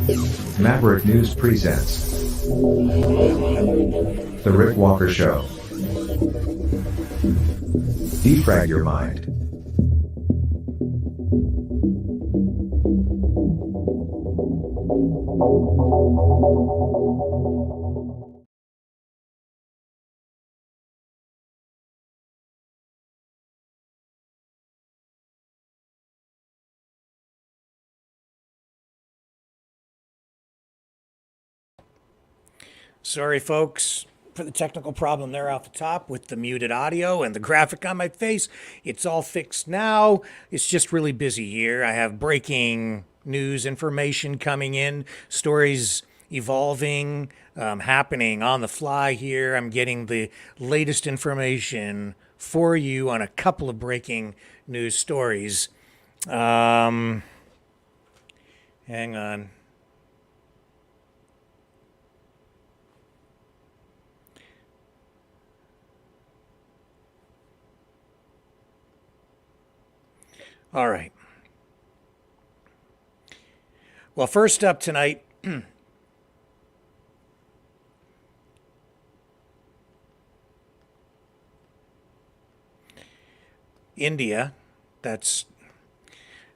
Maverick News presents The Rick Walker Show. Defrag your mind. Sorry, folks, for the technical problem there off the top with the muted audio and the graphic on my face. It's all fixed now. It's just really busy here. I have breaking news information coming in, stories evolving, happening on the fly here. I'm getting the latest information for you on a couple of breaking news stories. Hang on. All right. Well, first up tonight, India. That's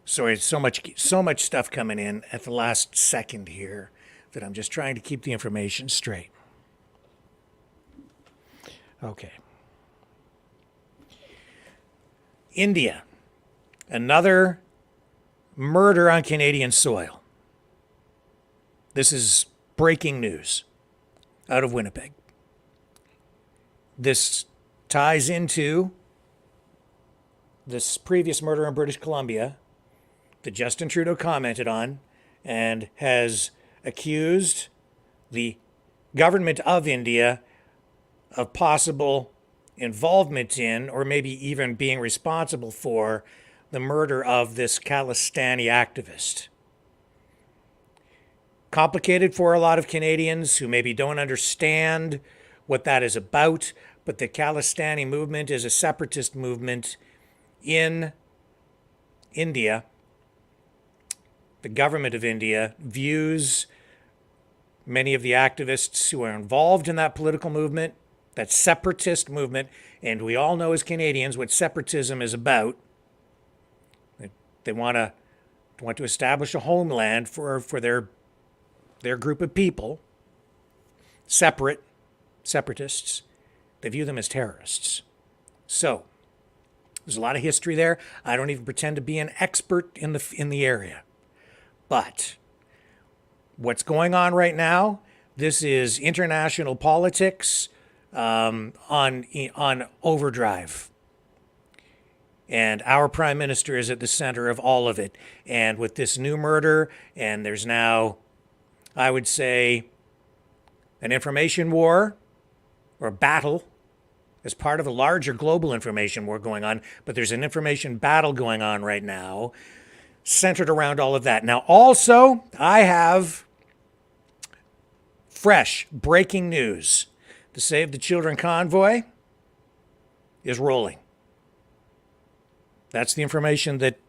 sorry, so much stuff coming in at the last second here that I'm just trying to keep the information straight. Okay. India. Another murder on Canadian soil. This is breaking news out of Winnipeg. This ties into this previous murder in British Columbia that Justin Trudeau commented on and has accused the government of India of possible involvement in, or maybe even being responsible for, the murder of this Khalistani activist. Complicated for a lot of Canadians who maybe don't understand what that is about, but the Khalistani movement is a separatist movement in India. The government of India views many of the activists who are involved in that political movement, that separatist movement, and we all know as Canadians what separatism is about. They want to establish a homeland for their group of people, separatists. They view them as terrorists. So there's a lot of history there. I don't even pretend to be an expert in the area, but what's going on right now? This is international politics on overdrive. And our prime minister is at the center of all of it. And with this new murder, and there's now, I would say, an information war or a battle as part of a larger global information war going on. But there's an information battle going on right now centered around all of that. Now, also, I have fresh breaking news. The Save the Children convoy is rolling. That's the information that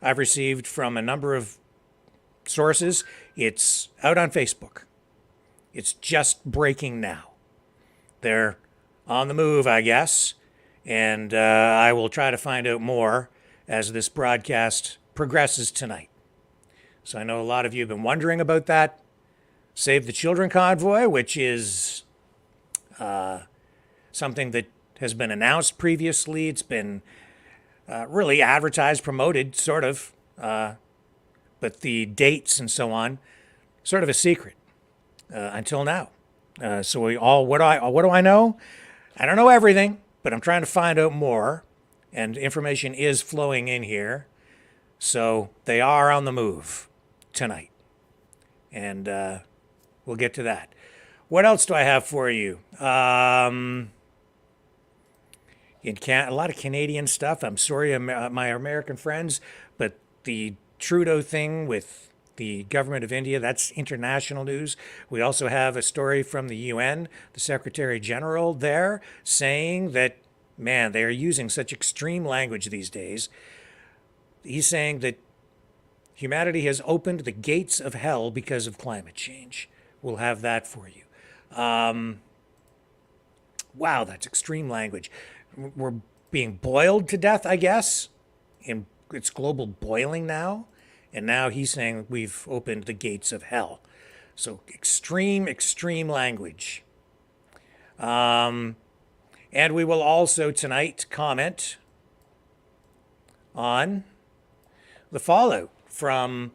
I've received from a number of sources. It's out on Facebook. It's just breaking now. They're on the move, I guess, and I will try to find out more as this broadcast progresses tonight. So I know a lot of you have been wondering about that Save the Children convoy, which is something that has been announced previously. It's been really advertised, promoted, sort of, but the dates and so on, sort of a secret until now. So what do I know? I don't know everything, but I'm trying to find out more, and information is flowing in here. So they are on the move tonight, and we'll get to that. What else do I have for you? A lot of Canadian stuff. I'm sorry, my American friends, but the Trudeau thing with the government of India, that's international news. We also have a story from the UN, the Secretary General there, saying that, man, they are using such extreme language these days. He's saying that Humanity has opened the gates of hell because of climate change. We'll have that for you. Wow, that's extreme language. We're being boiled to death, I guess. It's global boiling now. And now he's saying we've opened the gates of hell. So extreme, extreme language. And we will also tonight comment on the fallout from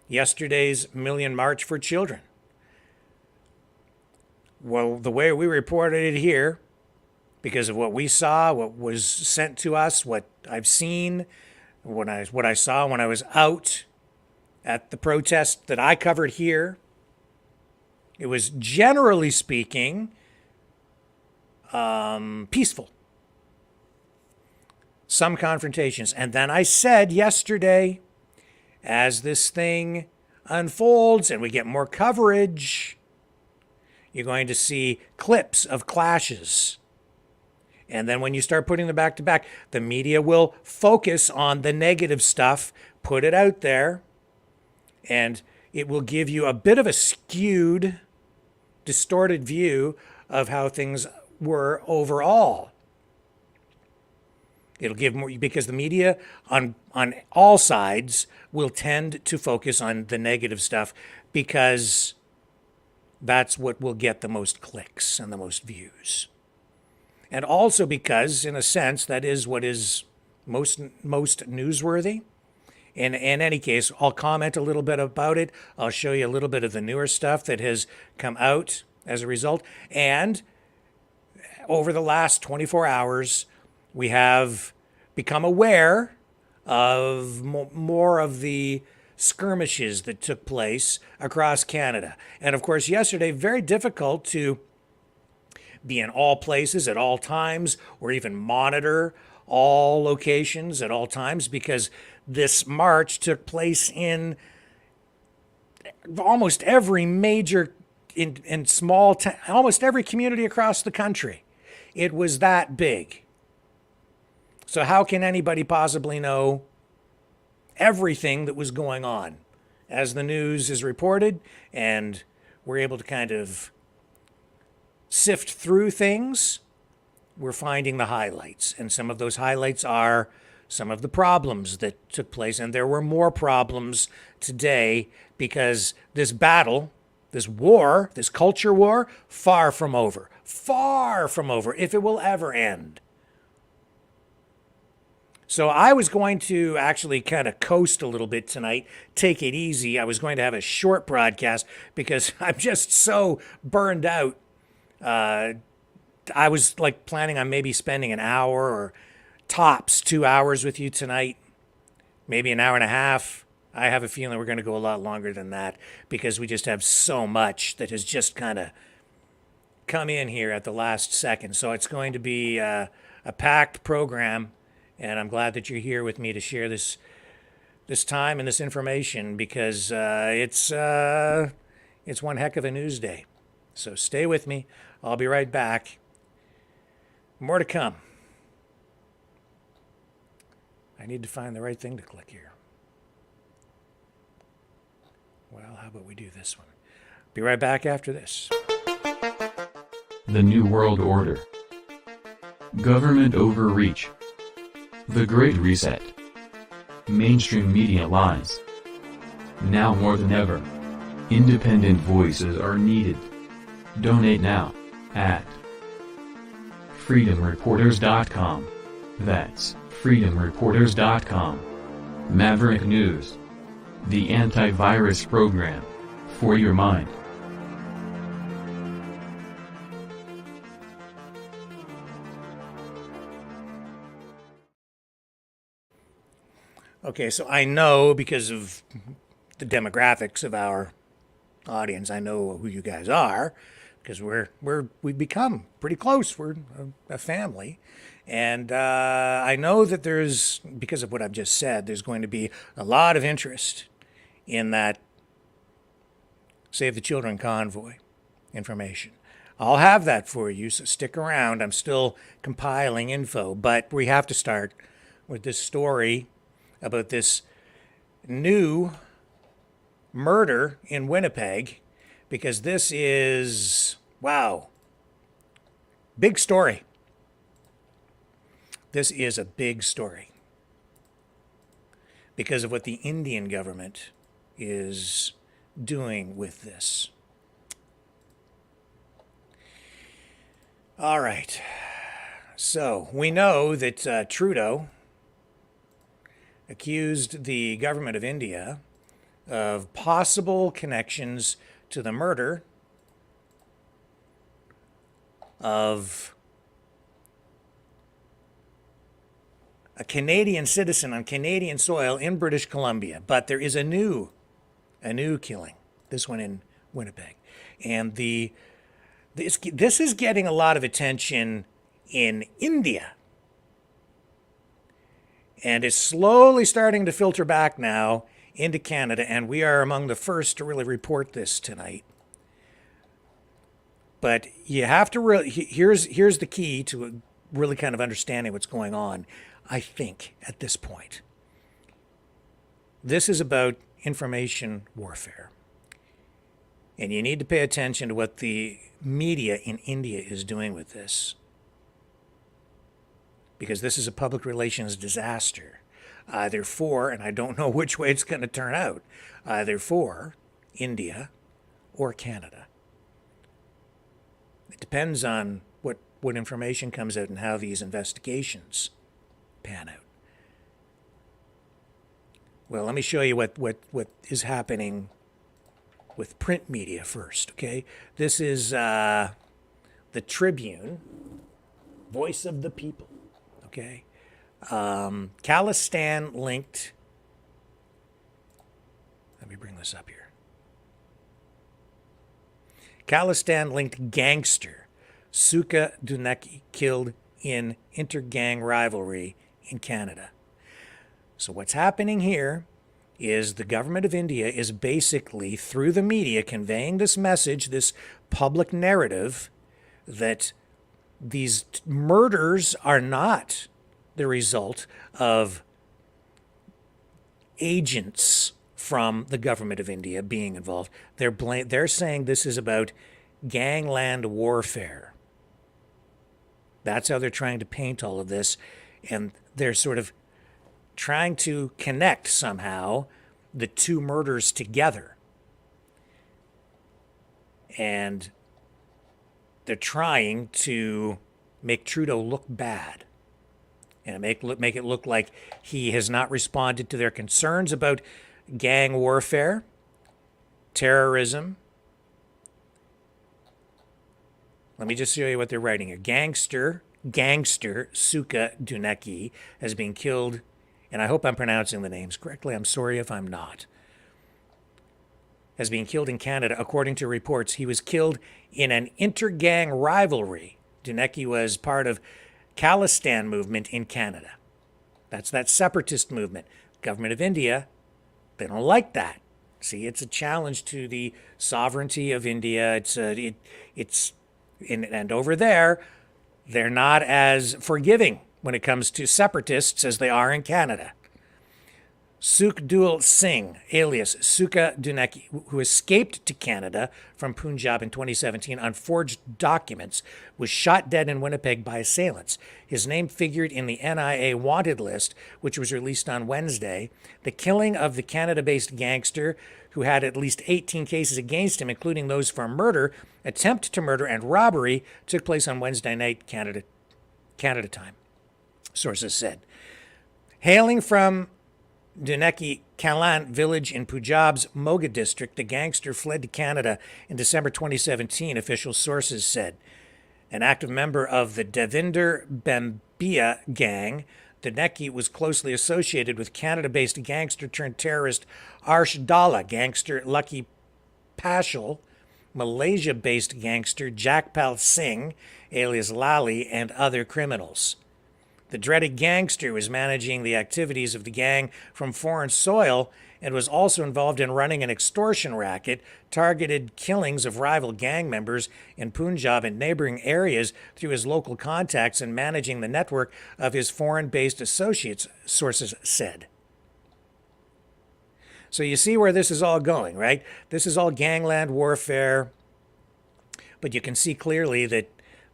yesterday's Million March for Children. Well, the way we reported it here, because of what we saw, what was sent to us, what I've seen, what I saw when I was out at the protest that I covered here, it was generally speaking peaceful. Some confrontations. And then I said yesterday, as this thing unfolds and we get more coverage, you're going to see clips of clashes. And then when you start putting them back to back, the media will focus on the negative stuff, put it out there, and it will give you a bit of a skewed, distorted view of how things were overall. It'll give more, because the media on all sides will tend to focus on the negative stuff because that's what will get the most clicks and the most views. And also because, in a sense, that is what is most newsworthy. In any case, I'll comment a little bit about it. I'll show you a little bit of the newer stuff that has come out as a result. And over the last 24 hours, we have become aware of more of the skirmishes that took place across Canada. And of course, yesterday, very difficult to be in all places at all times or even monitor all locations at all times because this march took place in almost every major in small almost every community across the country. It was that big. So how can anybody possibly know everything that was going on? As the news is reported and we're able to kind of sift through things, we're finding the highlights. And some of those highlights are some of the problems that took place. And there were more problems today because this battle, this war, this culture war, far from over, if it will ever end. So I was going to actually kind of coast a little bit tonight, take it easy. I was going to have a short broadcast because I'm just so burned out. I was like planning on maybe spending an hour or tops 2 hours with you tonight, maybe an hour and a half. I have a feeling we're going to go a lot longer than that because we just have so much that has just kind of come in here at the last second. So it's going to be a packed program, and I'm glad that you're here with me to share this time and this information because it's one heck of a news day. So stay with me. I'll be right back. More to come. I need to find the right thing to click here. Well, how about we do this one? Be right back after this. The New World Order. Government overreach. The Great Reset. Mainstream media lies. Now more than ever, independent voices are needed. Donate now at freedomreporters.com. That's freedomreporters.com. Maverick News. The antivirus program for your mind. Okay, so I know because of the demographics of our audience, I know who you guys are because we've become pretty close. We're a family. And I know that there's, because of what I've just said, there's going to be a lot of interest in that Save the Children convoy information. I'll have that for you, so stick around. I'm still compiling info, but we have to start with this story about this new murder in Winnipeg, because this is, wow, big story. This is a big story because of what the Indian government is doing with this. All right. So we know that Trudeau accused the government of India of possible connections to the murder of a Canadian citizen on Canadian soil in British Columbia. But there is a new killing, this one in Winnipeg. And this is getting a lot of attention in India. And it's slowly starting to filter back now into Canada, and we are among the first to really report this tonight. But you have to really, here's the key to really kind of understanding what's going on, I think, at this point. This is about information warfare. And you need to pay attention to what the media in India is doing with this. Because this is a public relations disaster, either for, and I don't know which way it's going to turn out, either for India or Canada. It depends on what information comes out and how these investigations pan out. Well, let me show you what is happening with print media first, okay? This is the Tribune, voice of the people, okay? Khalistan linked, let me bring this up here. Khalistan linked gangster Suka Duneki killed in inter-gang rivalry in Canada. So what's happening here is the government of India is basically, through the media, conveying this message, this public narrative, that these murders are not the result of agents from the government of India being involved. They're saying this is about gangland warfare. That's how they're trying to paint all of this, and they're sort of trying to connect somehow the two murders together. And they're trying to make Trudeau look bad and make it look like he has not responded to their concerns about gang warfare, terrorism. Let me just show you what they're writing here. Gangster Suka Duneki has been killed, and I hope I'm pronouncing the names correctly. I'm sorry if I'm not. Has been killed in Canada, according to reports. He was killed in an inter-gang rivalry. Duneki was part of Khalistan movement in Canada. That's that separatist movement. Government of India, they don't like that. See, it's a challenge to the sovereignty of India. And over there, they're not as forgiving when it comes to separatists as they are in Canada. Sukhdev Singh, alias Suka Duneki, who escaped to Canada from Punjab in 2017 on forged documents, was shot dead in Winnipeg by assailants. His name figured in the NIA wanted list, which was released on Wednesday. The killing of the Canada-based gangster, who had at least 18 cases against him, including those for murder, attempt to murder, and robbery, took place on Wednesday night, Canada time, sources said. Hailing from Duneki Kalan village in Punjab's Moga district, the gangster fled to Canada in December 2017, official sources said. An active member of the Devinder Bambia gang, Duneki was closely associated with Canada-based gangster-turned-terrorist Arsh Dalla, gangster Lucky Pashal, Malaysia-based gangster Jakpal Singh, alias Lali, and other criminals. The dreaded gangster was managing the activities of the gang from foreign soil and was also involved in running an extortion racket, targeted killings of rival gang members in Punjab and neighboring areas through his local contacts and managing the network of his foreign-based associates, sources said. So you see where this is all going, right? This is all gangland warfare. But you can see clearly that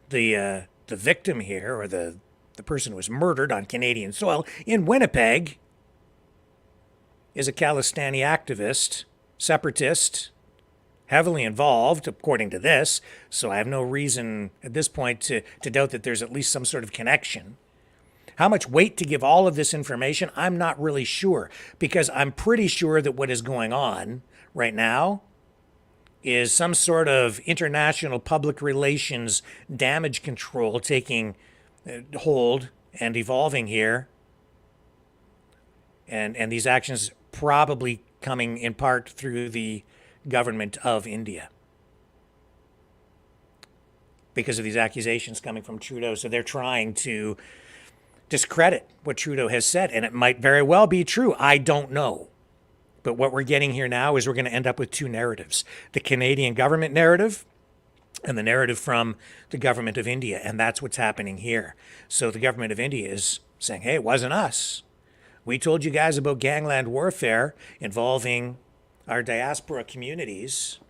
the victim here, or the person who was murdered on Canadian soil in Winnipeg, is a Khalistani activist, separatist, heavily involved, according to this. So I have no reason at this point to doubt that there's at least some sort of connection. How much weight to give all of this information, I'm not really sure, because I'm pretty sure that what is going on right now is some sort of international public relations damage control taking hold and evolving here. And these actions probably coming in part through the government of India because of these accusations coming from Trudeau. So they're trying to discredit what Trudeau has said, and it might very well be true. I don't know. But what we're getting here now is we're going to end up with two narratives: the Canadian government narrative and the narrative from the government of India. And that's what's happening here. So the government of India is saying, hey, it wasn't us. We told you guys about gangland warfare involving our diaspora communities,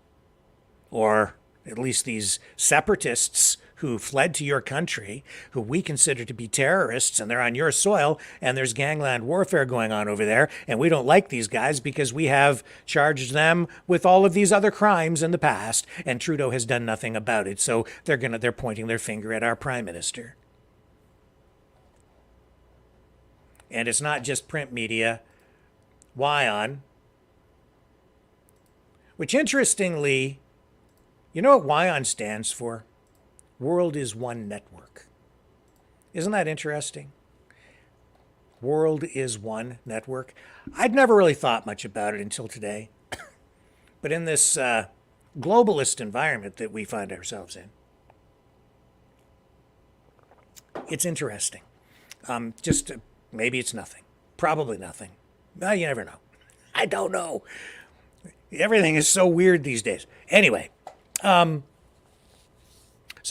or at least these separatists who fled to your country, who we consider to be terrorists, and they're on your soil, and there's gangland warfare going on over there, and we don't like these guys because we have charged them with all of these other crimes in the past, and Trudeau has done nothing about it. So they're pointing their finger at our prime minister. And it's not just print media. WION, which interestingly, you know what WION stands for? World is One Network. Isn't that interesting? World is One Network. I'd never really thought much about it until today. But in this globalist environment that we find ourselves in, it's interesting. Maybe it's nothing. Probably nothing. Well, you never know. I don't know. Everything is so weird these days. Anyway, so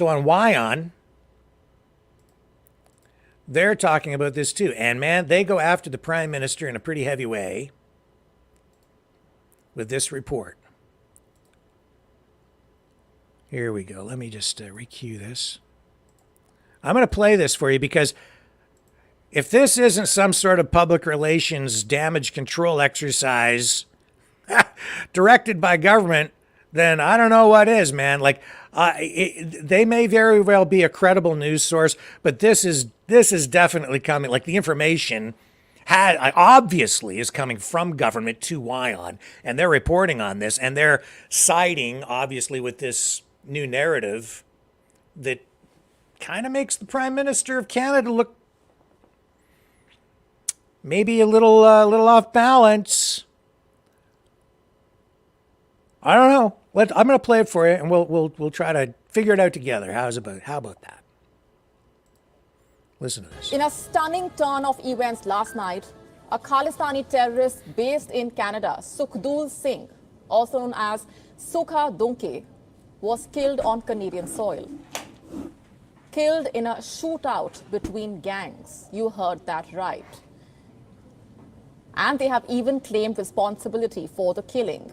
on WION, they're talking about this too. And man, they go after the prime minister in a pretty heavy way with this report. Here we go. Let me just recue this. I'm going to play this for you because if this isn't some sort of public relations damage control exercise directed by government, then I don't know what is, man. Like, they may very well be a credible news source, but this is definitely coming. Like, the information obviously is coming from government to WION, and they're reporting on this, and they're siding, obviously, with this new narrative that kind of makes the Prime Minister of Canada look maybe a little off balance. I don't know. I'm going to play it for you, and we'll try to figure it out together. How about that? Listen to this. In a stunning turn of events last night, a Khalistani terrorist based in Canada, Sukhdev Singh, also known as Sukha Dunke, was killed on Canadian soil. Killed in a shootout between gangs. You heard that right. And they have even claimed responsibility for the killing.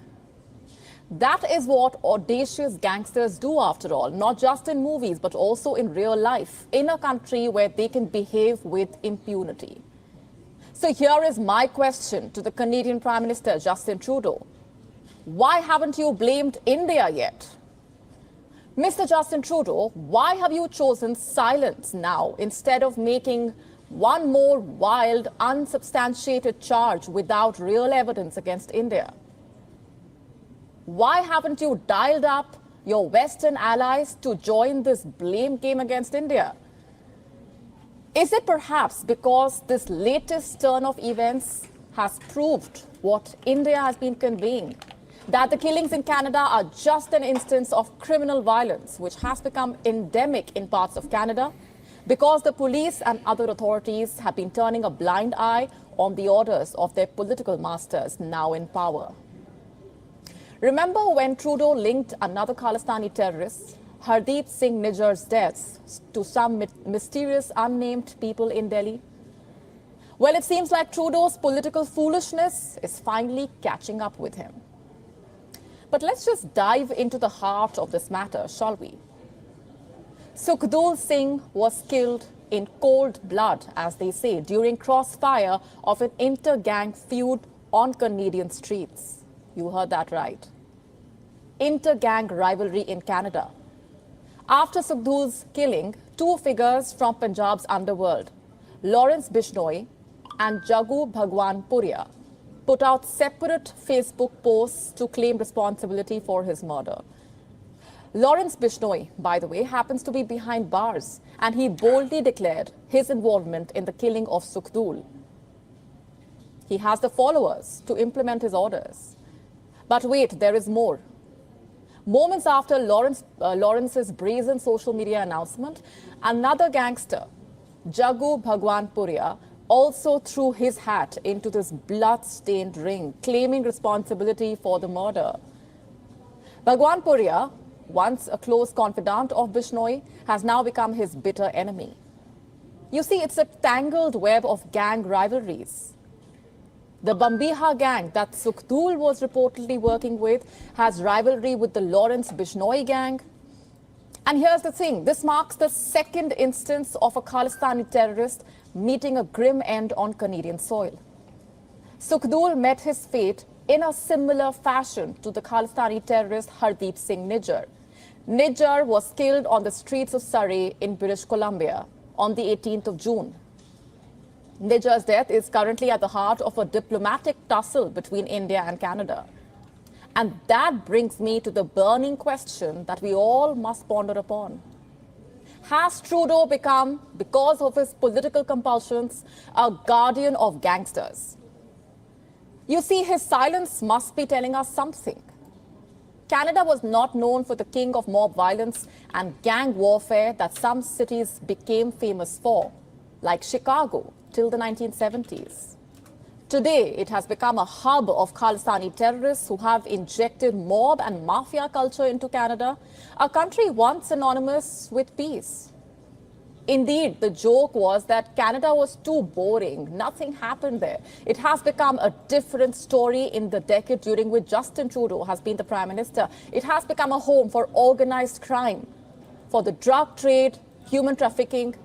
That is what audacious gangsters do, after all, not just in movies, but also in real life, in a country where they can behave with impunity. So here is my question to the Canadian Prime Minister, Justin Trudeau. Why haven't you blamed India yet? Mr. Justin Trudeau, why have you chosen silence now instead of making one more wild, unsubstantiated charge without real evidence against India? Why haven't you dialed up your Western allies to join this blame game against India? Is it perhaps because this latest turn of events has proved what India has been conveying, that the killings in Canada are just an instance of criminal violence which has become endemic in parts of Canada because the police and other authorities have been turning a blind eye on the orders of their political masters now in power? Remember when Trudeau linked another Khalistani terrorist, Hardeep Singh Nijjar's deaths, to some mysterious unnamed people in Delhi? Well, it seems like Trudeau's political foolishness is finally catching up with him. But let's just dive into the heart of this matter, shall we? Sukhdev Singh was killed in cold blood, as they say, during crossfire of an inter-gang feud on Canadian streets. You heard that right. Inter-gang rivalry in Canada. After Sukhdev's killing, two figures from Punjab's underworld, Lawrence Bishnoi and Jagu Bhagwanpuria, put out separate Facebook posts to claim responsibility for his murder. Lawrence Bishnoi, by the way, happens to be behind bars, and he boldly declared his involvement in the killing of Sukhdev. He has the followers to implement his orders. But wait, there is more. Moments after Lawrence's brazen social media announcement, another gangster, Jagu Bhagwanpuria, also threw his hat into this blood-stained ring, claiming responsibility for the murder. Bhagwanpuria, once a close confidant of Bishnoi, has now become his bitter enemy. You see, it's a tangled web of gang rivalries. The Bambiha gang that Sukhdev was reportedly working with has rivalry with the Lawrence Bishnoi gang. And here's the thing, this marks the second instance of a Khalistani terrorist meeting a grim end on Canadian soil. Sukhdev met his fate in a similar fashion to the Khalistani terrorist Hardeep Singh Nijjar. Nijjar was killed on the streets of Surrey in British Columbia on the 18th of June. Nijjar's death is currently at the heart of a diplomatic tussle between India and Canada. And that brings me to the burning question that we all must ponder upon. Has Trudeau become, because of his political compulsions, a guardian of gangsters? You see, his silence must be telling us something. Canada was not known for the king of mob violence and gang warfare that some cities became famous for, like Chicago, till the 1970s. Today, it has become a hub of Khalistani terrorists who have injected mob and mafia culture into Canada, a country once synonymous with peace. Indeed, the joke was that Canada was too boring. Nothing happened there. It has become a different story in the decade during which Justin Trudeau has been the Prime Minister. It has become a home for organized crime, for the drug trade, human trafficking.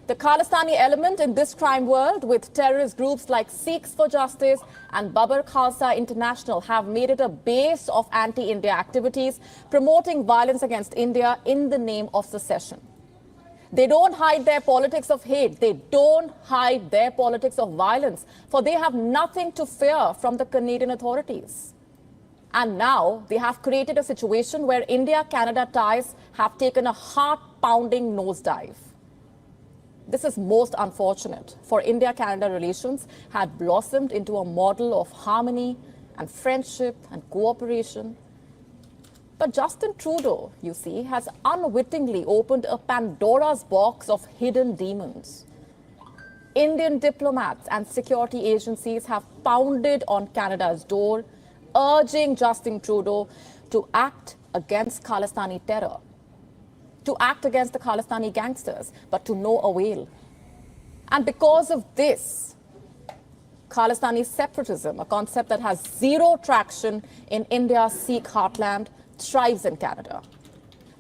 The Khalistani element in this crime world, with terrorist groups like Sikhs for Justice and Babar Khalsa International, have made it a base of anti-India activities, promoting violence against India in the name of secession. They don't hide their politics of hate. They don't hide their politics of violence, for they have nothing to fear from the Canadian authorities. And now they have created a situation where India-Canada ties have taken a heart-pounding nosedive. This is most unfortunate, for India-Canada relations had blossomed into a model of harmony and friendship and cooperation. But Justin Trudeau, you see, has unwittingly opened a Pandora's box of hidden demons. Indian diplomats and security agencies have pounded on Canada's door, urging Justin Trudeau to act against Khalistani terror, to act against the Khalistani gangsters, but to no avail. And because of this, Khalistani separatism, a concept that has zero traction in India's Sikh heartland, thrives in Canada.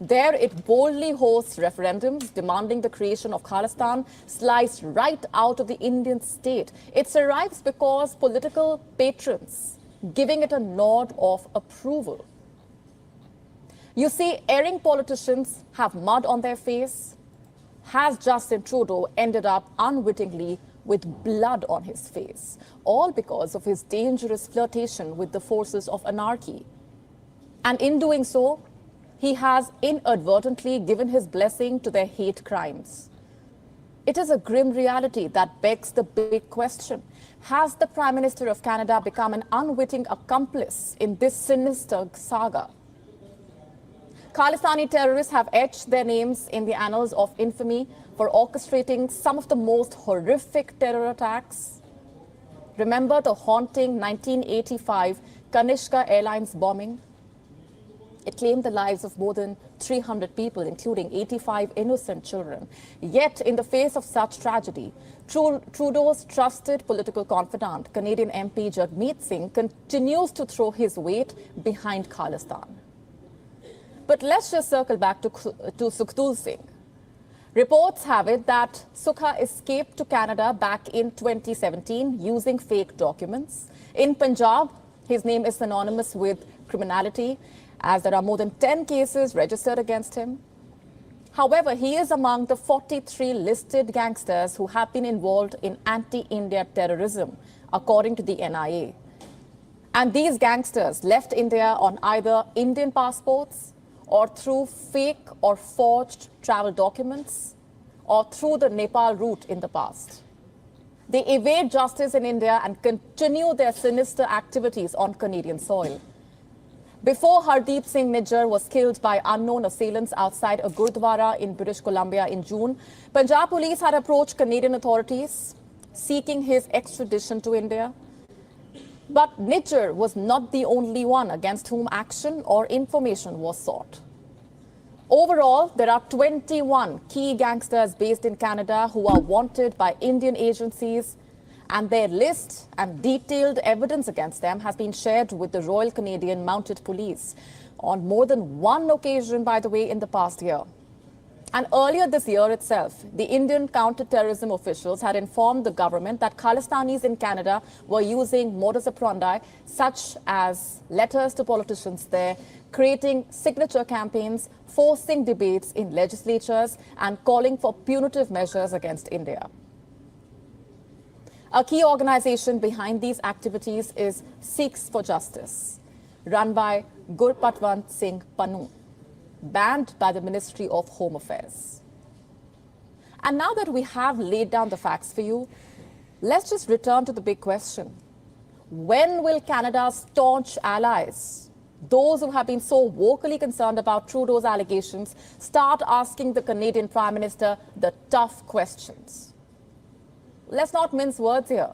There, it boldly hosts referendums demanding the creation of Khalistan, sliced right out of the Indian state. It survives because political patrons giving it a nod of approval. You see, erring politicians have mud on their face. Has Justin Trudeau ended up unwittingly with blood on his face, all because of his dangerous flirtation with the forces of anarchy? And in doing so, he has inadvertently given his blessing to their hate crimes. It is a grim reality that begs the big question. Has the Prime Minister of Canada become an unwitting accomplice in this sinister saga? Khalistani terrorists have etched their names in the annals of infamy for orchestrating some of the most horrific terror attacks. Remember the haunting 1985 Kanishka Airlines bombing? It claimed the lives of more than 300 people, including 85 innocent children. Yet, in the face of such tragedy, Trudeau's trusted political confidant, Canadian MP Jagmeet Singh, continues to throw his weight behind Khalistan. But let's just circle back to Sukhdev Singh. Reports have it that Sukha escaped to Canada back in 2017 using fake documents. In Punjab, his name is synonymous with criminality, as there are more than 10 cases registered against him. However, he is among the 43 listed gangsters who have been involved in anti-India terrorism, according to the NIA. And these gangsters left India on either Indian passports or through fake or forged travel documents or through the Nepal route in the past. They evade justice in India and continue their sinister activities on Canadian soil. Before Hardeep Singh Nijjar was killed by unknown assailants outside a Gurdwara in British Columbia in June, Punjab police had approached Canadian authorities seeking his extradition to India. But Nijjar was not the only one against whom action or information was sought. Overall, there are 21 key gangsters based in Canada who are wanted by Indian agencies, and their list and detailed evidence against them has been shared with the Royal Canadian Mounted Police on more than one occasion, by the way, in the past year. And earlier this year itself, the Indian counter-terrorism officials had informed the government that Khalistanis in Canada were using modus operandi such as letters to politicians there, creating signature campaigns, forcing debates in legislatures, and calling for punitive measures against India. A key organization behind these activities is Sikhs for Justice, run by Gurpatwant Singh Pannu, banned by the Ministry of Home Affairs. And now that we have laid down the facts for you, let's just return to the big question. When will Canada's staunch allies, those who have been so vocally concerned about Trudeau's allegations, start asking the Canadian Prime Minister the tough questions? Let's not mince words here.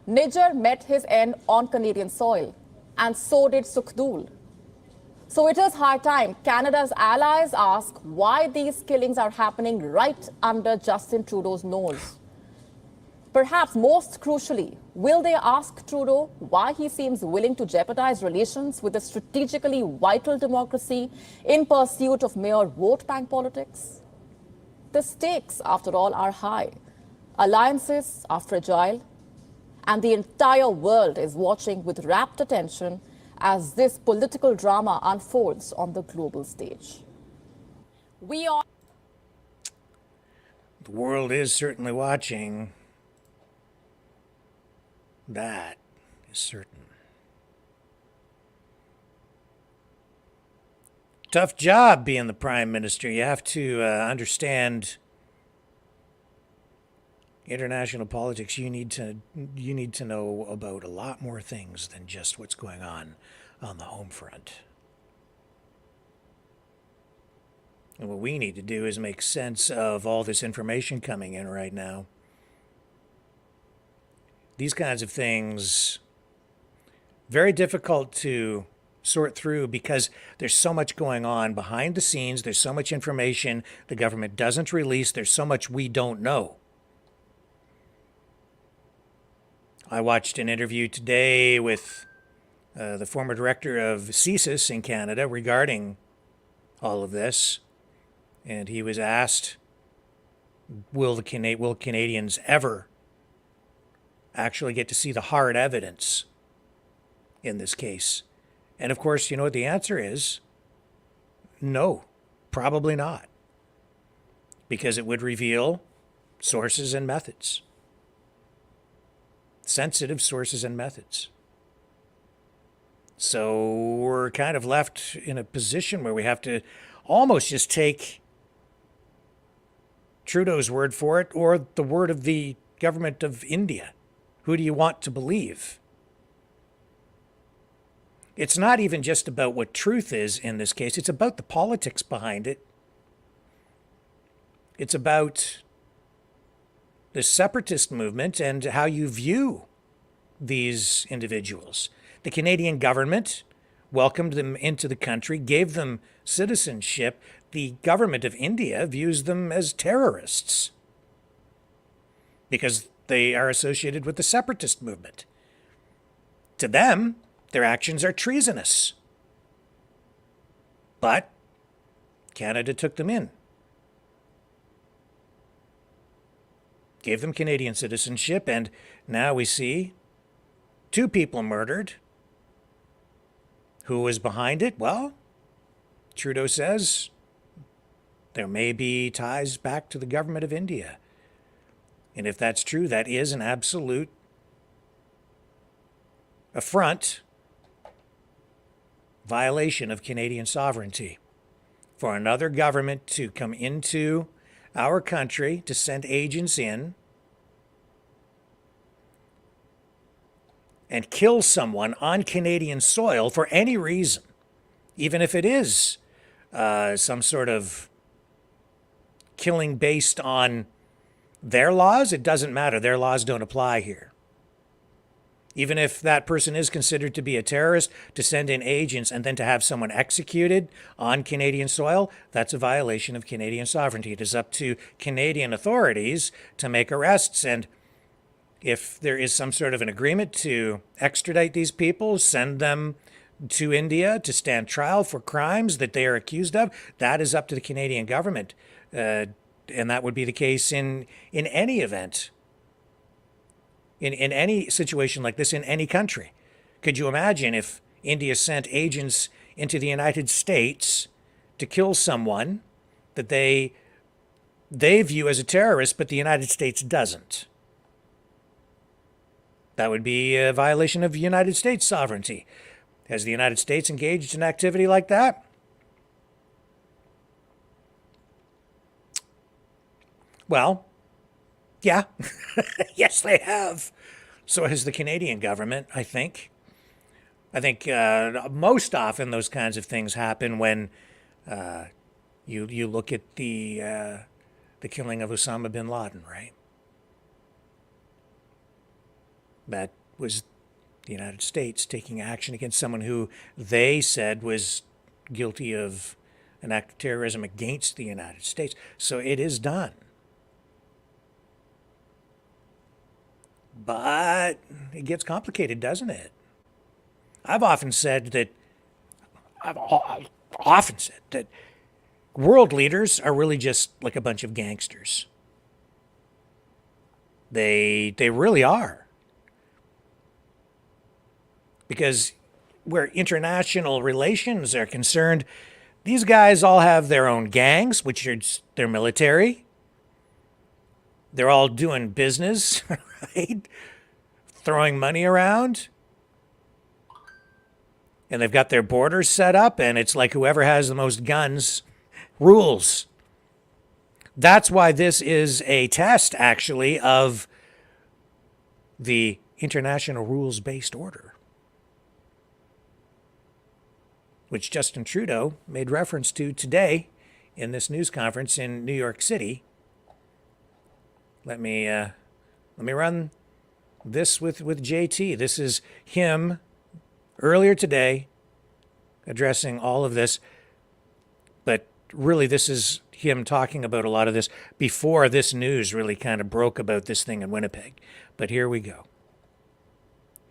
Nijjar met his end on Canadian soil, and so did Sukhdev. So it is high time Canada's allies ask why these killings are happening right under Justin Trudeau's nose. Perhaps most crucially, will they ask Trudeau why he seems willing to jeopardize relations with a strategically vital democracy in pursuit of mere vote bank politics? The stakes, after all, are high. Alliances are fragile, and the entire world is watching with rapt attention as this political drama unfolds on the global stage. The world is certainly watching. That is certain. Tough job being the Prime Minister. You have to understand international politics. You need to know about a lot more things than just what's going on the home front. And what we need to do is make sense of all this information coming in right now. These kinds of things, very difficult to sort through because there's so much going on behind the scenes. There's so much information the government doesn't release. There's so much we don't know. I watched an interview today with the former director of CSIS in Canada regarding all of this. And he was asked, will Canadians ever actually get to see the hard evidence in this case? And of course, you know what the answer is? No, probably not. Because it would reveal sources and methods. Sensitive sources and methods. So we're kind of left in a position where we have to almost just take Trudeau's word for it or the word of the government of India. Who do you want to believe? It's not even just about what truth is in this case. It's about the politics behind it. It's about the separatist movement and how you view these individuals. The Canadian government welcomed them into the country, gave them citizenship, the government of India views them as terrorists because they are associated with the separatist movement. To them, their actions are treasonous. But Canada took them in, gave them Canadian citizenship, and now we see 2 people murdered. Who was behind it? Well, Trudeau says there may be ties back to the government of India. And if that's true, that is an absolute affront, violation of Canadian sovereignty for another government to come into our country, to send agents in and kill someone on Canadian soil for any reason, even if it is some sort of killing based on their laws. It doesn't matter. Their laws don't apply here. Even if that person is considered to be a terrorist, to send in agents and then to have someone executed on Canadian soil, that's a violation of Canadian sovereignty. It is up to Canadian authorities to make arrests, and if there is some sort of an agreement to extradite these people, send them to India to stand trial for crimes that they are accused of, that is up to the Canadian government. And that would be the case in any event. In any situation like this in any country. Could you imagine if India sent agents into the United States to kill someone that they view as a terrorist, but the United States doesn't? That would be a violation of United States sovereignty. Has the United States engaged in activity like that? Well, yeah. Yes, they have. So has the Canadian government, I think. I think most often those kinds of things happen when you look at the killing of Osama bin Laden, right? That was the United States taking action against someone who they said was guilty of an act of terrorism against the United States. So it is done. But it gets complicated, doesn't it? I've often said that world leaders are really just like a bunch of gangsters. They really are. Because where international relations are concerned, these guys all have their own gangs, which are their military. They're all doing business, right? Throwing money around. And they've got their borders set up, and it's like whoever has the most guns rules. That's why this is a test, actually, of the international rules-based order, which Justin Trudeau made reference to today in this news conference in New York City. Let me run this with JT. This is him earlier today addressing all of this, but really this is him talking about a lot of this before this news really kind of broke about this thing in Winnipeg. But here we go.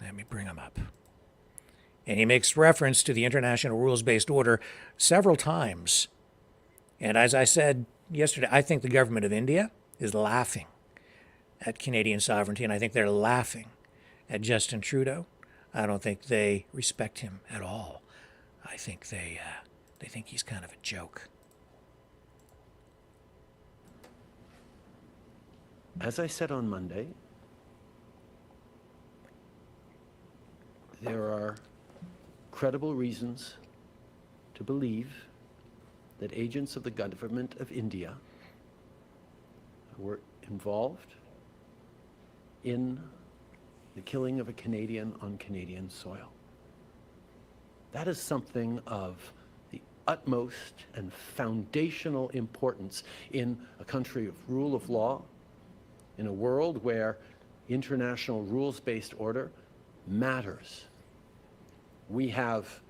Let me bring him up. And he makes reference to the international rules-based order several times. And as I said yesterday, I think the government of India is laughing at Canadian sovereignty, and I think they're laughing at Justin Trudeau. I don't think they respect him at all. I think they think he's kind of a joke. As I said on Monday, there are credible reasons to believe that agents of the government of India were involved in the killing of a Canadian on Canadian soil. That is something of the utmost and foundational importance in a country of rule of law, in a world where international rules-based order matters. We have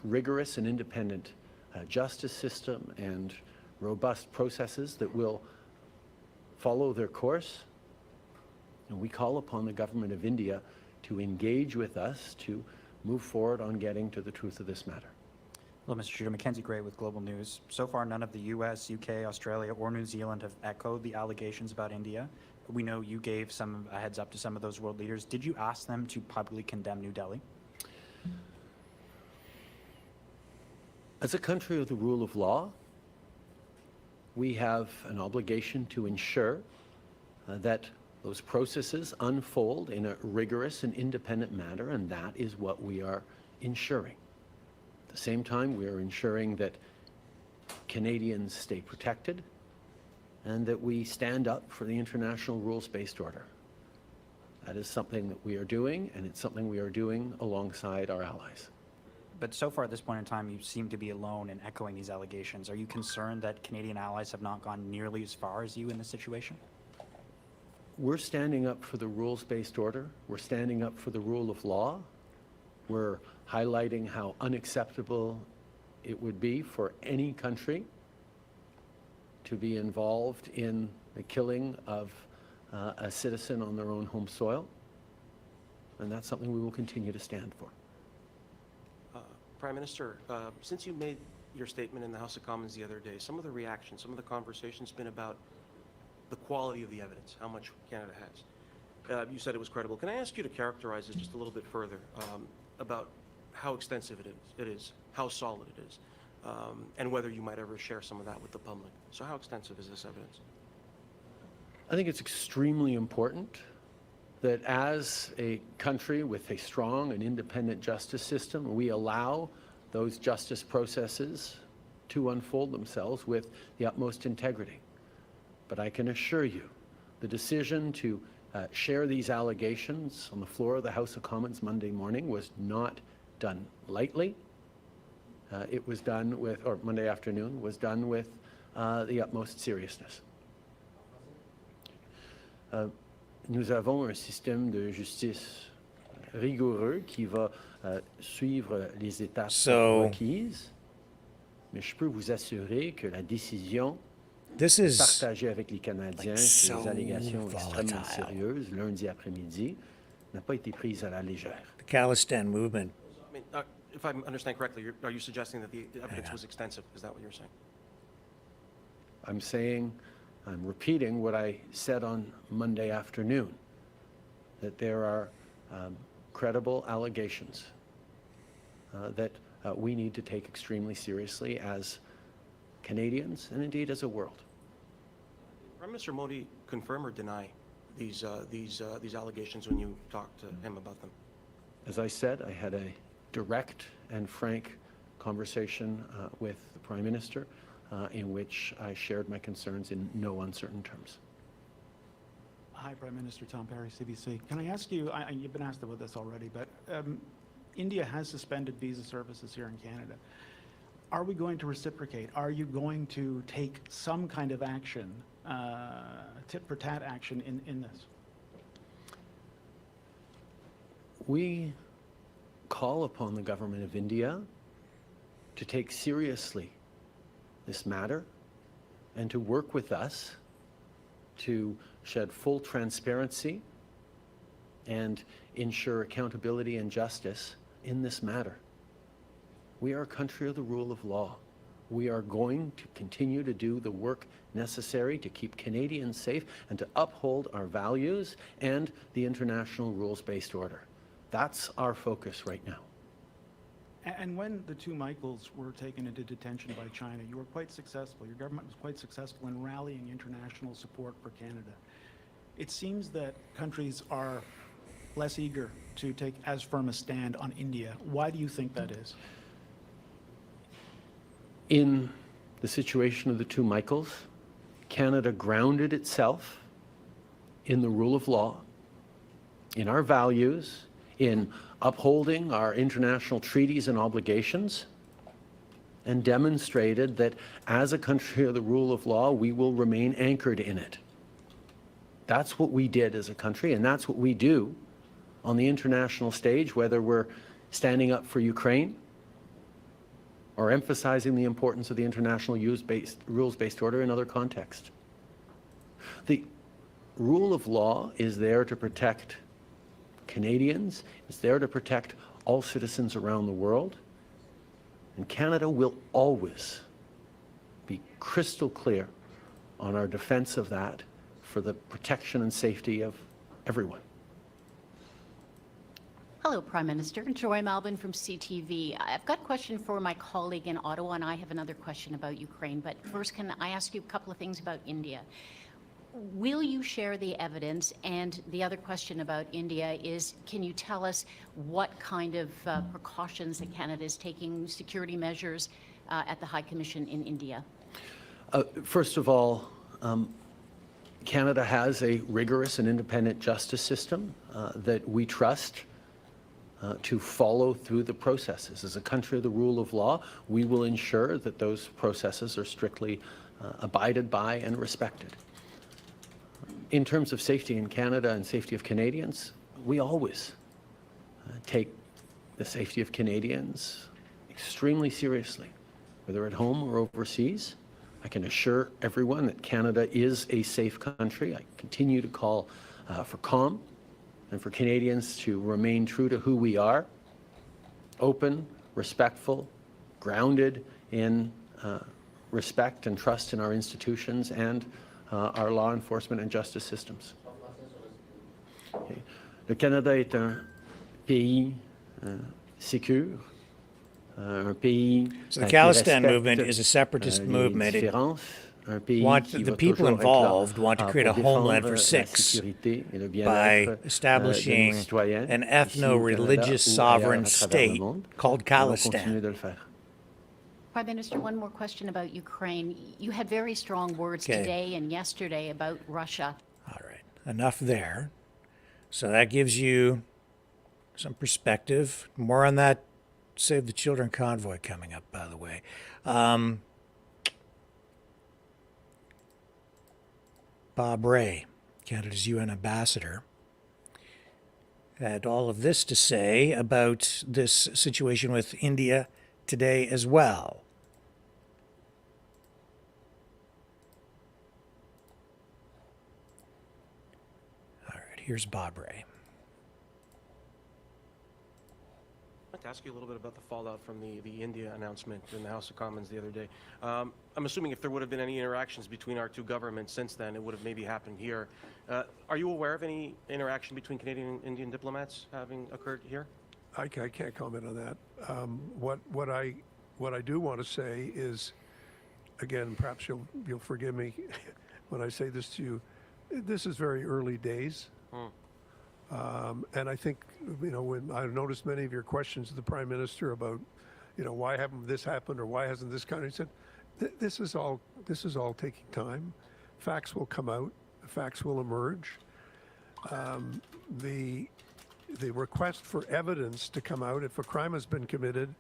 rigorous and independent justice system and robust processes that will follow their course. And we call upon the government of India to engage with us to move forward on getting to the truth of this matter. Hello, Mr. Trudeau. Mackenzie Gray with Global News. So far, none of the U.S., U.K., Australia, or New Zealand have echoed the allegations about India. We know you gave a heads up to some of those world leaders. Did you ask them to publicly condemn New Delhi? As a country of the rule of law, we have an obligation to ensure that those processes unfold in a rigorous and independent manner, and that is what we are ensuring. At the same time, we are ensuring that Canadians stay protected and that we stand up for the international rules-based order. That is something that we are doing, and it's something we are doing alongside our allies. But so far at this point in time, you seem to be alone in echoing these allegations. Are you concerned that Canadian allies have not gone nearly as far as you in this situation? We're standing up for the rules-based order. We're standing up for the rule of law. We're highlighting how unacceptable it would be for any country to be involved in the killing of a citizen on their own home soil. And that's something we will continue to stand for. Prime Minister, since you made your statement in the House of Commons the other day, some of the reactions, some of the conversation's been about the quality of the evidence, how much Canada has. You said it was credible. Can I ask you to characterize it just a little bit further about how extensive it is, how solid it is, and whether you might ever share some of that with the public? So how extensive is this evidence? I think it's extremely important that as a country with a strong and independent justice system, we allow those justice processes to unfold themselves with the utmost integrity. But I can assure you, the decision to share these allegations on the floor of the House of Commons Monday morning was not done lightly. It was done with, or Monday afternoon, was done with the utmost seriousness. Nous avons un système de justice rigoureux qui va suivre les étapes requises, mais je peux vous assurer que la décision This is partagée avec les Canadiens sur les allégations extrêmement sérieuses lundi après-midi n'a pas été prise à la légère. the Khalistan movement. I mean, if I understand correctly, are you suggesting that the evidence was extensive? Is that what you're saying? I'm repeating what I said on Monday afternoon, that there are credible allegations that we need to take extremely seriously as Canadians and indeed as a world. Prime Minister Modi confirm or deny these allegations when you talked to him about them? As I said, I had a direct and frank conversation with the Prime Minister in which I shared my concerns in no uncertain terms. Hi, Prime Minister Tom Perry, CBC. Can I ask you, you've been asked about this already, but India has suspended visa services here in Canada. Are we going to reciprocate? Are you going to take some kind of action, tit-for-tat action in this? We call upon the government of India to take seriously this matter and to work with us to shed full transparency and ensure accountability and justice in this matter. We are a country of the rule of law. We are going to continue to do the work necessary to keep Canadians safe and to uphold our values and the international rules-based order. That's our focus right now. And when the two Michaels were taken into detention by China, you were quite successful. Your government was quite successful in rallying international support for Canada. It seems that countries are less eager to take as firm a stand on India. Why do you think that is? In the situation of the two Michaels, Canada grounded itself in the rule of law, in our values, in upholding our international treaties and obligations, and demonstrated that as a country of the rule of law, we will remain anchored in it. That's what we did as a country, and that's what we do on the international stage, whether we're standing up for Ukraine, or emphasizing the importance of the international rules-based order in other contexts. The rule of law is there to protect Canadians, it's there to protect all citizens around the world, and Canada will always be crystal clear on our defense of that for the protection and safety of everyone. Hello, Prime Minister. Joy Malbin from CTV. I've got a question for my colleague in Ottawa, and I have another question about Ukraine. But first, can I ask you a couple of things about India? Will you share the evidence? And the other question about India is, can you tell us what kind of precautions that Canada is taking, security measures at the High Commission in India? First of all, Canada has a rigorous and independent justice system that we trust to follow through the processes. As a country of the rule of law, we will ensure that those processes are strictly abided by and respected. In terms of safety in Canada and safety of Canadians, we always take the safety of Canadians extremely seriously, whether at home or overseas. I can assure everyone that Canada is a safe country. I continue to call for calm and for Canadians to remain true to who we are, open, respectful, grounded in respect and trust in our institutions and our law enforcement and justice systems. Okay. Le Canada est un pays sécure, un pays So the Khalistan movement is a separatist movement. The people involved want to create a homeland for six by establishing an ethno-religious sovereign state called Khalistan. Prime Minister, one more question about Ukraine. You had very strong words today and yesterday about Russia. All right, enough there. So that gives you some perspective. More on that Save the Children convoy coming up, by the way. Bob Rae, Canada's UN ambassador, had all of this to say about this situation with India today as well. All right, here's Bob Rae. I'd like to ask you a little bit about the fallout from the India announcement in the House of Commons the other day. I'm assuming if there would have been any interactions between our two governments since then, it would have maybe happened here. Are you aware of any interaction between Canadian and Indian diplomats having occurred here? I can't comment on that. What I do want to say is, again, perhaps you'll forgive me when I say this to you. This is very early days. And I think, when I've noticed many of your questions to the Prime Minister about, why haven't this happened or why hasn't this kind of, he said, this is all taking time. Facts will come out. The facts will emerge. The request for evidence to come out, if a crime has been committed,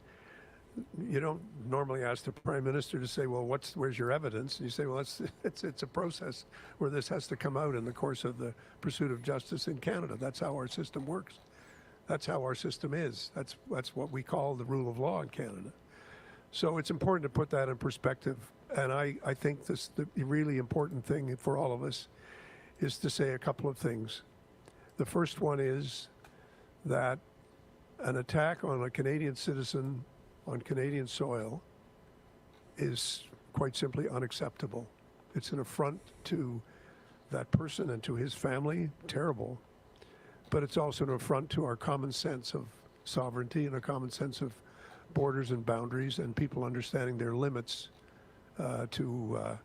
you don't normally ask the Prime Minister to say, well, where's your evidence? And you say, well, it's a process where this has to come out in the course of the pursuit of justice in Canada. That's how our system works. That's how our system is. That's what we call the rule of law in Canada. So it's important to put that in perspective. And I think the really important thing for all of us is to say a couple of things. The first one is that an attack on a Canadian citizen on Canadian soil is quite simply unacceptable. It's an affront to that person and to his family, terrible, but it's also an affront to our common sense of sovereignty and a common sense of borders and boundaries and people understanding their limits to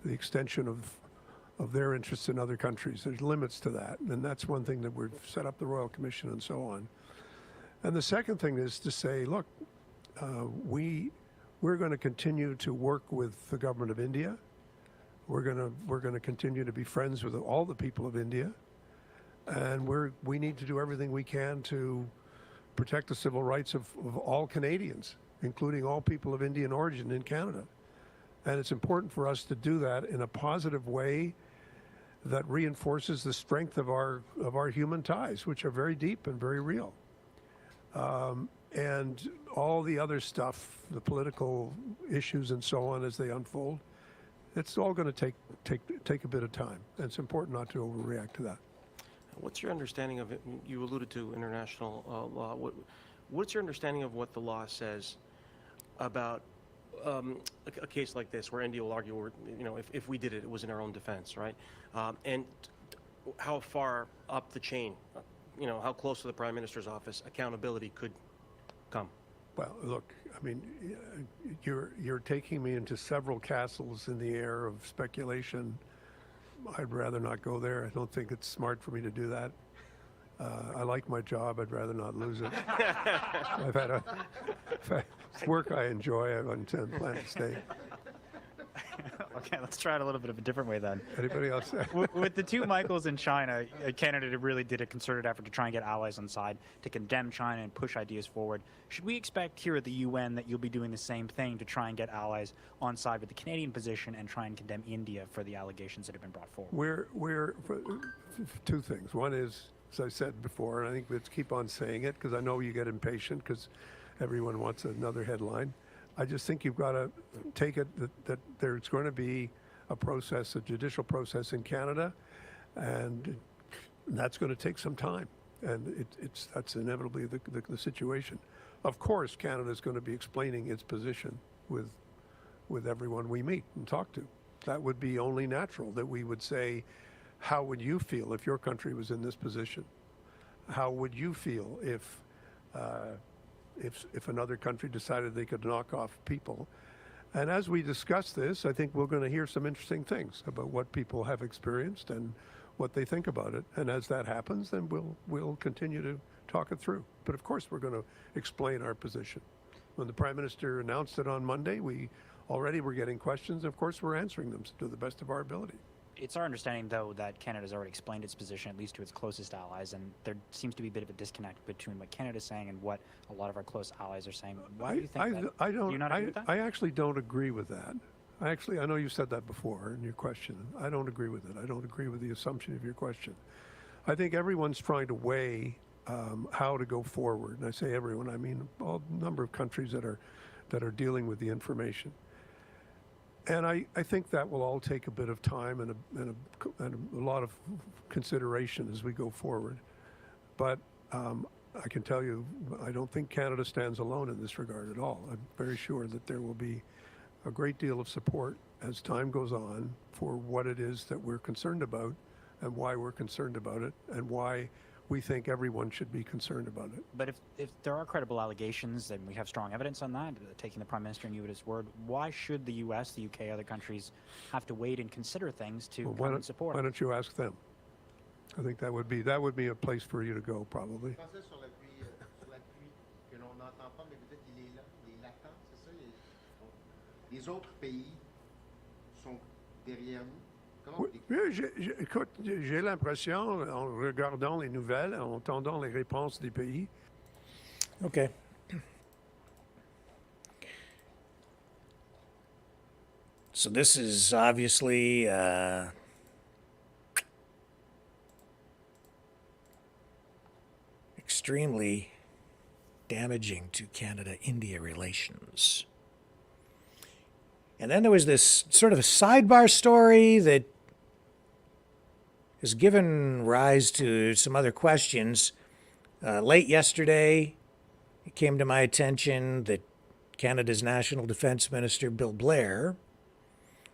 the extension of their interests in other countries. There's limits to that, and that's one thing that we've set up the Royal Commission and so on. And the second thing is to say, look, we're going to continue to work with the government of India. We're going to continue to be friends with all the people of India, and we need to do everything we can to protect the civil rights of all Canadians, including all people of Indian origin in Canada. And it's important for us to do that in a positive way that reinforces the strength of our human ties, which are very deep and very real. And all the other stuff, the political issues and so on as they unfold, it's all going to take a bit of time. And it's important not to overreact to that. What's your understanding of it? You alluded to international law. What's your understanding of what the law says about a case like this, where India will argue, if we did it, it was in our own defense, right? And how far up the chain, how close to the Prime Minister's office accountability could come? Well, look, I mean, you're taking me into several castles in the air of speculation. I'd rather not go there. I don't think it's smart for me to do that. I like my job. I'd rather not lose it. I've had work I enjoy. I intend to plan to stay. Okay, let's try it a little bit of a different way then. Anybody else? With the two Michaels in China, Canada really did a concerted effort to try and get allies on side to condemn China and push ideas forward. Should we expect here at the UN that you'll be doing the same thing to try and get allies on side with the Canadian position and try and condemn India for the allegations that have been brought forward? We're two things. One is, as I said before, and I think let's keep on saying it because I know you get impatient because everyone wants another headline. I just think you've got to take it that there's going to be a process, a judicial process in Canada, and that's going to take some time. And that's inevitably the situation. Of course, Canada is going to be explaining its position with everyone we meet and talk to. That would be only natural, that we would say, how would you feel if your country was in this position? How would you feel if another country decided they could knock off people? And as we discuss this, I think we're going to hear some interesting things about what people have experienced and what they think about it. And as that happens, then we'll continue to talk it through. But of course, we're going to explain our position. When the Prime Minister announced it on Monday, we already were getting questions. Of course, we're answering them to the best of our ability. It's our understanding, though, that Canada's already explained its position, at least to its closest allies, and there seems to be a bit of a disconnect between what Canada's saying and what a lot of our close allies are saying. Why do you think that? Do you not agree with that? I actually don't agree with that. I know you said that before in your question. I don't agree with it. I don't agree with the assumption of your question. I think everyone's trying to weigh how to go forward. And I say everyone, I mean a number of countries that are dealing with the information. And I think that will all take a bit of time and a lot of consideration as we go forward. But I can tell you, I don't think Canada stands alone in this regard at all. I'm very sure that there will be a great deal of support as time goes on for what it is that we're concerned about and why we're concerned about it and why we think everyone should be concerned about it. But if there are credible allegations, and we have strong evidence on that, taking the Prime Minister and you at his word, why should the U.S., the U.K., other countries have to wait and consider things to come and support? Why don't you ask them? I think that would be a place for you to go, probably. Les autres pays sont derrière nous. Oui, écoute, j'ai l'impression, en regardant les nouvelles, en entendant les réponses des pays. Okay. So this is obviously extremely damaging to Canada-India relations. And then there was this sort of a sidebar story that has given rise to some other questions. Late yesterday, it came to my attention that Canada's National Defence Minister, Bill Blair,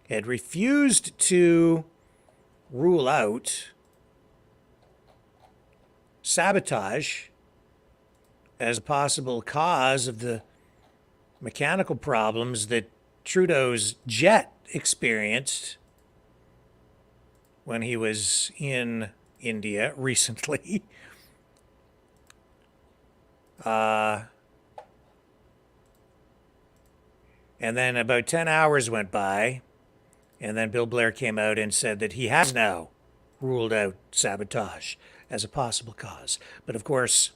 had refused to rule out sabotage as a possible cause of the mechanical problems that Trudeau's jet experienced when he was in India recently. And then about 10 hours went by, and then Bill Blair came out and said that he has now ruled out sabotage as a possible cause. But of course,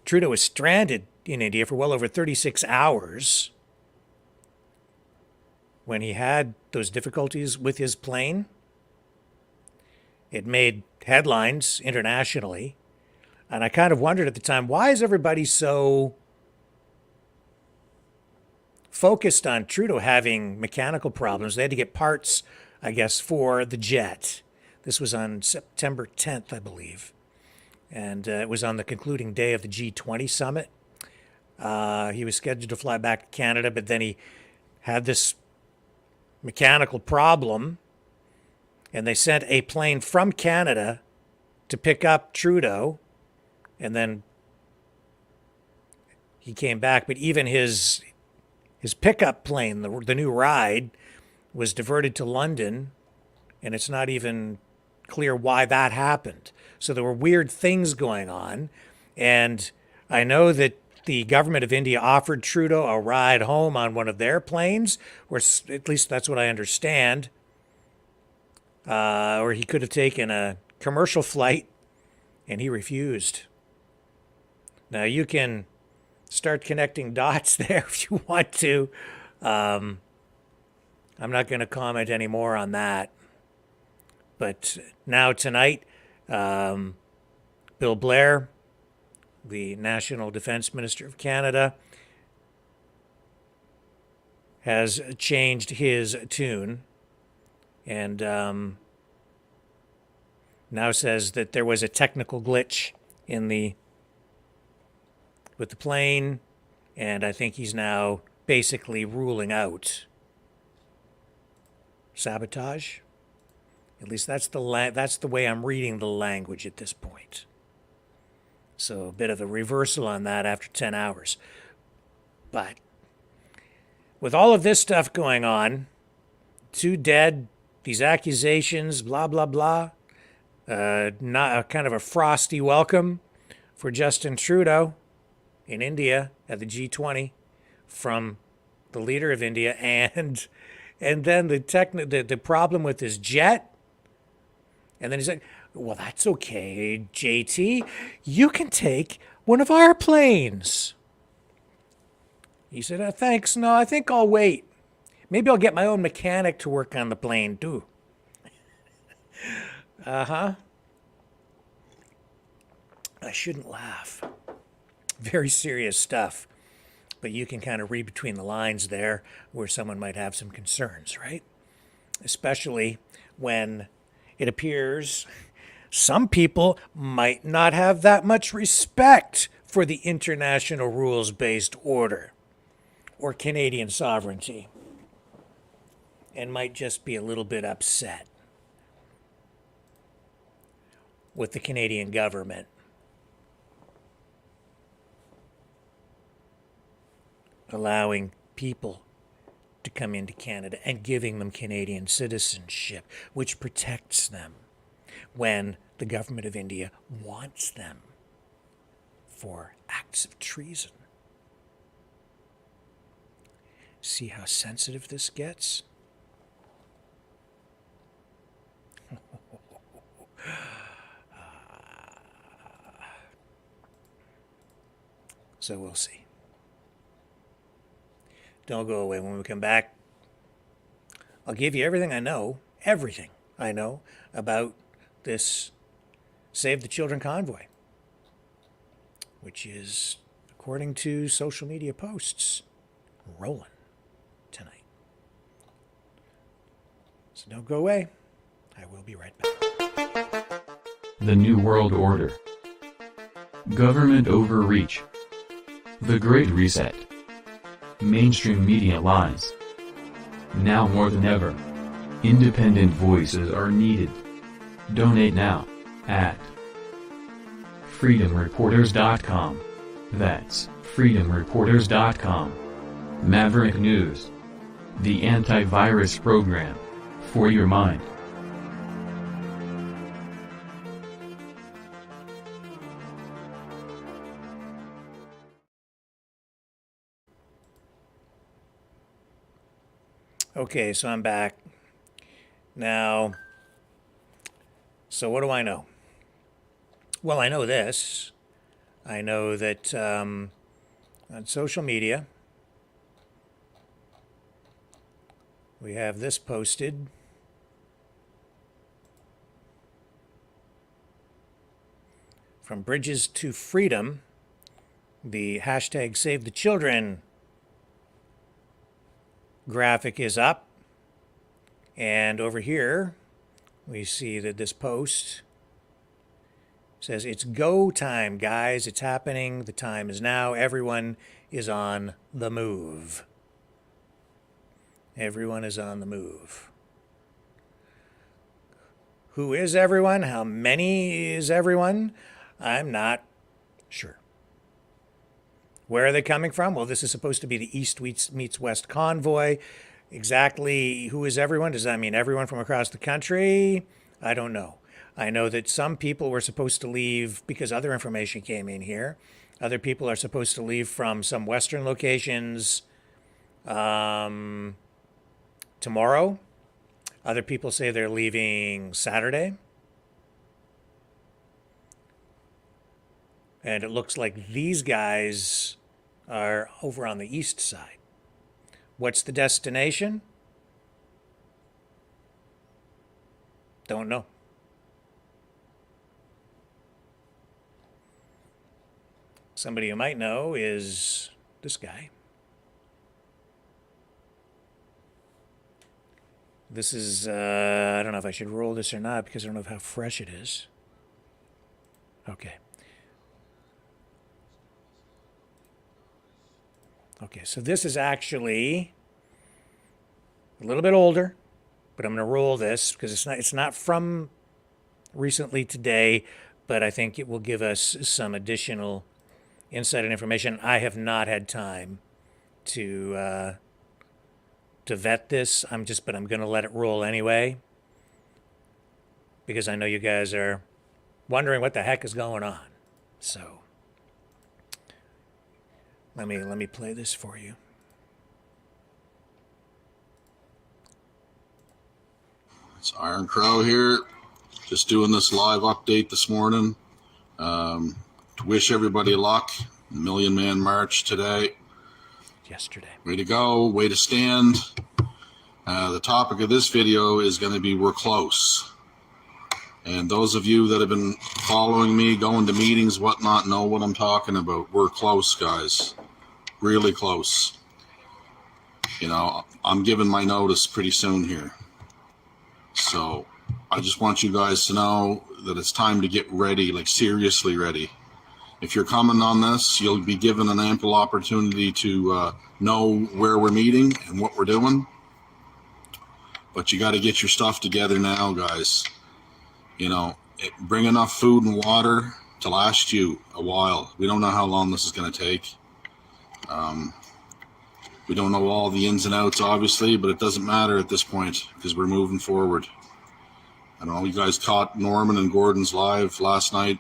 Trudeau was stranded in India for well over 36 hours when he had those difficulties with his plane. It made headlines internationally. And I kind of wondered at the time, why is everybody so focused on Trudeau having mechanical problems? They had to get parts, I guess, for the jet. This was on September 10th, I believe. And it was on the concluding day of the G20 summit. He was scheduled to fly back to Canada, but then he had this mechanical problem, and they sent a plane from Canada to pick up Trudeau, and then he came back. But even his pickup plane, the new ride, was diverted to London, and it's not even clear why that happened. So there were weird things going on, and I know that the government of India offered Trudeau a ride home on one of their planes, or at least that's what I understand. Or he could have taken a commercial flight, and he refused. Now you can start connecting dots there if you want to. I'm not going to comment any more on that. But now tonight, Bill Blair, the National Defense Minister of Canada, has changed his tune and now says that there was a technical glitch with the plane, and I think he's now basically ruling out sabotage. At least that's the way I'm reading the language at this point. So a bit of a reversal on that after 10 hours. But with all of this stuff going on, 2 dead, these accusations, blah, blah, blah, not a kind of a frosty welcome for Justin Trudeau in India at the G20 from the leader of India, and then the problem with his jet. And then he's like, well, that's okay, JT. You can take one of our planes. He said, thanks. No, I think I'll wait. Maybe I'll get my own mechanic to work on the plane, too. I shouldn't laugh. Very serious stuff. But you can kind of read between the lines there where someone might have some concerns, right? Especially when it appears some people might not have that much respect for the international rules-based order or Canadian sovereignty and might just be a little bit upset with the Canadian government allowing people to come into Canada and giving them Canadian citizenship, which protects them when the government of India wants them for acts of treason. See how sensitive this gets? So we'll see. Don't go away. When we come back, I'll give you everything I know about this Save the Children convoy, which is, according to social media posts, rolling tonight. So don't go away. I will be right back. The New World Order. Government overreach. The Great Reset. Mainstream media lies. Now more than ever, independent voices are needed. Donate now at freedomreporters.com. That's freedomreporters.com. Maverick News. The antivirus program for your mind. Okay, so I'm back. Now, so what do I know? Well, I know this. I know that on social media, we have this posted. From Bridges to Freedom, the hashtag Save the Children graphic is up. And over here, we see that this post says, it's go time, guys. It's happening. The time is now. Everyone is on the move. Everyone is on the move. Who is everyone? How many is everyone? I'm not sure. Where are they coming from? Well, this is supposed to be the East meets West convoy. Exactly who is everyone? Does that mean everyone from across the country? I don't know. I know that some people were supposed to leave because other information came in here. Other people are supposed to leave from some Western locations tomorrow. Other people say they're leaving Saturday. And it looks like these guys are over on the east side. What's the destination? Don't know. Somebody you might know is this guy. This is, I don't know if I should roll this or not because I don't know how fresh it is. Okay. Okay, so this is actually a little bit older, but I'm going to roll this because it's not from recently today, but I think it will give us some additional insight and information. I have not had time to vet this. But I'm going to let it roll anyway because I know you guys are wondering what the heck is going on. So let me play this for you. It's Iron Crow here, just doing this live update this morning. To wish everybody luck. Million Man March today. Yesterday. Way to go, way to stand. The topic of this video is going to be we're close. And those of you that have been following me, going to meetings, whatnot, know what I'm talking about. We're close, guys. Really close. You know, I'm giving my notice pretty soon here. So I just want you guys to know that it's time to get ready, like seriously ready. If you're coming on this, you'll be given an ample opportunity to know where we're meeting and what we're doing. But you got to get your stuff together now, guys. You know, bring enough food and water to last you a while. We don't know how long this is going to take. We don't know all the ins and outs, obviously, but it doesn't matter at this point because we're moving forward. I don't know, you guys caught Norman and Gordon's live last night.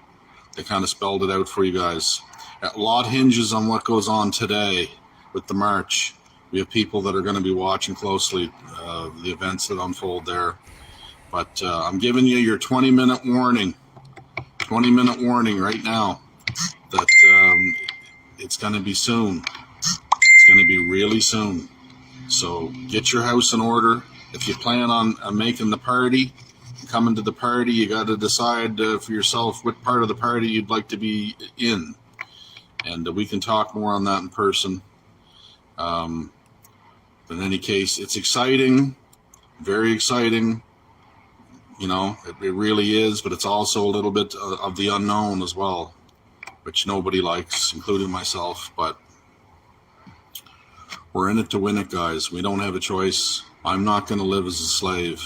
They kind of spelled it out for you guys. A lot hinges on what goes on today with the march. We have people that are going to be watching closely the events that unfold there. But I'm giving you your 20-minute warning. 20-minute warning right now that it's going to be soon. It's going to be really soon. So get your house in order. If you plan on making the party, coming to the party, you got to decide for yourself what part of the party you'd like to be in. And we can talk more on that in person. But in any case, it's exciting, very exciting. You know, it really is, but it's also a little bit of the unknown as well, which nobody likes, including myself. But we're in it to win it, guys. We don't have a choice. I'm not going to live as a slave.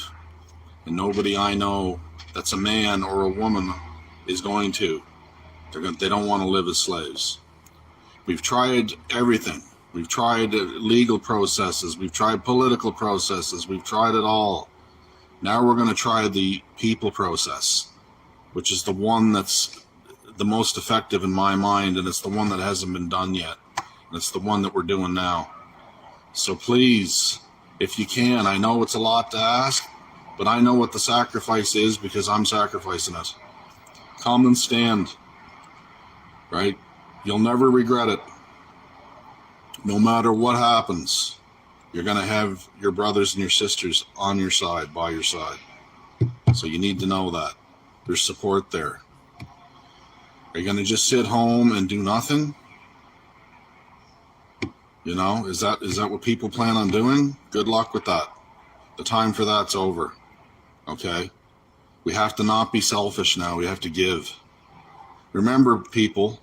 And nobody I know that's a man or a woman is going to. They don't want to live as slaves. We've tried everything. We've tried legal processes. We've tried political processes. We've tried it all. Now we're going to try the people process, which is the one that's the most effective in my mind, and it's the one that hasn't been done yet. And it's the one that we're doing now. So please, if you can, I know it's a lot to ask, but I know what the sacrifice is because I'm sacrificing it. Come and stand, right? You'll never regret it. No matter what happens, you're going to have your brothers and your sisters on your side, by your side. So you need to know that. There's support there. Are you going to just sit home and do nothing? You know, is that what people plan on doing? Good luck with that. The time for that's over. Okay? We have to not be selfish now. We have to give. Remember, people,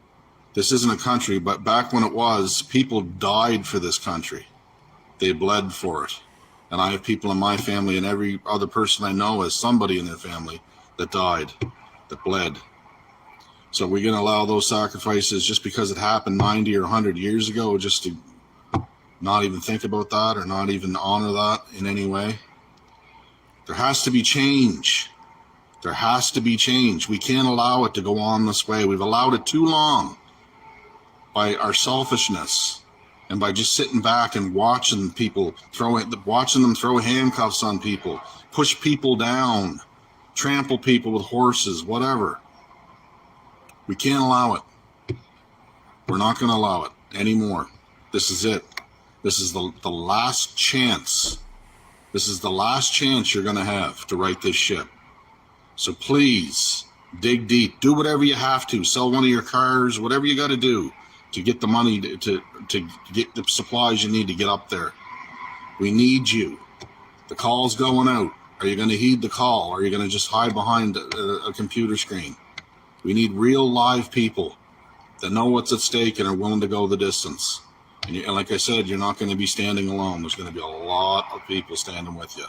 this isn't a country, but back when it was, people died for this country. They bled for it. And I have people in my family, and every other person I know has somebody in their family that died, that bled. So we're going to allow those sacrifices just because it happened 90 or 100 years ago, just to not even think about that or not even honor that in any way? There has to be change. There has to be change. We can't allow it to go on this way. We've allowed it too long by our selfishness and by just sitting back and watching them throw handcuffs on people, push people down, trample people with horses, whatever. We can't allow it. We're not going to allow it anymore. This is it. This is the last chance. This is the last chance you're going to have to right this ship. So please dig deep. Do whatever you have to. Sell one of your cars, whatever you got to do to get the money to get the supplies you need to get up there. We need you. The call's going out. Are you going to heed the call? Or are you going to just hide behind a computer screen? We need real live people that know what's at stake and are willing to go the distance. And like I said, you're not going to be standing alone. There's going to be a lot of people standing with you.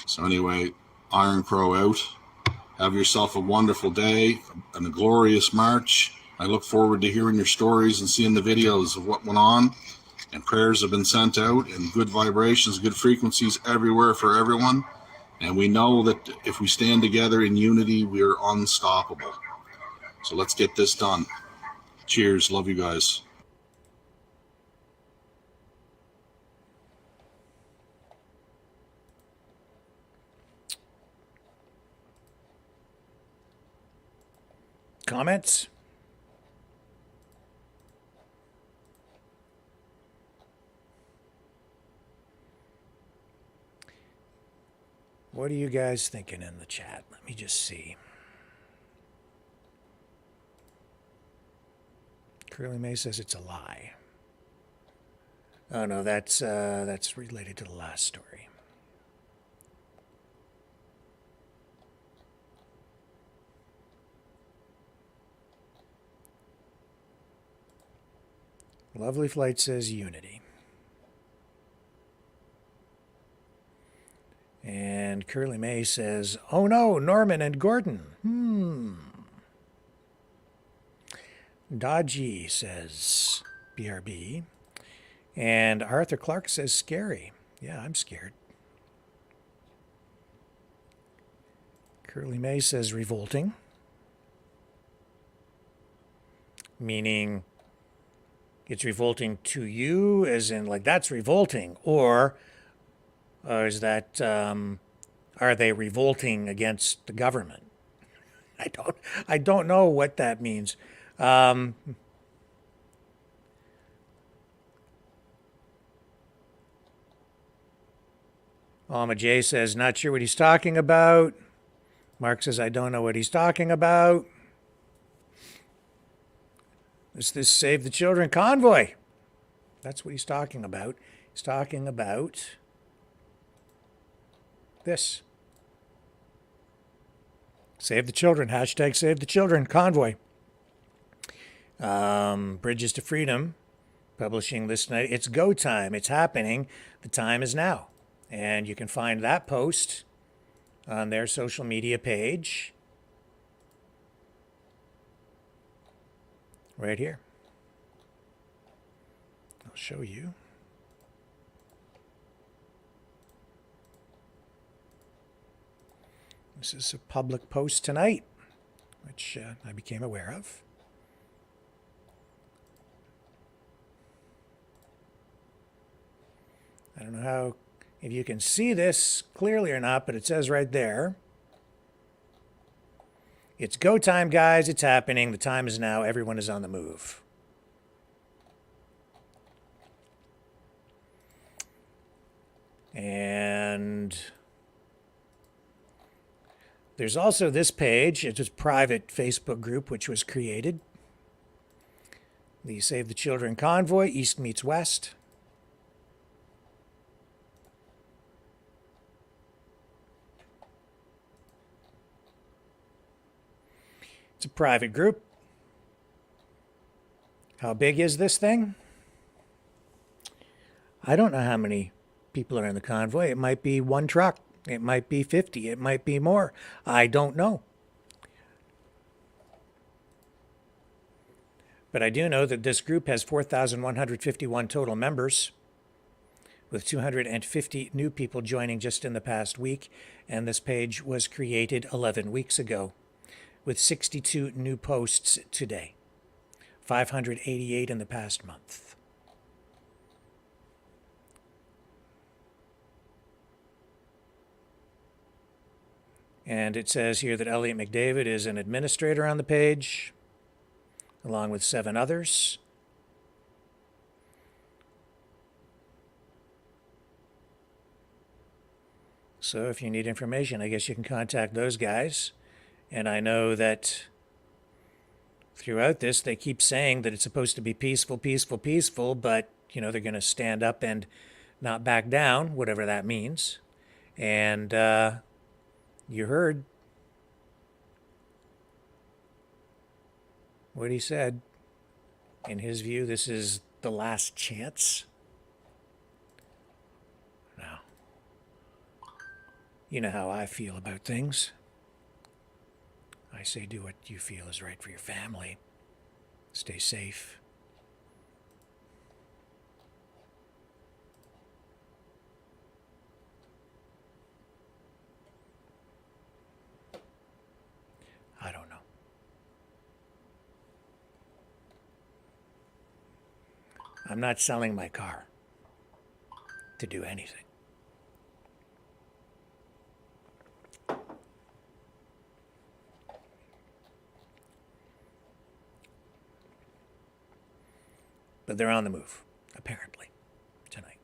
So anyway, Iron Crow out. Have yourself a wonderful day and a glorious march. I look forward to hearing your stories and seeing the videos of what went on. And prayers have been sent out, and good vibrations, good frequencies everywhere for everyone. And we know that if we stand together in unity, we are unstoppable. So let's get this done. Cheers. Love you guys. Comments? What are you guys thinking in the chat? Let me just see. Curly May says it's a lie. Oh no, that's related to the last story. Lovely Flight says unity. And Curly May says, oh no, Norman and Gordon. Dodgy says BRB. And Arthur Clark says scary. Yeah, I'm scared. Curly May says revolting. Meaning it's revolting to you, as in like that's revolting, or is that are they revolting against the government? I don't know what that means. Alma J says not sure what he's talking about. Mark says I don't know what he's talking about. It's this Save the Children convoy. That's what he's talking about. He's talking about this. Save the Children. Hashtag Save the Children convoy. Bridges to Freedom publishing this night. It's go time. It's happening. The time is now. And you can find that post on their social media page. Right here. I'll show you. This is a public post tonight, which I became aware of. I don't know how, if you can see this clearly or not, but it says right there. It's go time, guys. It's happening. The time is now. Everyone is on the move. And There's also this page. It's a private Facebook group which was created. The Save the Children Convoy, East meets West. It's a private group. How big is this thing? I don't know how many people are in the convoy. It might be one truck. It might be 50. It might be more. I don't know. But I do know that this group has 4,151 total members, with 250 new people joining just in the past week. And this page was created 11 weeks ago, with 62 new posts today, 588 in the past month. And it says here that Elliot McDavid is an administrator on the page, along with 7 others. So if you need information, I guess you can contact those guys. And I know that throughout this, they keep saying that it's supposed to be peaceful, peaceful, peaceful, but, you know, they're going to stand up and not back down, whatever that means. And you heard what he said. In his view, this is the last chance. Now, you know how I feel about things. I say do what you feel is right for your family. Stay safe. I don't know. I'm not selling my car to do anything. But they're on the move, apparently, tonight.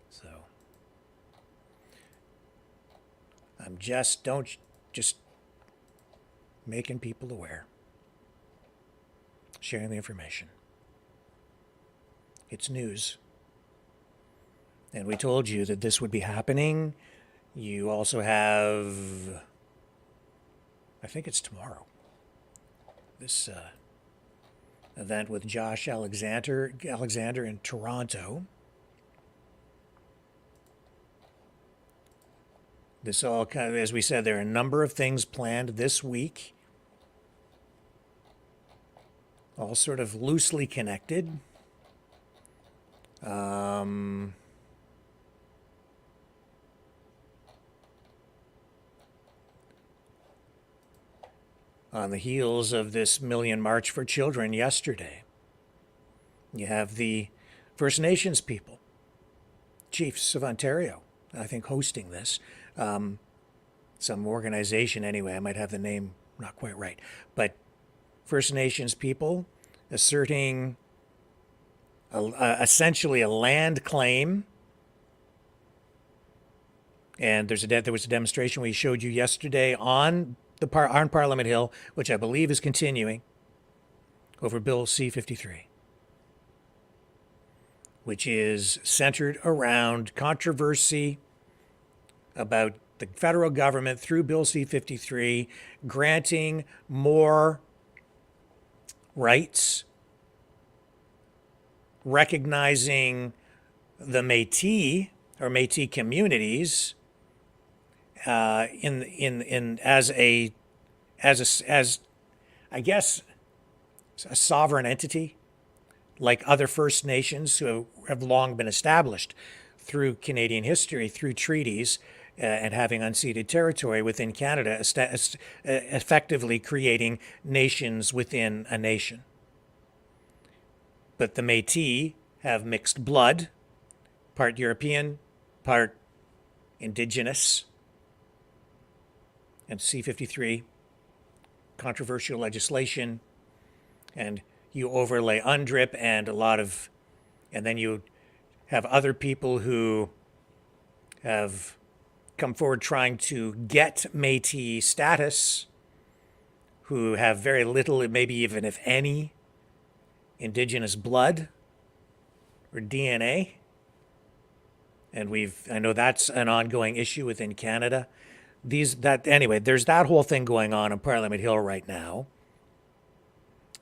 So I'm just making people aware, sharing the information. It's news. And we told you that this would be happening. You also have, I think it's tomorrow, this event with Josh Alexander in Toronto. This all kind of, as we said, there are a number of things planned this week, all sort of loosely connected. On the heels of this Million March for Children yesterday, you have the First Nations people, Chiefs of Ontario, I think, hosting this. Some organization anyway, I might have the name not quite right, but First Nations people asserting essentially a land claim. And there was a demonstration we showed you yesterday on Parliament Hill, which I believe is continuing, over Bill C-53, which is centered around controversy about the federal government through Bill C-53 granting more rights, recognizing the Métis or Métis communities as I guess a sovereign entity, like other First Nations who have long been established through Canadian history, through treaties, and having unceded territory within Canada, effectively creating nations within a nation. But the Métis have mixed blood, part European, part Indigenous, and C-53, controversial legislation, and you overlay UNDRIP and and then you have other people who have come forward trying to get Métis status, who have very little, maybe even if any, Indigenous blood or DNA. And I know that's an ongoing issue within Canada. Anyway, there's that whole thing going on Parliament Hill right now.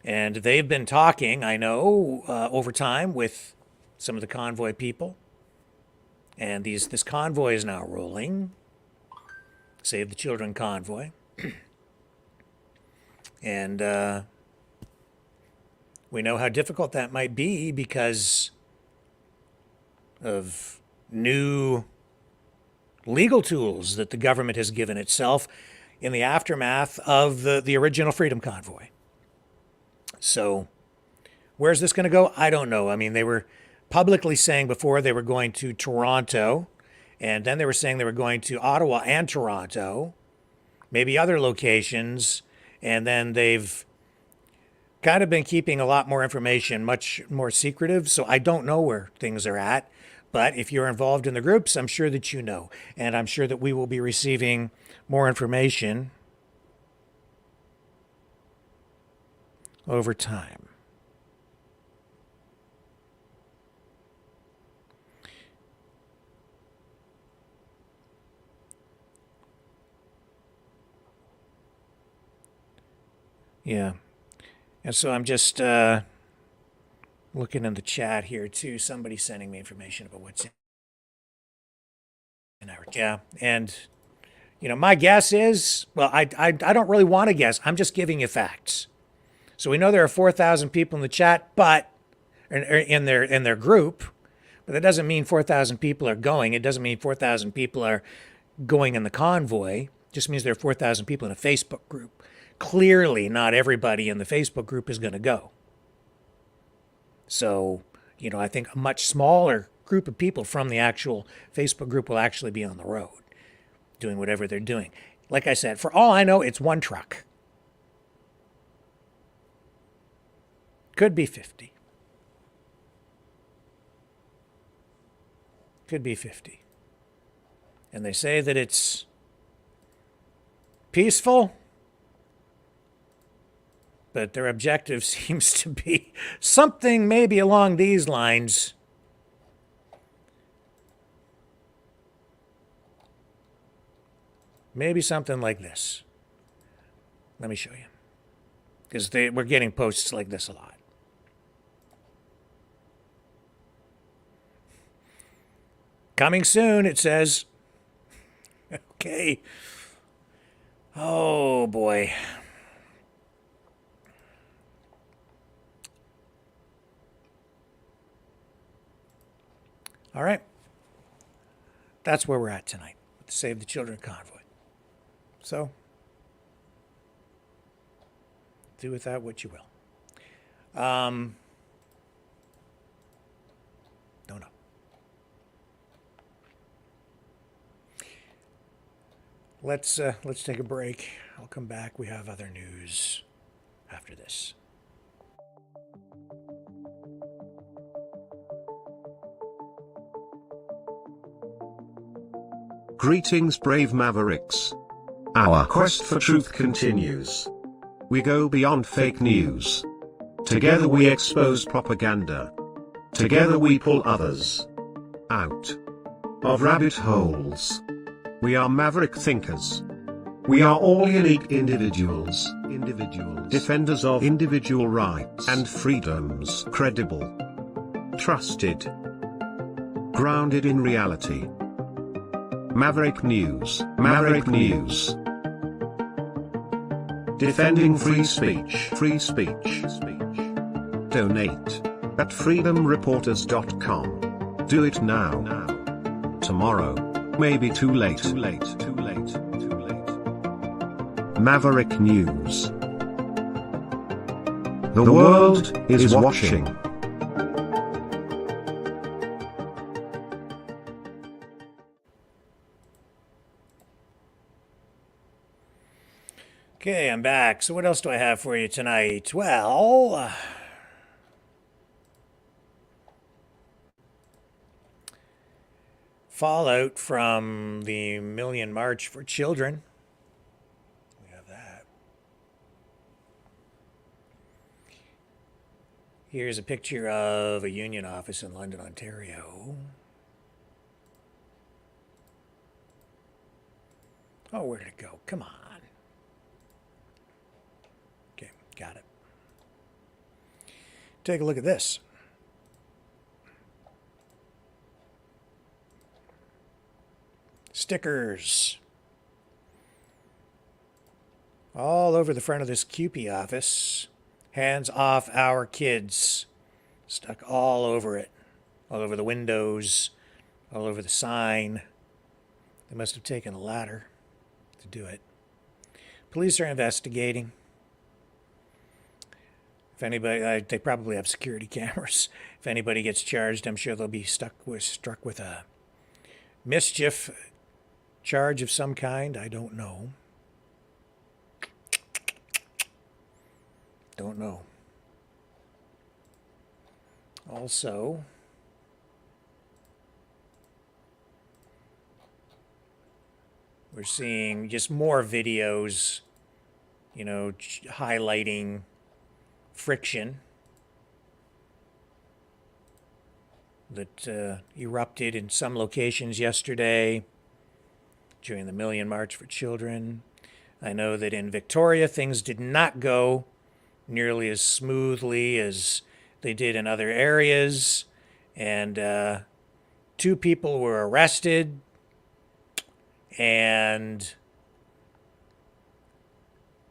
And they've been talking, I know, over time with some of the convoy people. And this convoy is now rolling. Save the Children convoy. And we know how difficult that might be because of new legal tools that the government has given itself in the aftermath of the original Freedom Convoy. So where's this going to go? I don't know. I mean, they were publicly saying before they were going to Toronto, and then they were saying they were going to Ottawa and Toronto, maybe other locations, and then they've kind of been keeping a lot more information, much more secretive, so I don't know where things are at. But if you're involved in the groups, I'm sure that you know. And I'm sure that we will be receiving more information over time. Yeah. And so I'm just looking in the chat here, too. Somebody sending me information about what's in our... Yeah, and, my guess is... Well, I don't really want to guess. I'm just giving you facts. So we know there are 4,000 people in the chat, but... in their group, but that doesn't mean 4,000 people are going. It doesn't mean 4,000 people are going in the convoy. It just means there are 4,000 people in a Facebook group. Clearly, not everybody in the Facebook group is going to go. So, I think a much smaller group of people from the actual Facebook group will actually be on the road doing whatever they're doing. Like I said, for all I know, it's one truck. Could be 50. Could be 50. And they say that it's peaceful, but their objective seems to be something maybe along these lines. Maybe something like this. Let me show you. Because we're getting posts like this a lot. Coming soon, it says. Okay. Oh, boy. All right. That's where we're at tonight with the Save the Children convoy. So, do with that what you will. Don't know. Let's take a break. I'll come back. We have other news after this. Greetings, brave Mavericks. Our quest for truth continues. We go beyond fake news. Together we expose propaganda. Together we pull others out of rabbit holes. We are maverick thinkers. We are all unique individuals, defenders of individual rights and freedoms, credible, trusted, grounded in reality. Maverick News, Maverick News. Defending free speech, free speech. Donate at freedomreporters.com. Do it now. Tomorrow may be too late. Maverick News. The world is watching. Okay, I'm back. So what else do I have for you tonight? Well, fallout from the Million March for Children. We have that. Here's a picture of a union office in London, Ontario. Oh, where did it go? Come on. Okay, got it. Take a look at this. Stickers. All over the front of this CUPE office. Hands off our kids. Stuck all over it. All over the windows. All over the sign. They must have taken a ladder to do it. Police are investigating. If anybody, they probably have security cameras. If anybody gets charged, I'm sure they'll be struck with a mischief charge of some kind. I don't know. Don't know. Also, we're seeing just more videos, you know, highlighting friction that erupted in some locations yesterday during the Million March for Children. I know that in Victoria, things did not go nearly as smoothly as they did in other areas, and 2 people were arrested, and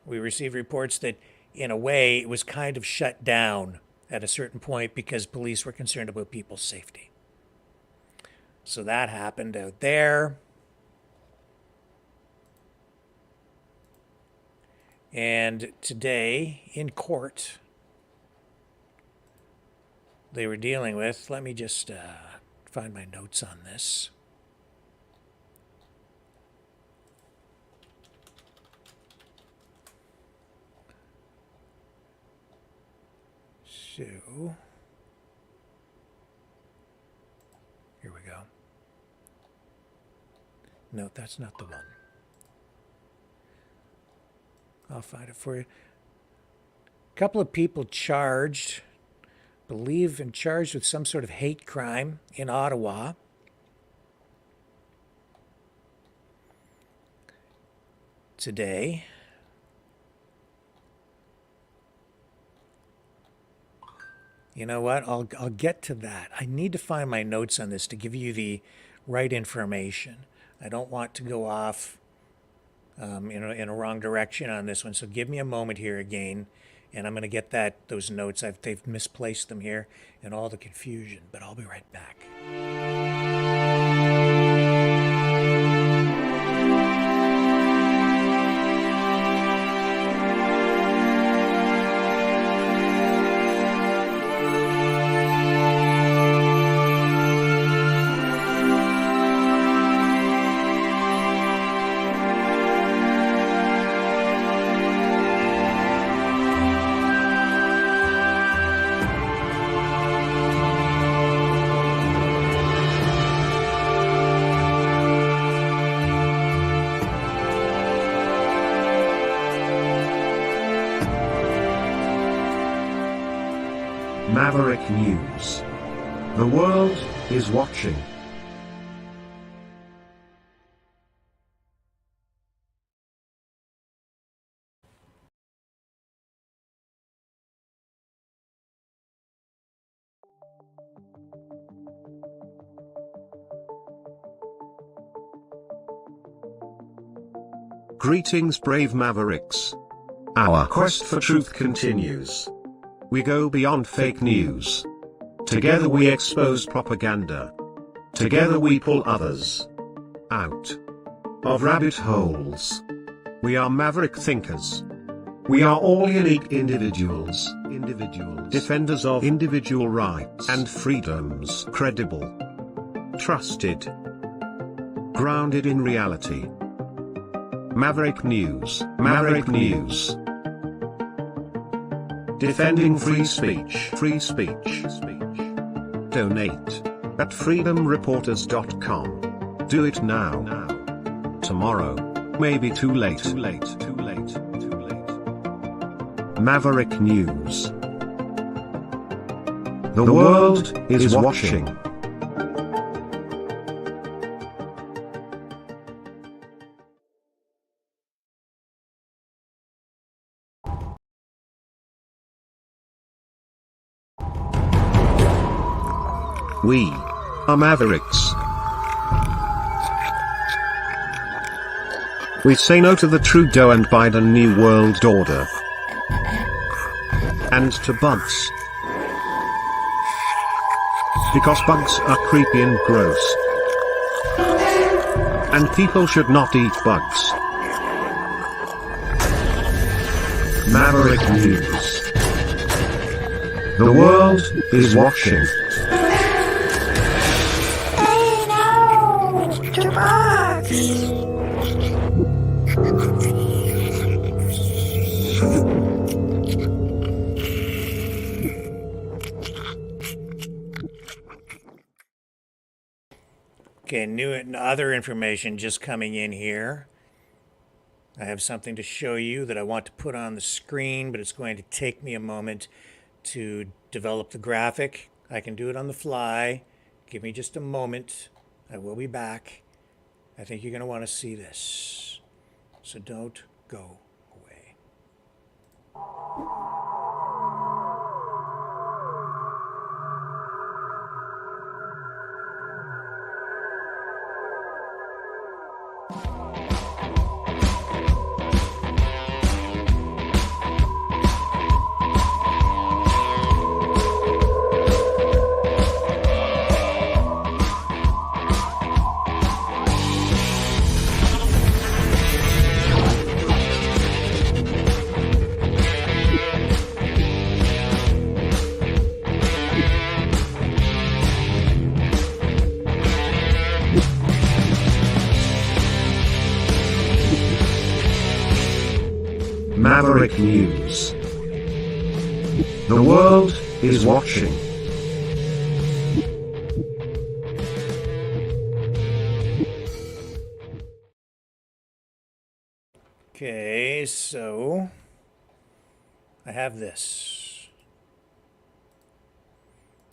we received reports that in a way it was kind of shut down at a certain point because police were concerned about people's safety. So that happened out there. And today in court, they were dealing with, let me just find my notes on this. So, here we go. No, that's not the one. I'll find it for you. A couple of people charged, believe and charged with some sort of hate crime in Ottawa. Today. You know what? I'll get to that. I need to find my notes on this to give you the right information. I don't want to go off in a wrong direction on this one. So give me a moment here again, and I'm going to get those notes. They've misplaced them here and all the confusion, but I'll be right back. Maverick News. The world is watching. Greetings, brave Mavericks. Our quest for truth continues. We go beyond fake news. Together we expose propaganda. Together we pull others out of rabbit holes. We are maverick thinkers. We are all unique individuals. Defenders of individual rights and freedoms. Credible. Trusted. Grounded in reality. Maverick News. Maverick News. Defending free speech. Free speech. Donate at freedomreporters.com. Do it now. Tomorrow may be too late. Maverick News. The world is watching. We are Mavericks. We say no to the Trudeau and Biden New World Order. And to bugs. Because bugs are creepy and gross. And people should not eat bugs. Maverick News. The world is watching. Okay, new and other information just coming in here. I have something to show you that I want to put on the screen, but it's going to take me a moment to develop the graphic. I can do it on the fly. Give me just a moment. I will be back. I think you're going to want to see this. So don't go away. Maverick News. The world is watching. Okay, so I have this.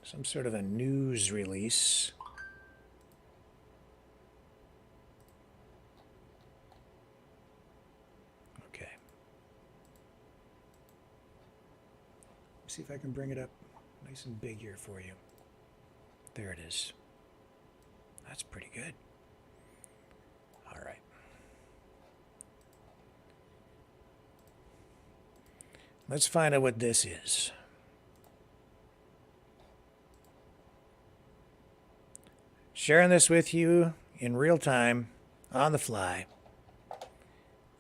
Some sort of a news release. Okay. See if I can bring it up nice and big here for you. There it is. That's pretty good. All right. Let's find out what this is. Sharing this with you in real time, on the fly.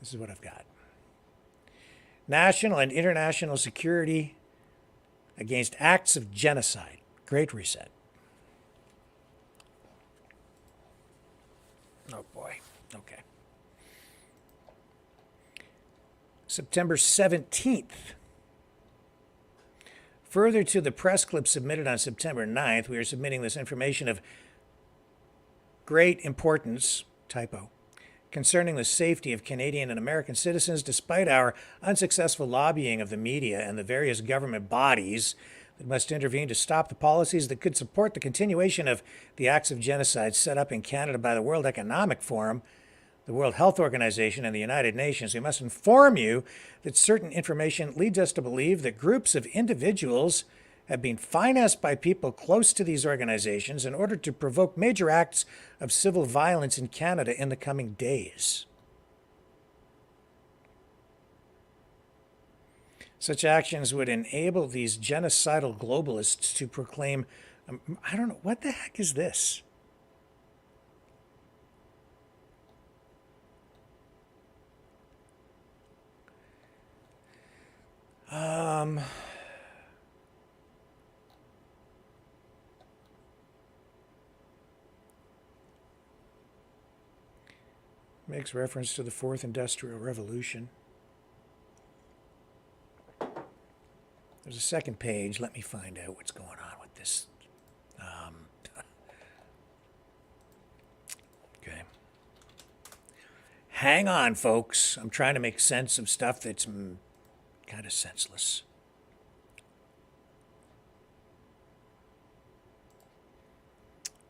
This is what I've got. National and international security against acts of genocide. Great Reset. Oh boy. Okay. September 17th. Further to the press clip submitted on September 9th, we are submitting this information of great importance, typo, concerning the safety of Canadian and American citizens despite our unsuccessful lobbying of the media and the various government bodies that must intervene to stop the policies that could support the continuation of the acts of genocide set up in Canada by the World Economic Forum, the World Health Organization, and the United Nations. We must inform you that certain information leads us to believe that groups of individuals have been financed by people close to these organizations in order to provoke major acts of civil violence in Canada in the coming days. Such actions would enable these genocidal globalists to proclaim, I don't know, what the heck is this? Makes reference to the Fourth Industrial Revolution. There's a second page. Let me find out what's going on with this. Okay. Hang on, folks. I'm trying to make sense of stuff that's kind of senseless.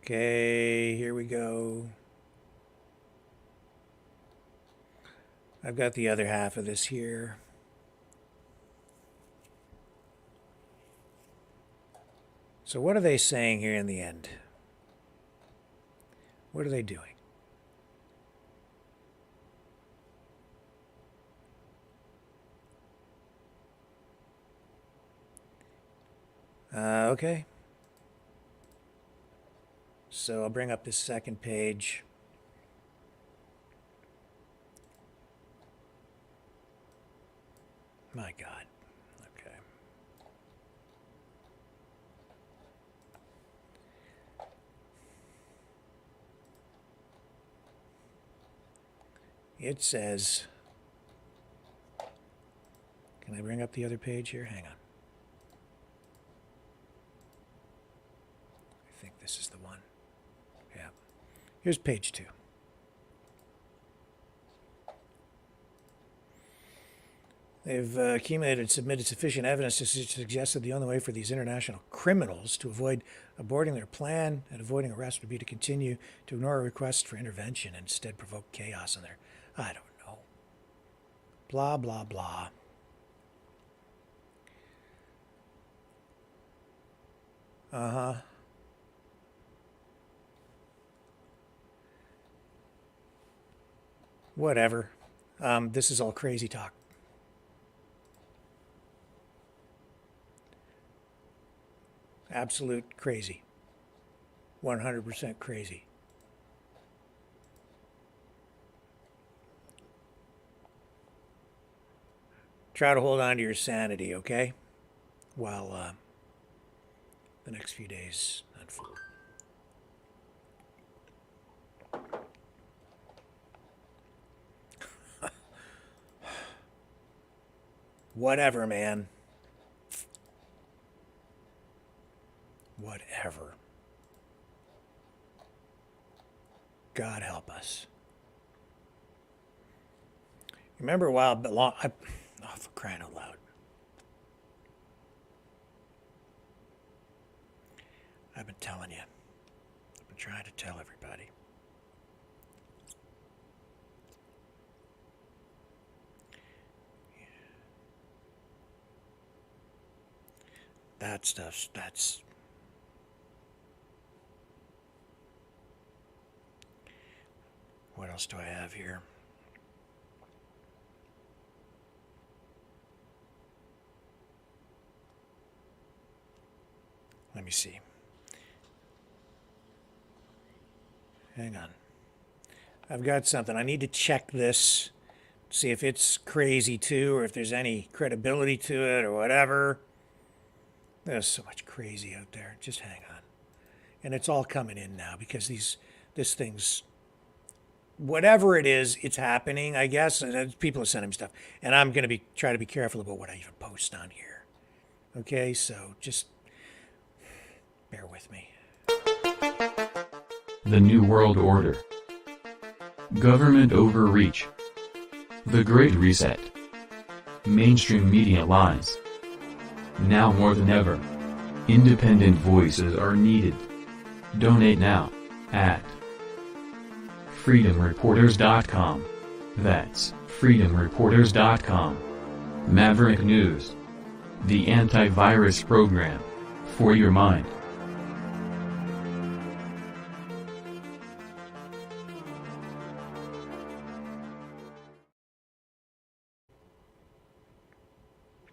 Okay, here we go. I've got the other half of this here. So what are they saying here in the end? What are they doing? Okay. So I'll bring up this second page. My God. Okay. It says, can I bring up the other page here? Hang on. I think this is the one. Yeah. Here's page 2. They've accumulated and submitted sufficient evidence to suggest that the only way for these international criminals to avoid aborting their plan and avoiding arrest would be to continue to ignore a request for intervention and instead provoke chaos in their, I don't know, blah, blah, blah. Uh-huh. Whatever. This is all crazy talk. Absolute crazy. 100% crazy. Try to hold on to your sanity, okay? While the next few days unfold. Whatever, man. Whatever. God help us. Remember a while but long, oh, for crying out loud. I've been telling you. I've been trying to tell everybody. That stuff, that's... What else do I have here? Let me see. Hang on. I've got something. I need to check this, see if it's crazy too, or if there's any credibility to it or whatever. There's so much crazy out there. Just hang on. And it's all coming in now because this thing's, whatever it is, it's happening, I guess. And people are sending me stuff. And I'm going to try to be careful about what I even post on here. Okay, so just bear with me. The New World Order. Government overreach. The Great Reset. Mainstream media lies. Now more than ever, independent voices are needed. Donate now at freedomreporters.com. That's freedomreporters.com. Maverick News. The antivirus program for your mind.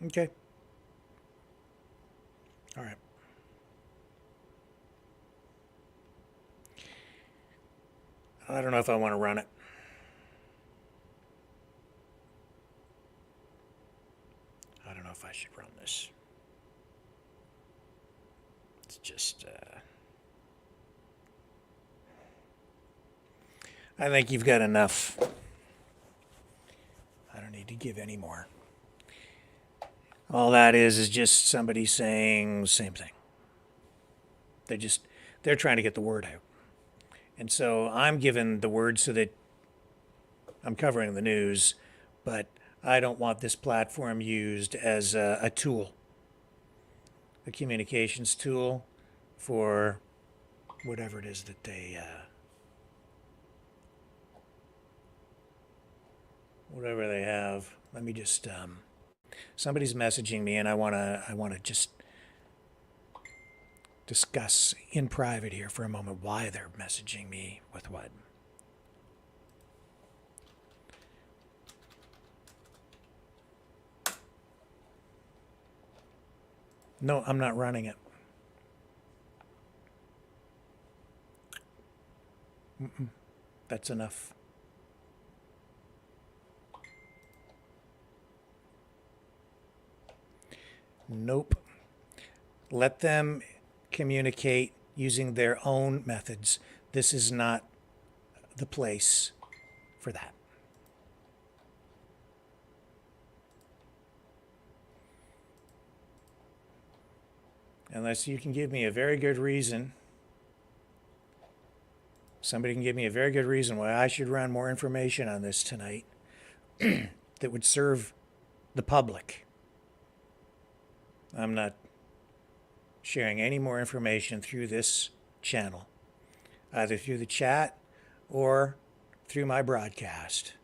Okay. All right. I don't know if I want to run it. I don't know if I should run this. It's just, I think you've got enough. I don't need to give any more. All that is just somebody saying the same thing. They're trying to get the word out. And so I'm giving the word so that I'm covering the news, but I don't want this platform used as a tool, a communications tool for whatever it is that they, whatever they have. Let me just, somebody's messaging me, and I wanna just discuss in private here for a moment why they're messaging me with what. No, I'm not running it. That's enough. Nope. Let them communicate using their own methods. This is not the place for that. Unless you can give me a very good reason, somebody can give me a very good reason why I should run more information on this tonight that would serve the public. I'm not sharing any more information through this channel, either through the chat or through my broadcast,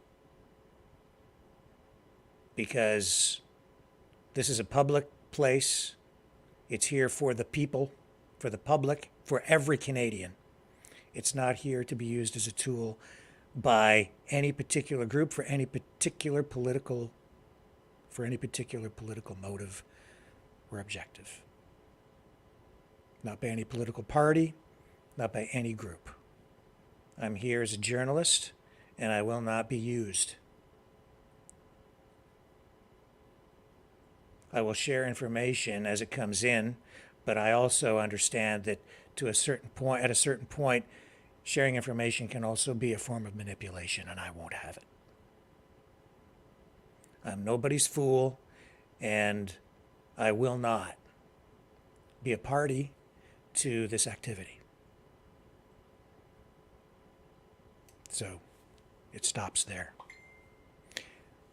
because this is a public place. It's here for the people, for the public, for every Canadian. It's not here to be used as a tool by any particular group for any particular political motive or objective. Not by any political party, not by any group. I'm here as a journalist, and I will not be used. I will share information as it comes in, but I also understand that at a certain point, sharing information can also be a form of manipulation, and I won't have it. I'm nobody's fool, and I will not be a party to this activity. So it stops there.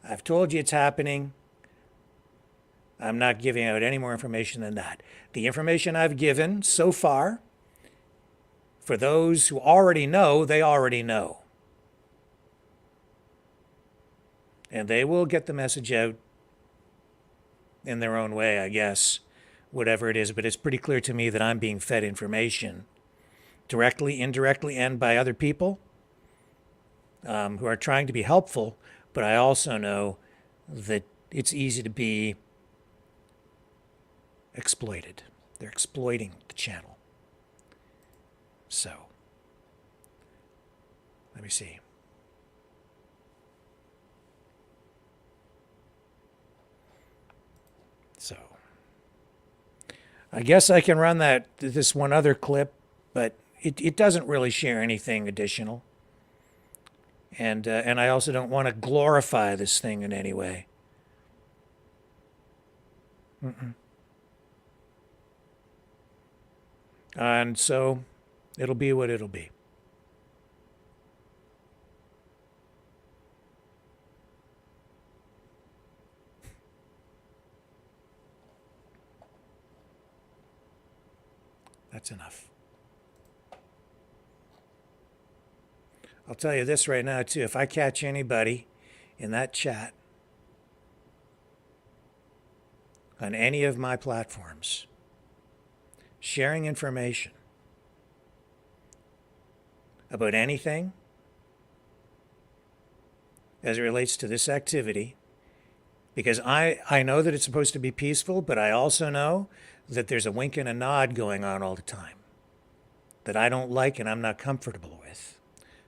I've told you it's happening. I'm not giving out any more information than that. The information I've given so far, for those who already know, they already know. And they will get the message out in their own way, I guess, whatever it is. But it's pretty clear to me that I'm being fed information directly, indirectly, and by other people who are trying to be helpful. But I also know that it's easy to be exploited. They're exploiting the channel. So, let me see. So, I guess I can run this one other clip, but it doesn't really share anything additional. And I also don't want to glorify this thing in any way. And so it'll be what it'll be. That's enough. I'll tell you this right now, too. If I catch anybody in that chat on any of my platforms sharing information about anything as it relates to this activity, because I know that it's supposed to be peaceful, but I also know that there's a wink and a nod going on all the time that I don't like and I'm not comfortable with.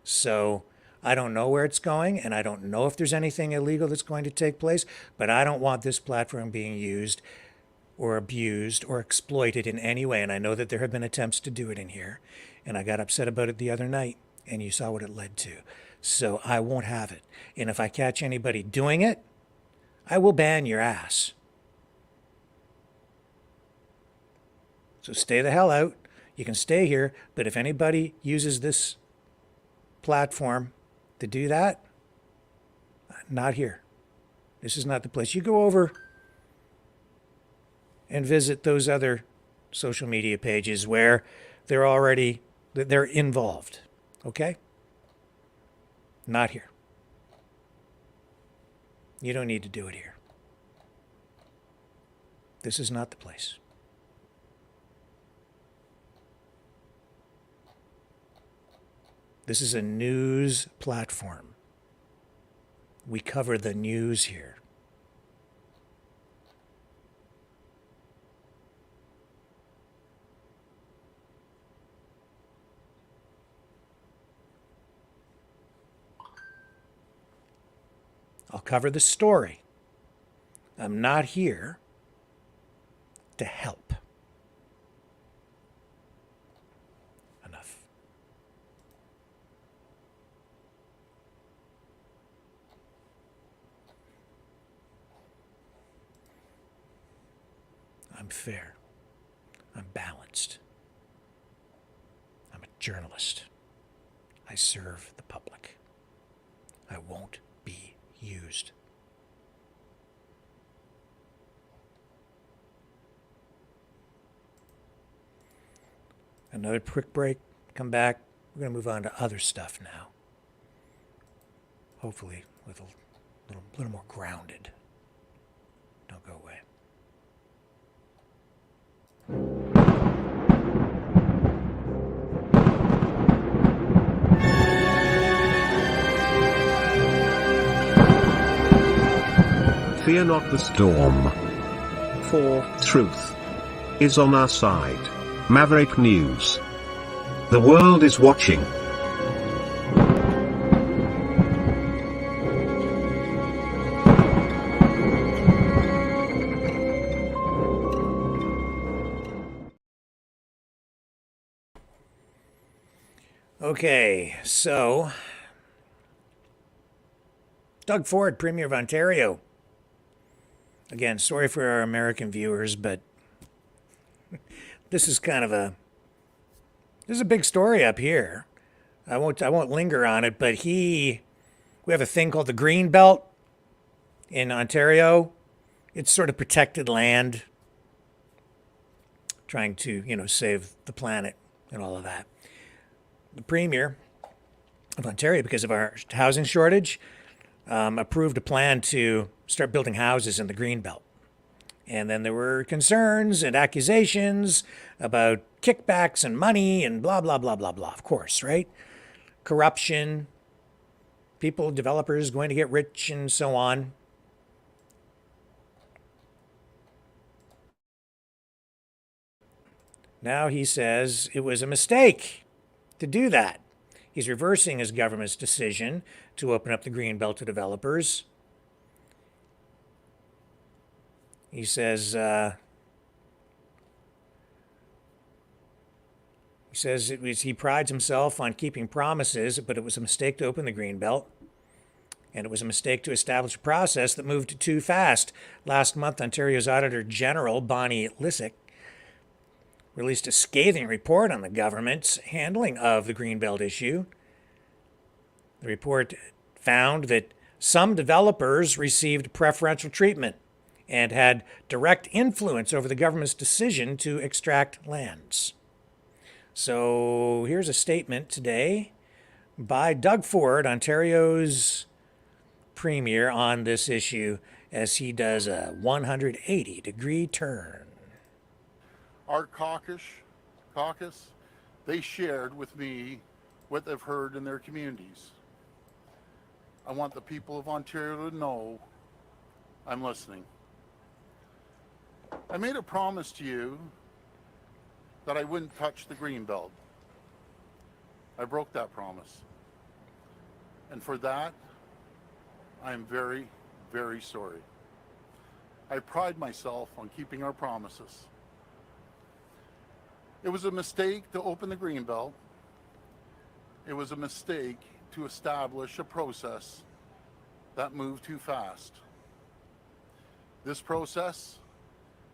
So I don't know where it's going, and I don't know if there's anything illegal that's going to take place, but I don't want this platform being used or abused or exploited in any way. And I know that there have been attempts to do it in here, and I got upset about it the other night, and you saw what it led to. So I won't have it. And if I catch anybody doing it, I will ban your ass. So stay the hell out. You can stay here, but if anybody uses this platform to do that, Not here. This is not the place. You go over and visit those other social media pages where they're involved. Okay? Not here. You don't need to do it here. This is not the place. This is a news platform. We cover the news here. I'll cover the story. I'm not here to help. Enough. I'm fair. I'm balanced. I'm a journalist. I serve the public. I won't be used. Another quick break. Come back. We're going to move on to other stuff now. Hopefully with a little more grounded. Don't go away. Fear not the storm. For truth is on our side. Maverick News. The world is watching. Okay, so Doug Ford, Premier of Ontario. Again, sorry for our American viewers, but this is a big story up here. I won't linger on it, but we have a thing called the Green Belt in Ontario. It's sort of protected land, trying to, save the planet and all of that. The Premier of Ontario, because of our housing shortage, approved a plan to start building houses in the Greenbelt. And then there were concerns and accusations about kickbacks and money and blah, blah, blah, blah, blah, of course, right? Corruption, developers going to get rich and so on. Now he says it was a mistake to do that. He's reversing his government's decision to open up the Greenbelt to developers. He says he prides himself on keeping promises, but it was a mistake to open the Greenbelt. And it was a mistake to establish a process that moved too fast. Last month, Ontario's Auditor General, Bonnie Lysyk, released a scathing report on the government's handling of the Greenbelt issue. The report found that some developers received preferential treatment and had direct influence over the government's decision to extract lands. So here's a statement today by Doug Ford, Ontario's Premier, on this issue as he does a 180-degree turn. Our caucus, they shared with me what they've heard in their communities. I want the people of Ontario to know I'm listening. I made a promise to you that I wouldn't touch the Greenbelt. I broke that promise. And for that, I'm very, very sorry. I pride myself on keeping our promises. It was a mistake to open the Greenbelt. It was a mistake to establish a process that moved too fast. This process,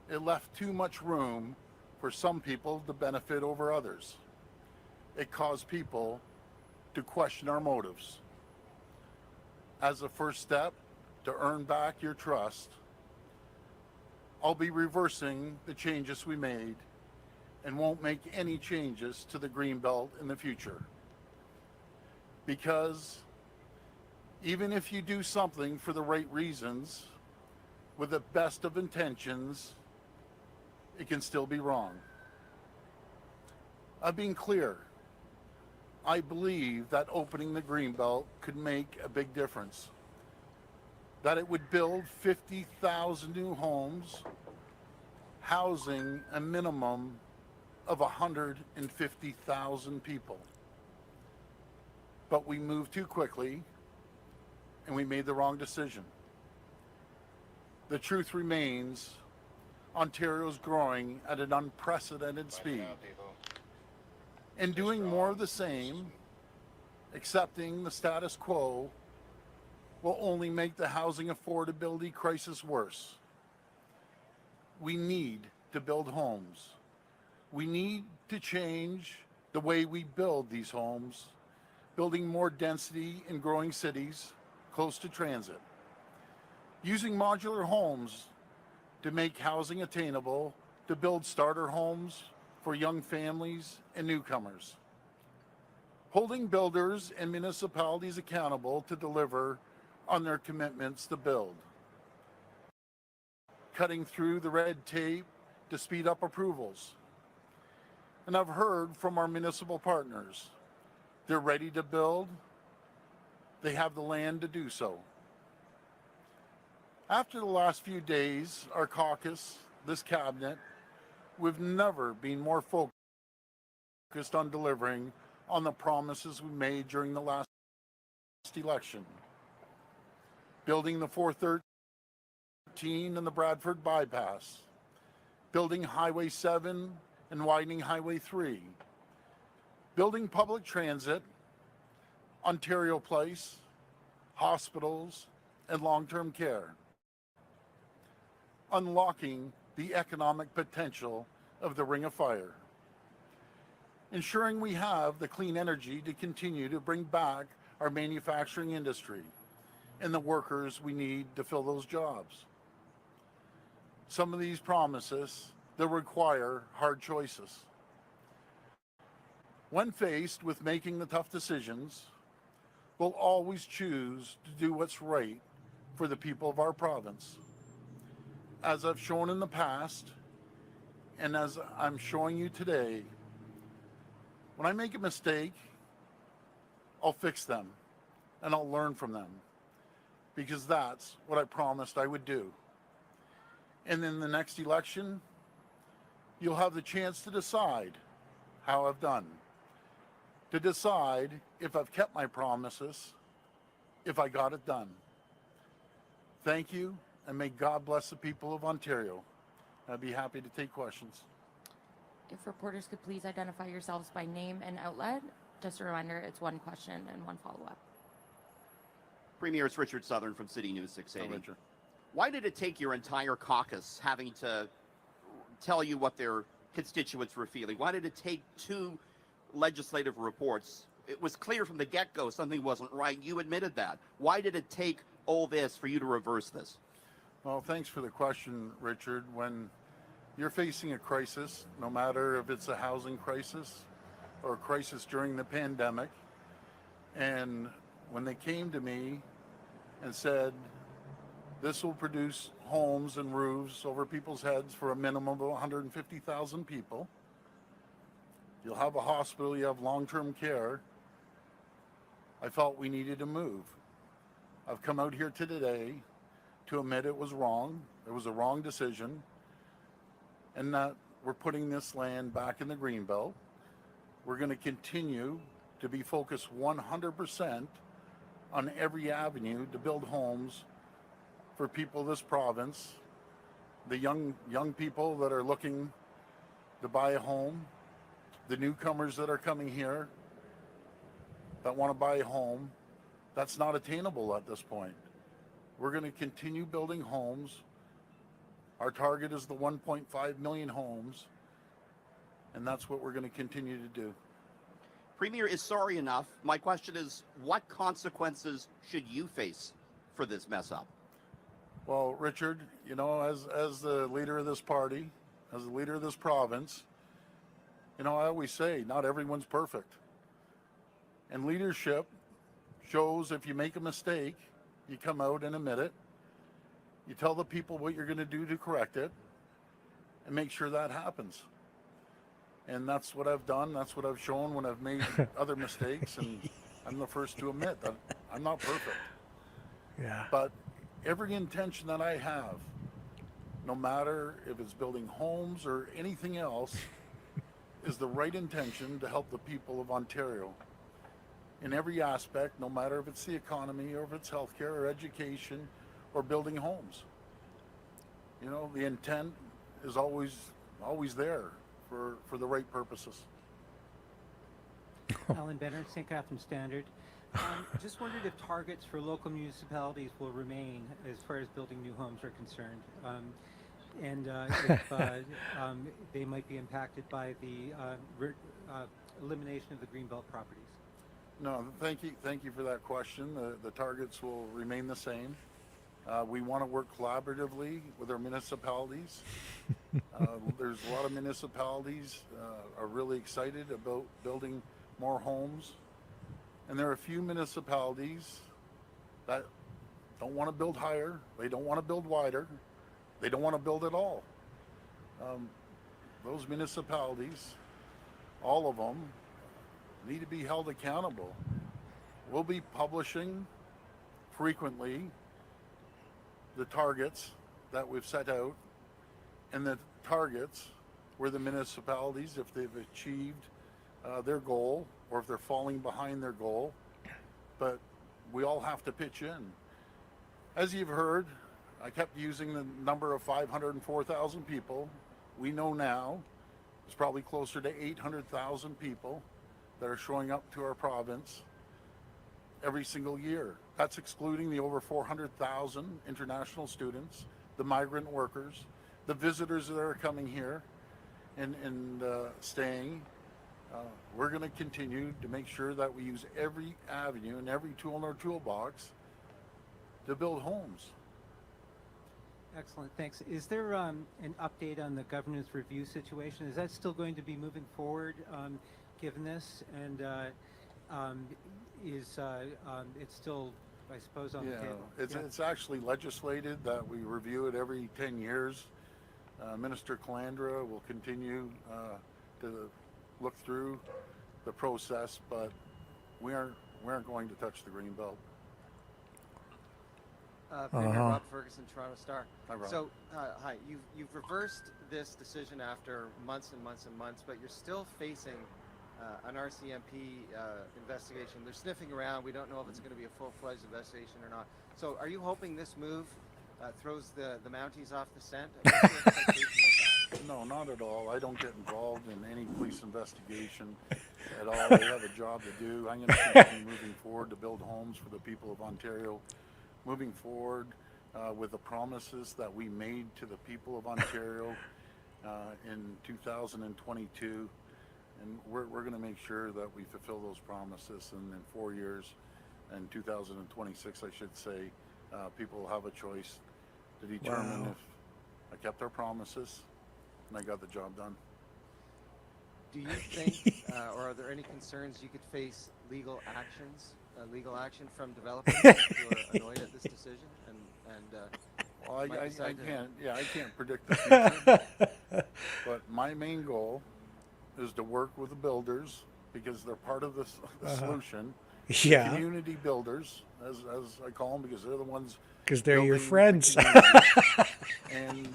it left too much room for some people to benefit over others. It caused people to question our motives. As a first step to earn back your trust, I'll be reversing the changes we made and won't make any changes to the Greenbelt in the future. Because even if you do something for the right reasons, with the best of intentions, it can still be wrong. I've been clear. I believe that opening the Greenbelt could make a big difference. That it would build 50,000 new homes, housing a minimum of 150,000 people. But we moved too quickly and we made the wrong decision. The truth remains, Ontario's growing at an unprecedented speed. And doing more of the same, accepting the status quo, will only make the housing affordability crisis worse. We need to build homes. We need to change the way we build these homes, building more density in growing cities close to transit. Using modular homes to make housing attainable, to build starter homes for young families and newcomers. Holding builders and municipalities accountable to deliver on their commitments to build. Cutting through the red tape to speed up approvals. And I've heard from our municipal partners. They're ready to build. They have the land to do so. After the last few days, our caucus, this cabinet, we've never been more focused on delivering on the promises we made during the last election. Building the 413 and the Bradford bypass. Building Highway 7 and widening Highway 3. Building public transit, Ontario Place, hospitals, and long-term care. Unlocking the economic potential of the Ring of Fire. Ensuring we have the clean energy to continue to bring back our manufacturing industry and the workers we need to fill those jobs. Some of these promises that require hard choices. When faced with making the tough decisions, we'll always choose to do what's right for the people of our province. As I've shown in the past, and as I'm showing you today, when I make a mistake, I'll fix them and I'll learn from them, because that's what I promised I would do. And in the next election, you'll have the chance to decide how I've done, to decide if I've kept my promises, if I got it done. Thank you, and may God bless the people of Ontario. I'd be happy to take questions. If reporters could please identify yourselves by name and outlet. Just a reminder, it's one question and one follow-up. Premier, it's Richard Southern from City News 680. Oh, Richard. Why did it take your entire caucus having to tell you what their constituents were feeling? Why did it take two legislative reports? It was clear from the get-go something wasn't right. You admitted that. Why did it take all this for you to reverse this? Well, thanks for the question, Richard. When you're facing a crisis, no matter if it's a housing crisis or a crisis during the pandemic, and when they came to me and said, this will produce homes and roofs over people's heads for a minimum of 150,000 people. You'll have a hospital, you have long-term care. I felt we needed to move. I've come out here today to admit it was wrong. It was a wrong decision, and that we're putting this land back in the Greenbelt. We're going to continue to be focused 100% on every avenue to build homes for people of this province, the young people that are looking to buy a home, the newcomers that are coming here that want to buy a home. That's not attainable at this point. We're going to continue building homes. Our target is the 1.5 million homes, and that's what we're going to continue to do. Premier is sorry enough. My question is, what consequences should you face for this mess up? Well, Richard, you know, as the leader of this party, as the leader of this province, you know, I always say not everyone's perfect. And leadership shows if you make a mistake, you come out and admit it. You tell the people what you're going to do to correct it and make sure that happens. And that's what I've done. That's what I've shown when I've made other mistakes. And I'm the first to admit that I'm not perfect. Yeah. But every intention that I have, no matter if it's building homes or anything else, is the right intention to help the people of Ontario in every aspect, no matter if it's the economy or if it's healthcare or education or building homes. You know, the intent is always there for the right purposes. Alan Bennett, St. Catharines Standard. Just wondered if targets for local municipalities will remain as far as building new homes are concerned, and if they might be impacted by the elimination of the Greenbelt properties. No, thank you for that question. The targets will remain the same. We want to work collaboratively with our municipalities. There's a lot of municipalities are really excited about building more homes. And there are a few municipalities that don't want to build higher, they don't want to build wider, they don't want to build at all. Those municipalities, all of them, need to be held accountable. We'll be publishing frequently the targets that we've set out and the targets where the municipalities, if they've achieved their goal or if they're falling behind their goal, but we all have to pitch in. As you've heard, I kept using the number of 504,000 people. We know now it's probably closer to 800,000 people that are showing up to our province every single year. That's excluding the over 400,000 international students, the migrant workers, the visitors that are coming here and staying. We're going to continue to make sure that we use every avenue and every tool in our toolbox to build homes. Excellent, thanks. Is there an update on the governance review situation? Is that still going to be moving forward, given this? And it's still, I suppose, on the table? It's actually legislated that we review it every 10 years. Minister Calandra will continue to look through the process, but we aren't going to touch the Greenbelt. Premier Rob Ferguson, Toronto Star. Hi, Rob. So, hi. You've reversed this decision after months and months and months, but you're still facing an RCMP investigation. They're sniffing around. We don't know if it's going to be a full-fledged investigation or not. So, are you hoping this move throws the Mounties off the scent? What's your expectation of that? No, not at all. I don't get involved in any police investigation at all. They have a job to do. I'm going to continue moving forward to build homes for the people of Ontario. Moving forward with the promises that we made to the people of Ontario in 2022, and we're going to make sure that we fulfill those promises. And in 4 years, in 2026, I should say, people will have a choice to determine if I kept our promises and I got the job done. Do you think, or are there any concerns you could face legal action from developers who are annoyed at this decision? Well, I can't predict the future. But my main goal is to work with the builders because they're part of the solution. Yeah. Community builders, as I call them, because they're the ones. Because they're your friends. And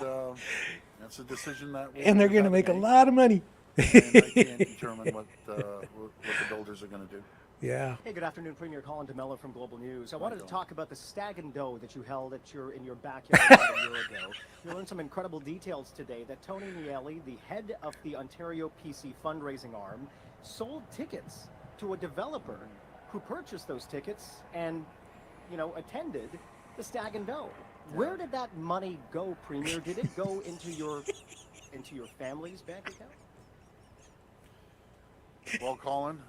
that's a decision that. And they're going to make a lot of money. And I can't determine what the builders are going to do. Yeah. Hey, good afternoon, Premier Colin DeMello from Global News. I wanted to talk about the Stag and Doe that you held in your backyard about a year ago. We learned some incredible details today that Tony Miele, the head of the Ontario PC fundraising arm, sold tickets to a developer who purchased those tickets and, attended the Stag and Doe. Where did that money go, Premier? Did it go into your family's bank account? Well, Colin,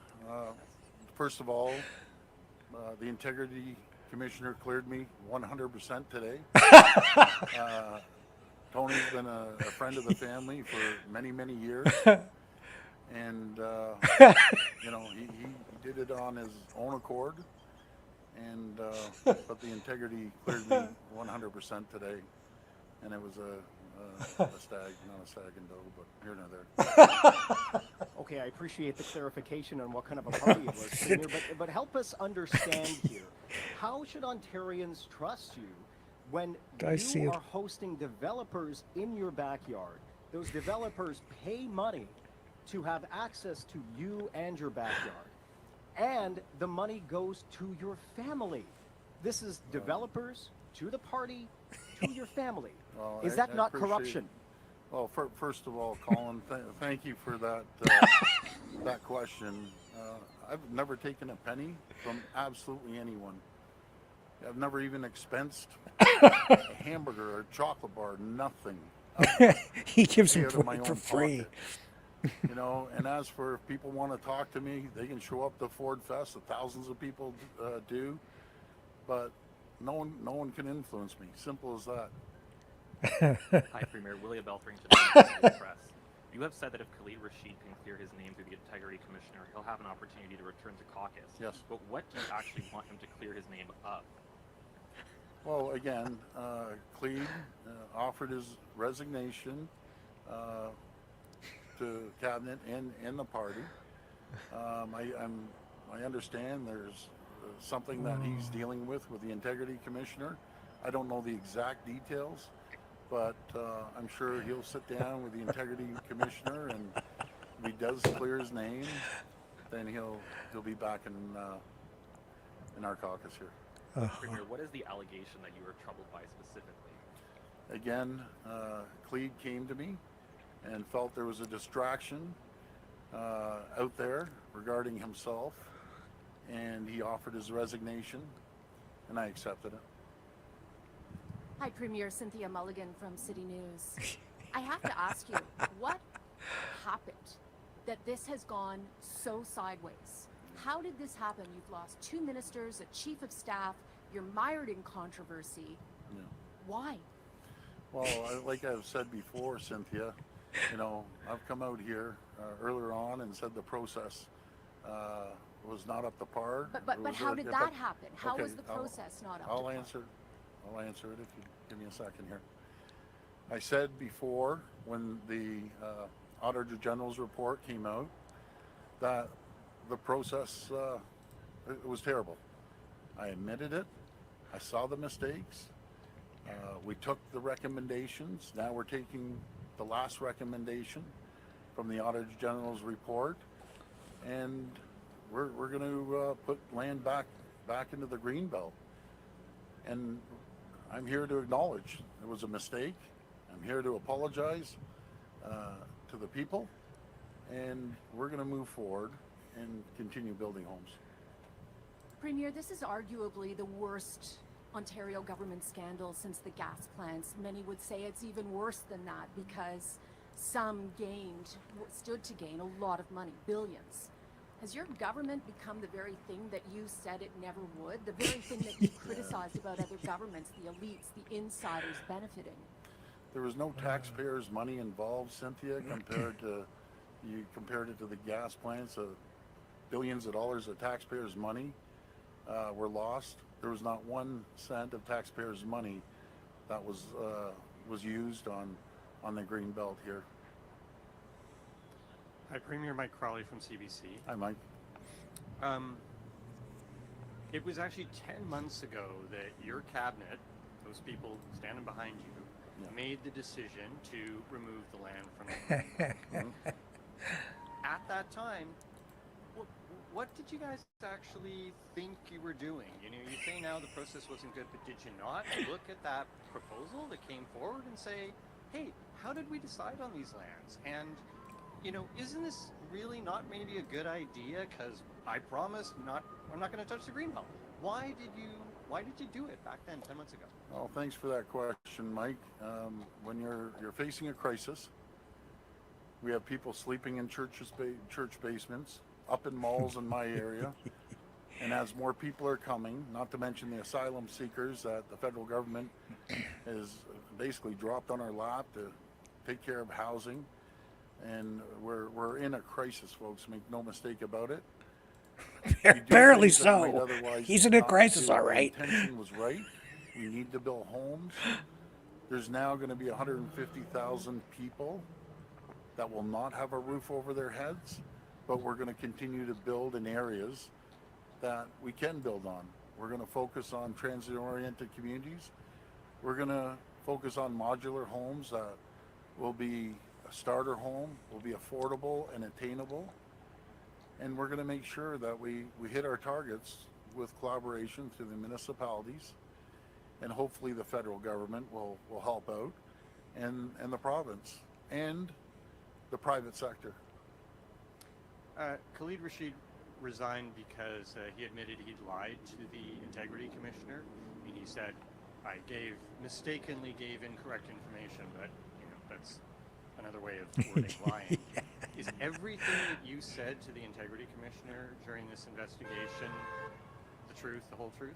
first of all, the Integrity Commissioner cleared me 100% today. Tony's been a friend of the family for many, many years. And, you know, he did it on his own accord. And, but the integrity cleared me 100% today. And it was a stag, not a stag and doe, but here nor there. Okay, I appreciate the clarification on what kind of a party it was, Premier, but help us understand here. How should Ontarians trust you when you are hosting developers in your backyard? Those developers pay money to have access to you and your backyard, and the money goes to your family. This is developers to the party to your family. Well, Is that not appreciate- corruption? Well, first of all, Colin, thank you for that that question. I've never taken a penny from absolutely anyone. I've never even expensed a hamburger or a chocolate bar, nothing. He gives Pay them out of my for own free. pocket. You know, and as for if people want to talk to me, they can show up to Ford Fest, thousands of people do, but no one can influence me. Simple as that. Hi, Premier. William Beltrington, Press. You have said that if Khalid Rashid can clear his name through the Integrity Commissioner, he'll have an opportunity to return to caucus. Yes. But what do you actually want him to clear his name of? Well, again, Clede offered his resignation to cabinet and the party. I understand there's something that he's dealing with the Integrity Commissioner. I don't know the exact details, but I'm sure he'll sit down with the Integrity Commissioner, and if he does clear his name, then he'll be back in our caucus here. Premier, what is the allegation that you were troubled by specifically? Again, Clede came to me and felt there was a distraction out there regarding himself, and he offered his resignation, and I accepted it. Hi, Premier. Cynthia Mulligan from City News. I have to ask you, what happened that this has gone so sideways? How did this happen? You've lost 2 ministers, a chief of staff, you're mired in controversy. Yeah. Why? Well, like I've said before, Cynthia, you know, I've come out here earlier on and said the process was not up to par. But how did that happen? How was the process not up to par? I'll answer it if you give me a second here. I said before, when the Auditor General's report came out, that the process it was terrible. I admitted it. I saw the mistakes. We took the recommendations. Now we're taking the last recommendation from the Auditor General's report, and we're going to put land back into the Greenbelt. And I'm here to acknowledge it was a mistake. I'm here to apologize to the people, and we're going to move forward and continue building homes. Premier, this is arguably the worst Ontario government scandal since the gas plants. Many would say it's even worse than that because some stood to gain a lot of money, billions. Has your government become the very thing that you said it never would? The very thing that you criticized about other governments, the elites, the insiders benefiting? There was no taxpayers' money involved, Cynthia, you compared it to the gas plants. Billions of dollars of taxpayers' money were lost. There was not 1 cent of taxpayers' money that was used on the green belt here. Hi, Premier Mike Crowley from CBC. Hi, Mike. It was actually 10 months ago that your cabinet, those people standing behind you, made the decision to remove the land from the green belt. At that time, what did you guys actually think you were doing? You know, you say now the process wasn't good, but did you not look at that proposal that came forward and say, hey, how did we decide on these lands? And, you know, isn't this really not maybe a good idea? Because I promised I'm not going to touch the greenbelt. Why did you do it back then, 10 months ago? Well, thanks for that question, Mike. When you're facing a crisis, we have people sleeping in church basements, up in malls in my area. And as more people are coming, not to mention the asylum seekers that the federal government has basically dropped on our lap to take care of housing, and we're in a crisis, folks. Make no mistake about it. We do Apparently things that might so. otherwise He's in a not crisis, do. all The right. intention was right. We need to build homes. There's now going to be 150,000 people that will not have a roof over their heads, but we're going to continue to build in areas that we can build on. We're going to focus on transit-oriented communities. We're going to focus on modular homes that will be a starter home, will be affordable and attainable. And we're going to make sure that we hit our targets with collaboration through the municipalities, and hopefully the federal government will help out, and the province, and the private sector. Khalid Rashid resigned because he admitted he'd lied to the integrity commissioner. I mean, he said, I mistakenly gave incorrect information, but that's another way of wording lying. Is everything that you said to the integrity commissioner during this investigation the truth, the whole truth?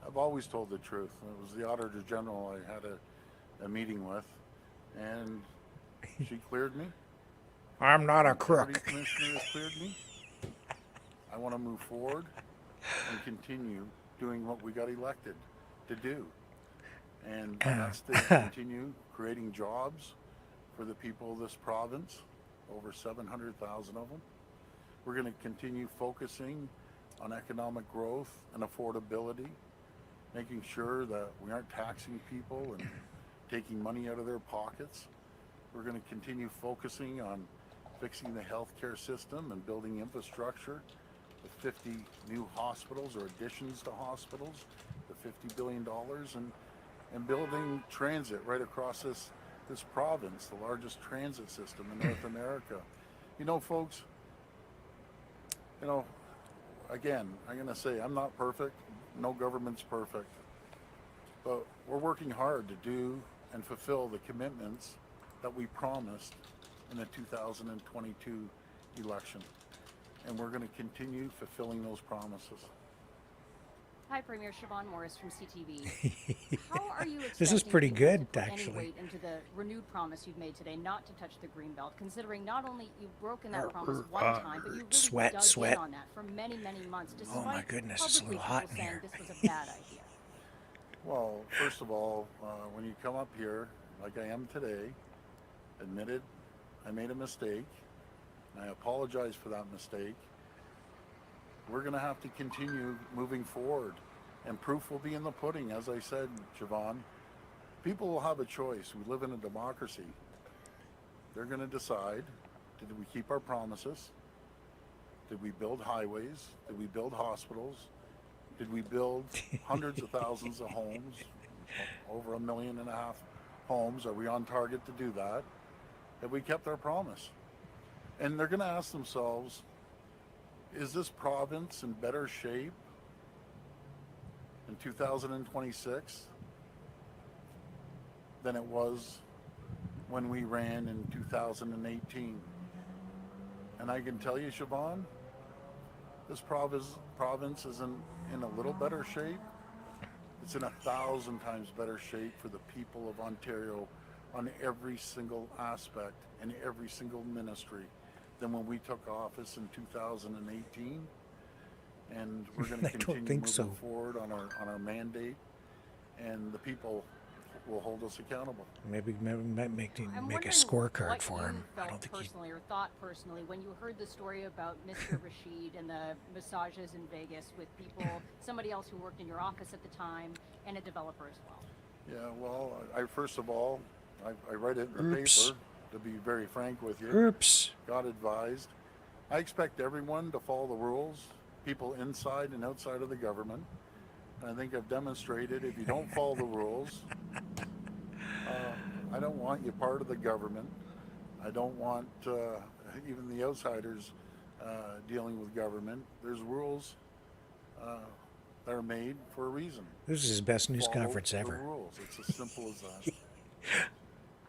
I've always told the truth. It was the Auditor General I had a meeting with, and she cleared me. I'm not a The crook. Integrity Commissioner has cleared me. I want to move forward and continue doing what we got elected to do. And that's to continue creating jobs for the people of this province, over 700,000 of them. We're going to continue focusing on economic growth and affordability, making sure that we aren't taxing people and taking money out of their pockets. We're going to continue focusing on fixing the healthcare system and building infrastructure with 50 new hospitals or additions to hospitals, the $50 billion, and building transit right across this province, the largest transit system in North America. You know, folks, again, I'm going to say I'm not perfect. No government's perfect. But we're working hard to do and fulfill the commitments that we promised in the 2022 election. And we're going to continue fulfilling those promises. Hi, Premier Siobhan Morris from CTV. How are you This is expecting pretty people to good, put any actually. weight into the renewed promise you've made today not to touch the greenbelt, considering not only you've broken that promise one time, but you really Sweat, dug sweat. in on that for many, many months, despite Oh my goodness, it's a publicly little hot people in saying here. this was a bad idea. Well, first of all, when you come up here, like I am today, admitted I made a mistake, and I apologize for that mistake. We're going to have to continue moving forward, and proof will be in the pudding, as I said, Siobhan. People will have a choice. We live in a democracy. They're going to decide, did we keep our promises? Did we build highways? Did we build hospitals? Did we build hundreds of thousands of homes, over 1.5 million homes? Are we on target to do that? Have we kept our promise? And they're going to ask themselves, is this province in better shape in 2026 than it was when we ran in 2018? And I can tell you, Siobhan, this province is in a little better shape. It's in 1,000 times better shape for the people of Ontario on every single aspect and every single ministry than when we took office in 2018. And we're going to I don't continue think moving so. forward on our mandate, and the people will hold us accountable. Maybe make a wondering scorecard what for you him. I felt don't think he. personally or thought personally when you heard the story about Mr. Rashid and the massages in Vegas with people, somebody else who worked in your office at the time, and a developer as well. Yeah, well, first of all, I read it in the Oops. paper, to be very frank with you. Oops. Got advised. I expect everyone to follow the rules, people inside and outside of the government. And I think I've demonstrated if you don't follow the rules, I don't want you part of the government. I don't want even the outsiders dealing with government. There's rules that are made for a reason. This is his best news Follow conference the ever. rules. It's as simple as that.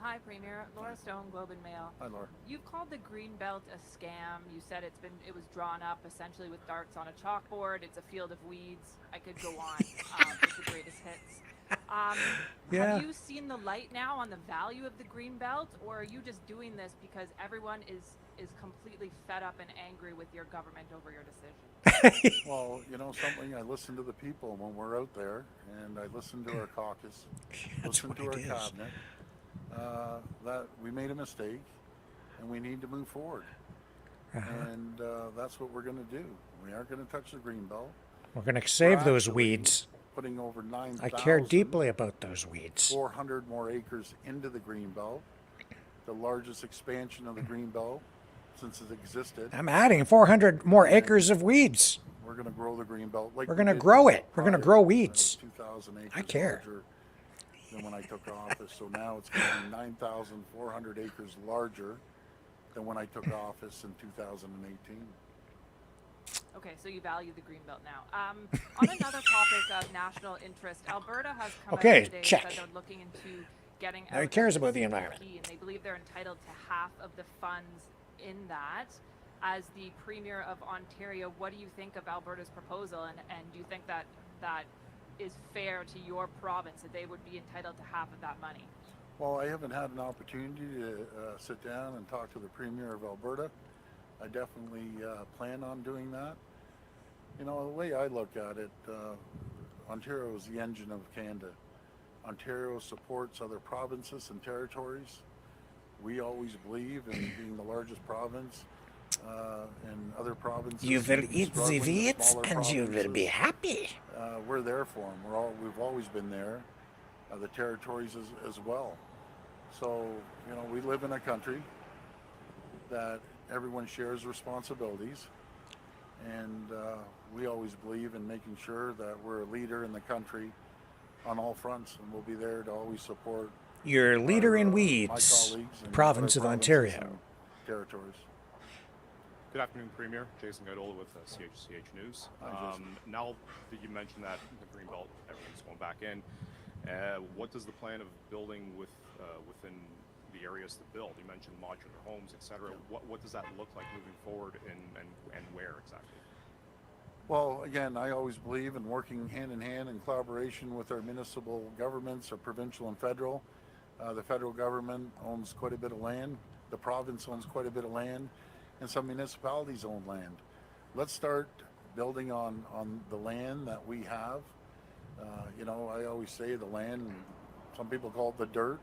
Hi, Premier. Laura Stone, Globe and Mail. Hi, Laura. You've called the Greenbelt a scam. You said it was drawn up essentially with darts on a chalkboard. It's a field of weeds. I could go on with the greatest hits. Yeah. Have you seen the light now on the value of the Greenbelt, or are you just doing this because everyone is completely fed up and angry with your government over your decision? Well, you know something, I listen to the people when we're out there, and I listen to our caucus, listen to our cabinet, that we made a mistake, and we need to move forward. And that's what we're going to do. We aren't going to touch the Greenbelt. We're going to save those actually weeds. Putting over 9,000. I care deeply about those weeds. 400 more acres into the Greenbelt, the largest expansion of the Greenbelt since it existed. I'm adding 400 more acres of weeds. We're going to grow the Greenbelt. Like We're going to grow it. We're going to grow weeds. 2,000 acres I care. larger than when I took office. So now it's going to be 9,400 acres larger than when I took office in 2018. Okay, so you value the Greenbelt now. On another topic of national interest, Alberta has come out today and said they're looking into getting out. He cares about the environment. And they believe they're entitled to half of the funds in that. As the Premier of Ontario, what do you think of Alberta's proposal, and do you think that that is fair to your province, that they would be entitled to half of that money? Well, I haven't had an opportunity to sit down and talk to the Premier of Alberta. I definitely plan on doing that. You know, the way I look at it, Ontario is the engine of Canada. Ontario supports other provinces and territories. We always believe in being the largest province, and other provinces. You will eat the weeds and you will be happy. We're there for them. We've always been there. The territories as well. So, you know, we live in a country that everyone shares responsibilities, and we always believe in making sure that we're a leader in the country on all fronts, and we'll be there to always support Your leader in my weeds, colleagues and province other of provinces Ontario. and territories. Good afternoon, Premier. Jason Gaidola with CHCH News. Hi, Jason. Now that you mentioned that the Greenbelt, everything's going back in, what does the plan of building within the areas to build? You mentioned modular homes, etc. What does that look like moving forward, and where exactly? Well, again, I always believe in working hand in hand in collaboration with our municipal governments, our provincial and federal. The federal government owns quite a bit of land. The province owns quite a bit of land, and some municipalities own land. Let's start building on the land that we have. You know, I always say the land, some people call it the dirt,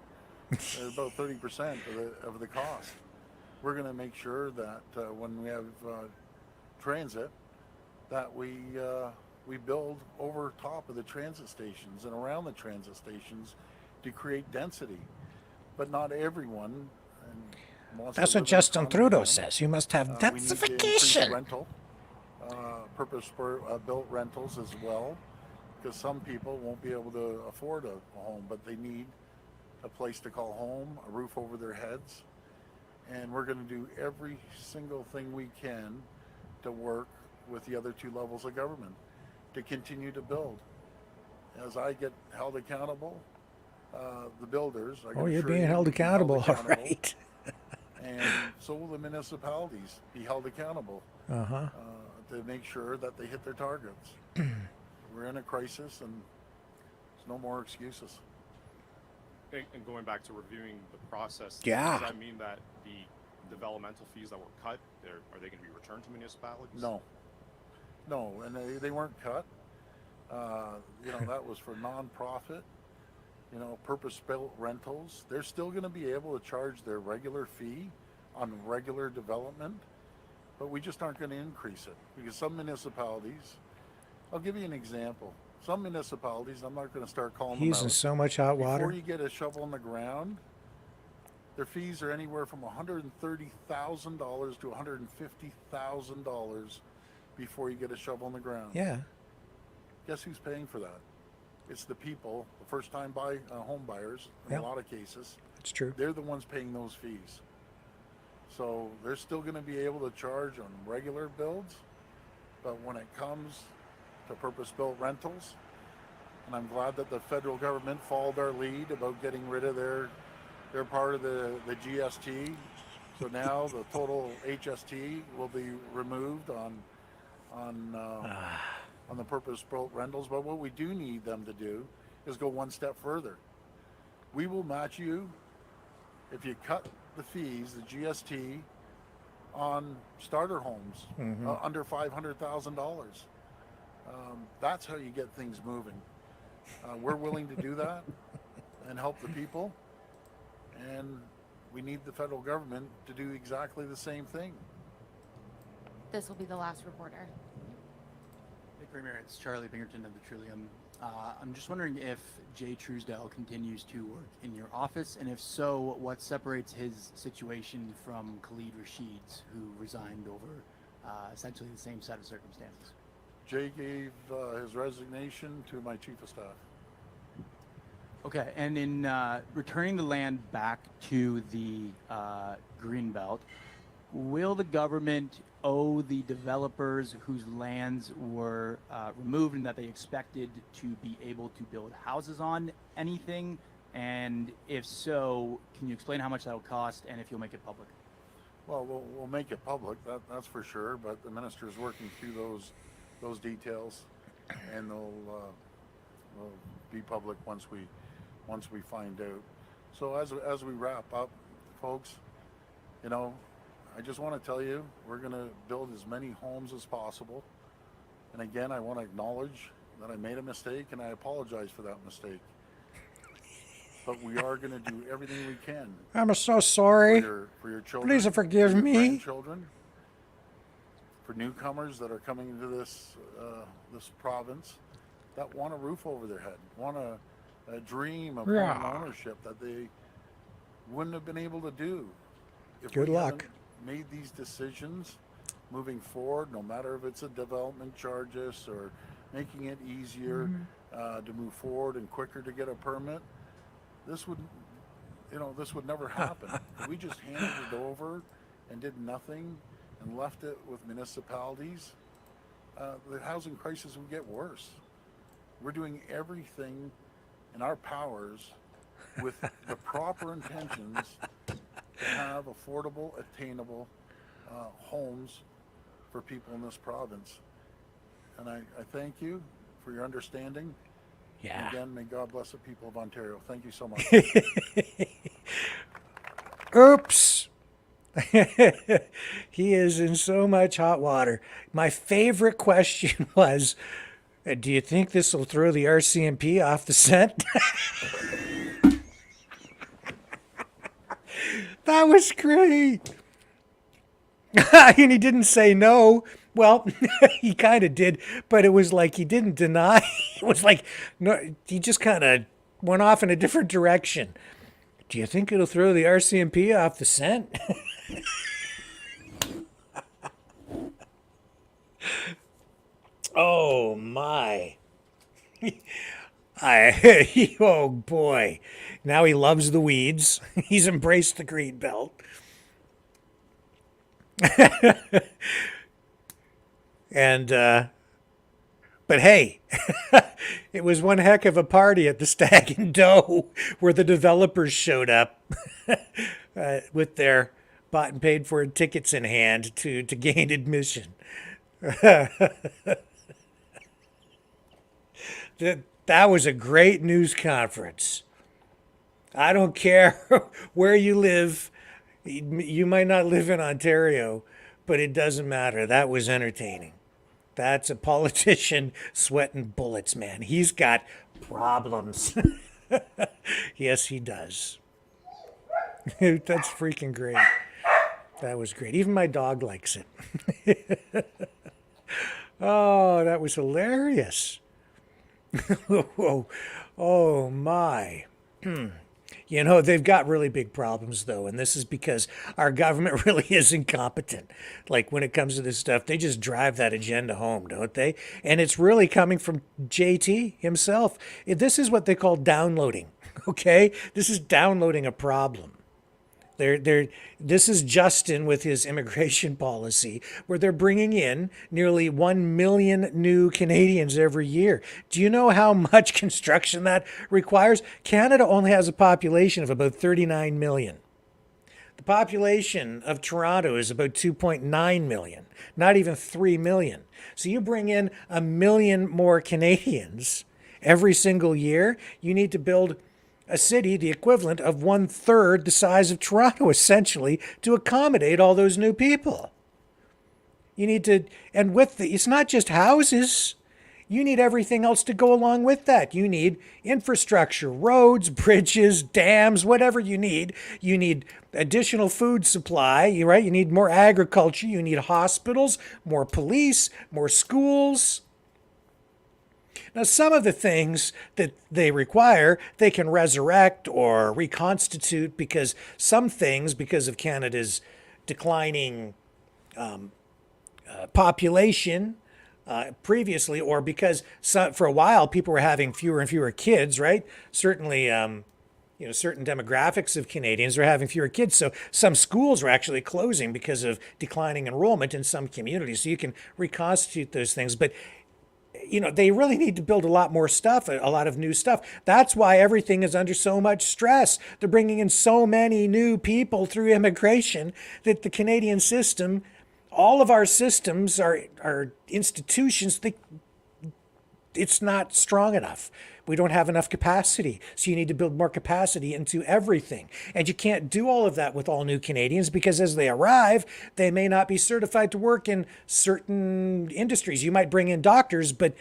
is about 30% of the cost. We're going to make sure that when we have transit, that we build over top of the transit stations and around the transit stations to create density. But not everyone wants That's to what live in a Justin Trudeau condominium. says. You must have We need to increase densification. rental, purpose-built rentals as well, because some people won't be able to afford a home, but they need a place to call home, a roof over their heads. And we're going to do every single thing we can to work with the other two levels of government to continue to build. As I get held accountable, the builders are Oh, you're being held accountable, all right. and so will the municipalities be held accountable to make sure that they hit their targets. We're in a crisis, and there's no more excuses. And going back to reviewing the process, Yeah. does that mean that the developmental fees that were cut, are they going to be returned to municipalities? No, and they weren't cut. You know, that was for nonprofit, you know, purpose-built rentals. They're still going to be able to charge their regular fee on regular development, but we just aren't going to increase it because some municipalities, I'll give you an example. Some municipalities, I'm not going to start calling them He's out. in so much hot Before water. you get a shovel in the ground, their fees are anywhere from $130,000 to $150,000 before you get a shovel in the ground. Yeah. Guess who's paying for that? It's the people, the first-time home buyers, in Yeah. a lot of cases. It's true. They're the ones paying those fees. So they're still going to be able to charge on regular builds, but when it comes to purpose-built rentals, and I'm glad that the federal government followed our lead about getting rid of their They're part of the GST. So now the total HST will be removed on the purpose-built rentals. But what we do need them to do is go one step further. We will match you if you cut the fees, the GST, on starter homes under $500,000. That's how you get things moving. We're willing to do that and help the people, and we need the federal government to do exactly the same thing. This will be the last reporter. Hey, Premier, it's Charlie Bingerton of the Trillium. I'm just wondering if Jay Trudeau continues to work in your office, and if so, what separates his situation from Khalid Rashid's, who resigned over essentially the same set of circumstances? Jay gave his resignation to my chief of staff. Okay, and in returning the land back to the Greenbelt, will the government owe the developers whose lands were removed and that they expected to be able to build houses on anything? And if so, can you explain how much that will cost and if you'll make it public? Well, we'll make it public, that's for sure, but the minister is working through those details, and they'll be public once we find out. So as we wrap up, folks, you know, I just want to tell you, we're going to build as many homes as possible. And again, I want to acknowledge that I made a mistake, and I apologize for that mistake. But we are going to do everything we can. I'm so sorry. For your children. Please forgive for your me. Grandchildren, for newcomers that are coming into this province that want a roof over their head, want a dream of Yeah. home ownership that they wouldn't have been able to do. If Good we luck. hadn't made these decisions moving forward, no matter if it's a development charges or making it easier to move forward and quicker to get a permit, this would never happen. If we just handed it over and did nothing and left it with municipalities, the housing crisis would get worse. We're doing everything in our powers with the proper intentions to have affordable, attainable homes for people in this province. And I thank you for your understanding. Yeah. And again, may God bless the people of Ontario. Thank you so much. Oops. He is in so much hot water. My favorite question was, do you think this will throw the RCMP off the scent? That was great. And he didn't say no. Well, he kind of did, but it was like he didn't deny. It was like, no, he just kind of went off in a different direction. Do you think it'll throw the RCMP off the scent? Oh, my. Oh, boy. Now he loves the weeds. He's embraced the green belt. And, but hey, it was one heck of a party at the Stag and Doe where the developers showed up with their bought and paid for tickets in hand to gain admission. That was a great news conference. I don't care where you live. You might not live in Ontario, but it doesn't matter. That was entertaining. That's a politician sweating bullets, man. He's got problems. Yes, he does. That's freaking great. That was great. Even my dog likes it. Oh, that was hilarious. Oh, my. You know, they've got really big problems, though, and this is because our government really is incompetent. Like, when it comes to this stuff, they just drive that agenda home, don't they? And it's really coming from JT himself. This is what they call downloading, okay? This is downloading a problem. This is Justin with his immigration policy, where they're bringing in nearly 1 million new Canadians every year. Do you know how much construction that requires? Canada only has a population of about 39 million. The population of Toronto is about 2.9 million, not even 3 million. So you bring in 1 million more Canadians every single year, you need to build a city the equivalent of 1/3 the size of Toronto, essentially, to accommodate all those new people. You need to, and it's not just houses. You need everything else to go along with that. You need infrastructure, roads, bridges, dams, whatever you need. You need additional food supply, right? You need more agriculture. You need hospitals, more police, more schools. Now, some of the things that they require, they can resurrect or reconstitute, because some things, because of Canada's declining population previously, or because for a while people were having fewer and fewer kids, right? Certainly, certain demographics of Canadians are having fewer kids. So some schools are actually closing because of declining enrollment in some communities. So you can reconstitute those things. But they really need to build a lot more stuff, a lot of new stuff. That's why everything is under so much stress. They're bringing in so many new people through immigration that the Canadian system, all of our systems, our institutions, it's not strong enough. We don't have enough capacity. So you need to build more capacity into everything. And you can't do all of that with all new Canadians, because as they arrive, they may not be certified to work in certain industries. You might bring in doctors, but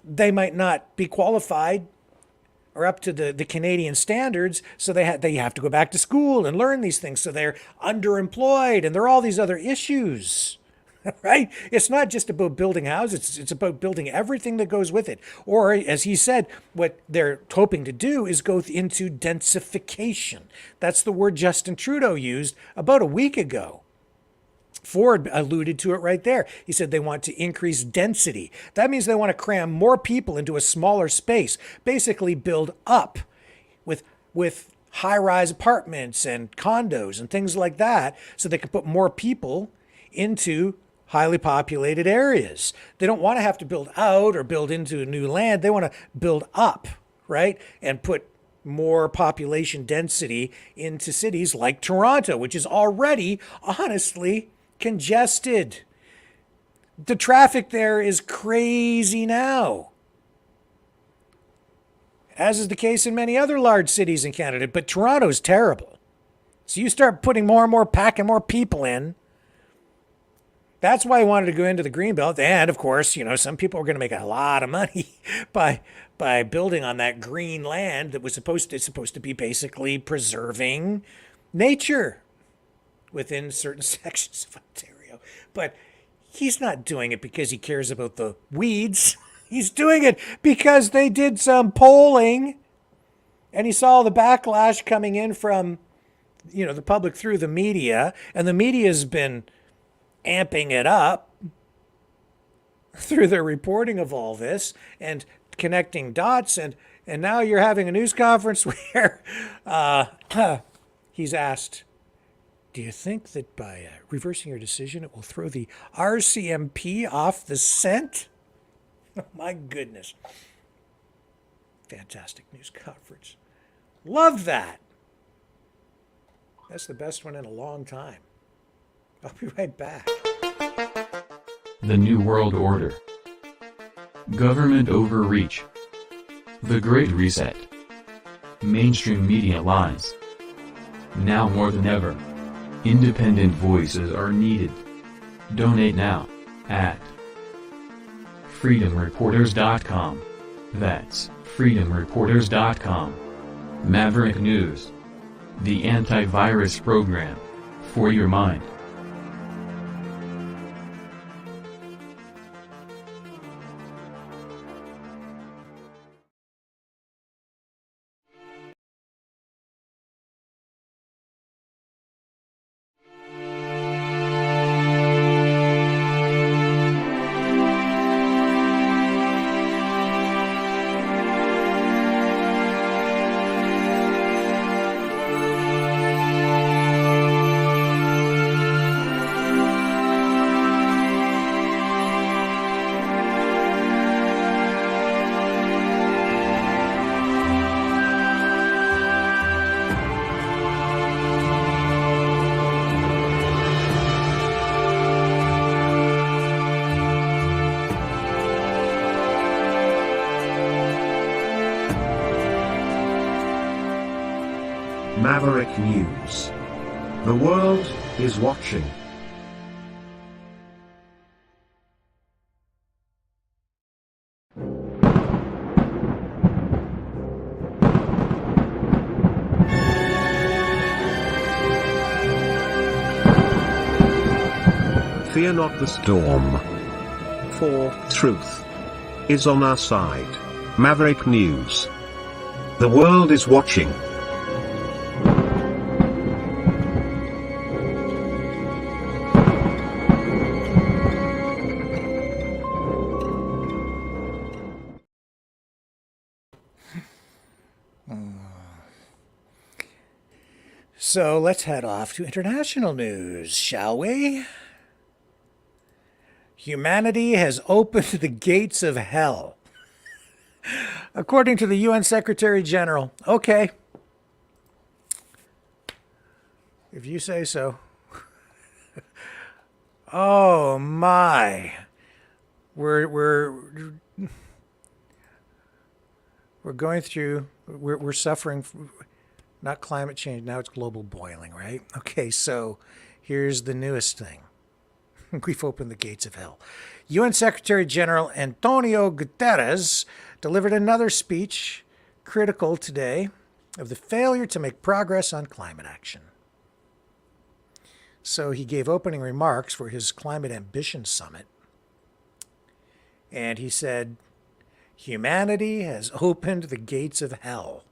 they might not be qualified or up to the Canadian standards. So they have to go back to school and learn these things. So they're underemployed, and there are all these other issues. Right? It's not just about building houses. It's about building everything that goes with it. Or, as he said, what they're hoping to do is go into densification. That's the word Justin Trudeau used about a week ago. Ford alluded to it right there. He said they want to increase density. That means they want to cram more people into a smaller space, basically build up with high-rise apartments and condos and things like that, so they can put more people into highly populated areas. They don't want to have to build out or build into new land. They want to build up, right? And put more population density into cities like Toronto, which is already, honestly, congested. The traffic there is crazy now, as is the case in many other large cities in Canada. But Toronto's terrible. So you start putting more and more, packing more people in. That's why I wanted to go into the Greenbelt. And of course, some people are going to make a lot of money by building on that green land that was supposed to be basically preserving nature within certain sections of Ontario. But he's not doing it because he cares about the weeds. He's doing it because they did some polling and he saw the backlash coming in from, the public through the media, and the media's been amping it up through their reporting of all this and connecting dots, and now you're having a news conference where he's asked, do you think that by reversing your decision it will throw the RCMP off the scent? Oh, my goodness. Fantastic news conference. Love that. That's the best one in a long time. I'll be right back. The New World Order. Government overreach. The Great Reset. Mainstream media lies. Now more than ever, independent voices are needed. Donate now at freedomreporters.com. That's freedomreporters.com. Maverick News. The antivirus program for your mind. Maverick News. The world is watching. Fear not the storm, for truth is on our side. Maverick News. The world is watching. So let's head off to international news, shall we? Humanity has opened the gates of hell. According to the UN Secretary General. Okay. If you say so. Oh my. We're going through, we're suffering from, not climate change, now it's global boiling, right? Okay, so here's the newest thing. We've opened the gates of hell. UN Secretary General Antonio Guterres delivered another speech critical today of the failure to make progress on climate action. So he gave opening remarks for his Climate Ambition Summit. And he said, humanity has opened the gates of hell.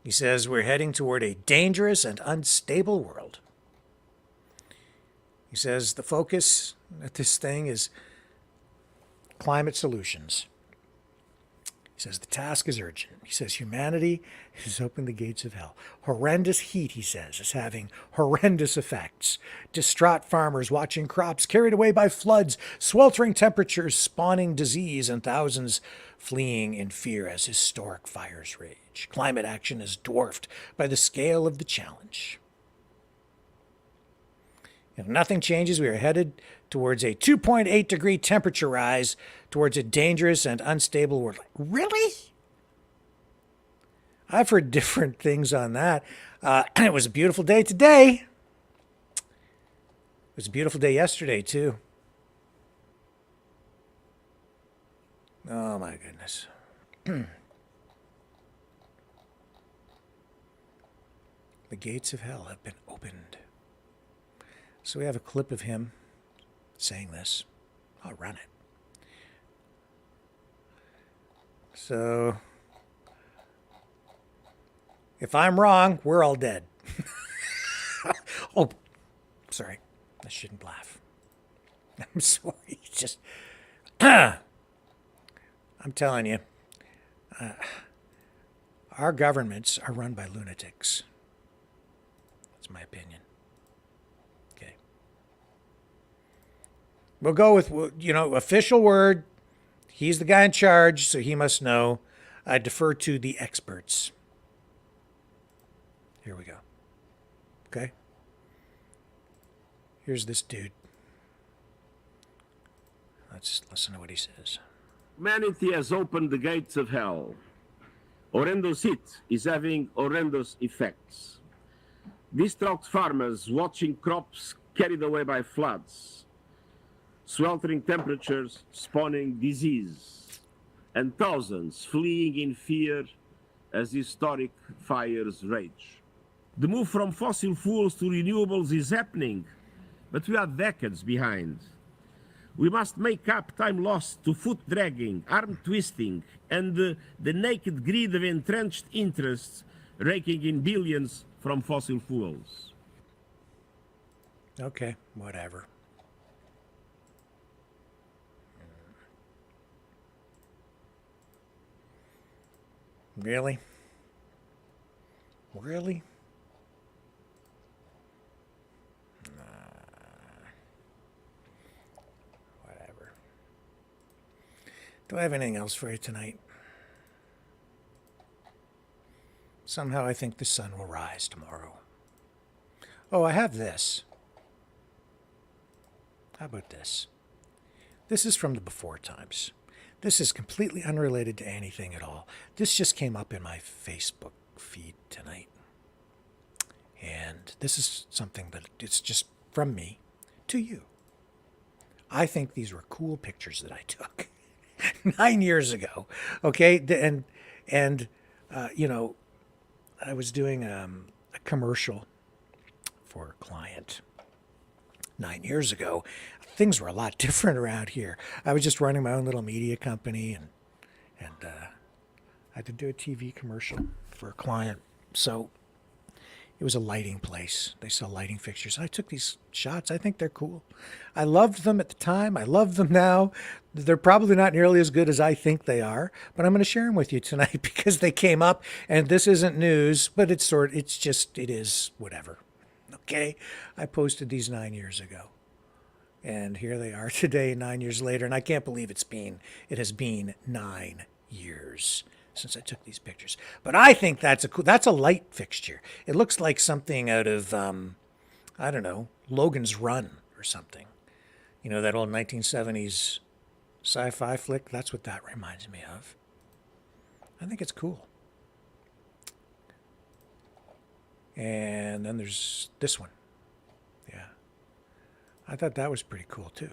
He says we're heading toward a dangerous and unstable world. He says the focus at this thing is climate solutions. He says the task is urgent. He says humanity has opened the gates of hell. Horrendous heat, he says, is having horrendous effects. Distraught farmers watching crops carried away by floods, sweltering temperatures spawning disease, and thousands fleeing in fear as historic fires rage. Climate action is dwarfed by the scale of the challenge. If nothing changes, we are headed towards a 2.8 degree temperature rise, towards a dangerous and unstable world. Really? I've heard different things on that. It was a beautiful day today. It was a beautiful day yesterday, too. Oh, my goodness. The gates of hell have been opened. So we have a clip of him saying this. I'll run it. So, if I'm wrong, we're all dead. Oh, sorry. I shouldn't laugh. I'm sorry. Just, I'm telling you, our governments are run by lunatics. That's my opinion. We'll go with, official word. He's the guy in charge, so he must know. I defer to the experts. Here we go. Okay? Here's this dude. Let's listen to what he says. Humanity has opened the gates of hell. Horrendous heat is having horrendous effects. Distraught farmers watching crops carried away by floods. Sweltering temperatures spawning disease, and thousands fleeing in fear as historic fires rage. The move from fossil fuels to renewables is happening, but we are decades behind. We must make up time lost to foot dragging, arm twisting, and the naked greed of entrenched interests raking in billions from fossil fuels. Okay, whatever. Really? Really? Whatever. Do I have anything else for you tonight? Somehow I think the sun will rise tomorrow. Oh, I have this. How about this? This is from the Before Times. This is completely unrelated to anything at all. This just came up in my Facebook feed tonight. And this is something that it's just from me to you. I think these were cool pictures that I took 9 years ago. Okay, and you know, I was doing a commercial for a client 9 years ago. Things were a lot different around here. I was just running my own little media company, and I had to do a TV commercial for a client. So it was a lighting place. They sell lighting fixtures. I took these shots. I think they're cool. I loved them at the time. I love them now. They're probably not nearly as good as I think they are, but I'm going to share them with you tonight because they came up, and this isn't news, but it is whatever. Okay? I posted these 9 years ago. And here they are today, 9 years later, and I can't believe it has been 9 years since I took these pictures. But I think that's a light fixture. It looks like something out of I don't know, Logan's Run or something. You know, that old 1970s sci-fi flick? That's what that reminds me of. I think it's cool. And then there's this one. Yeah. I thought that was pretty cool too.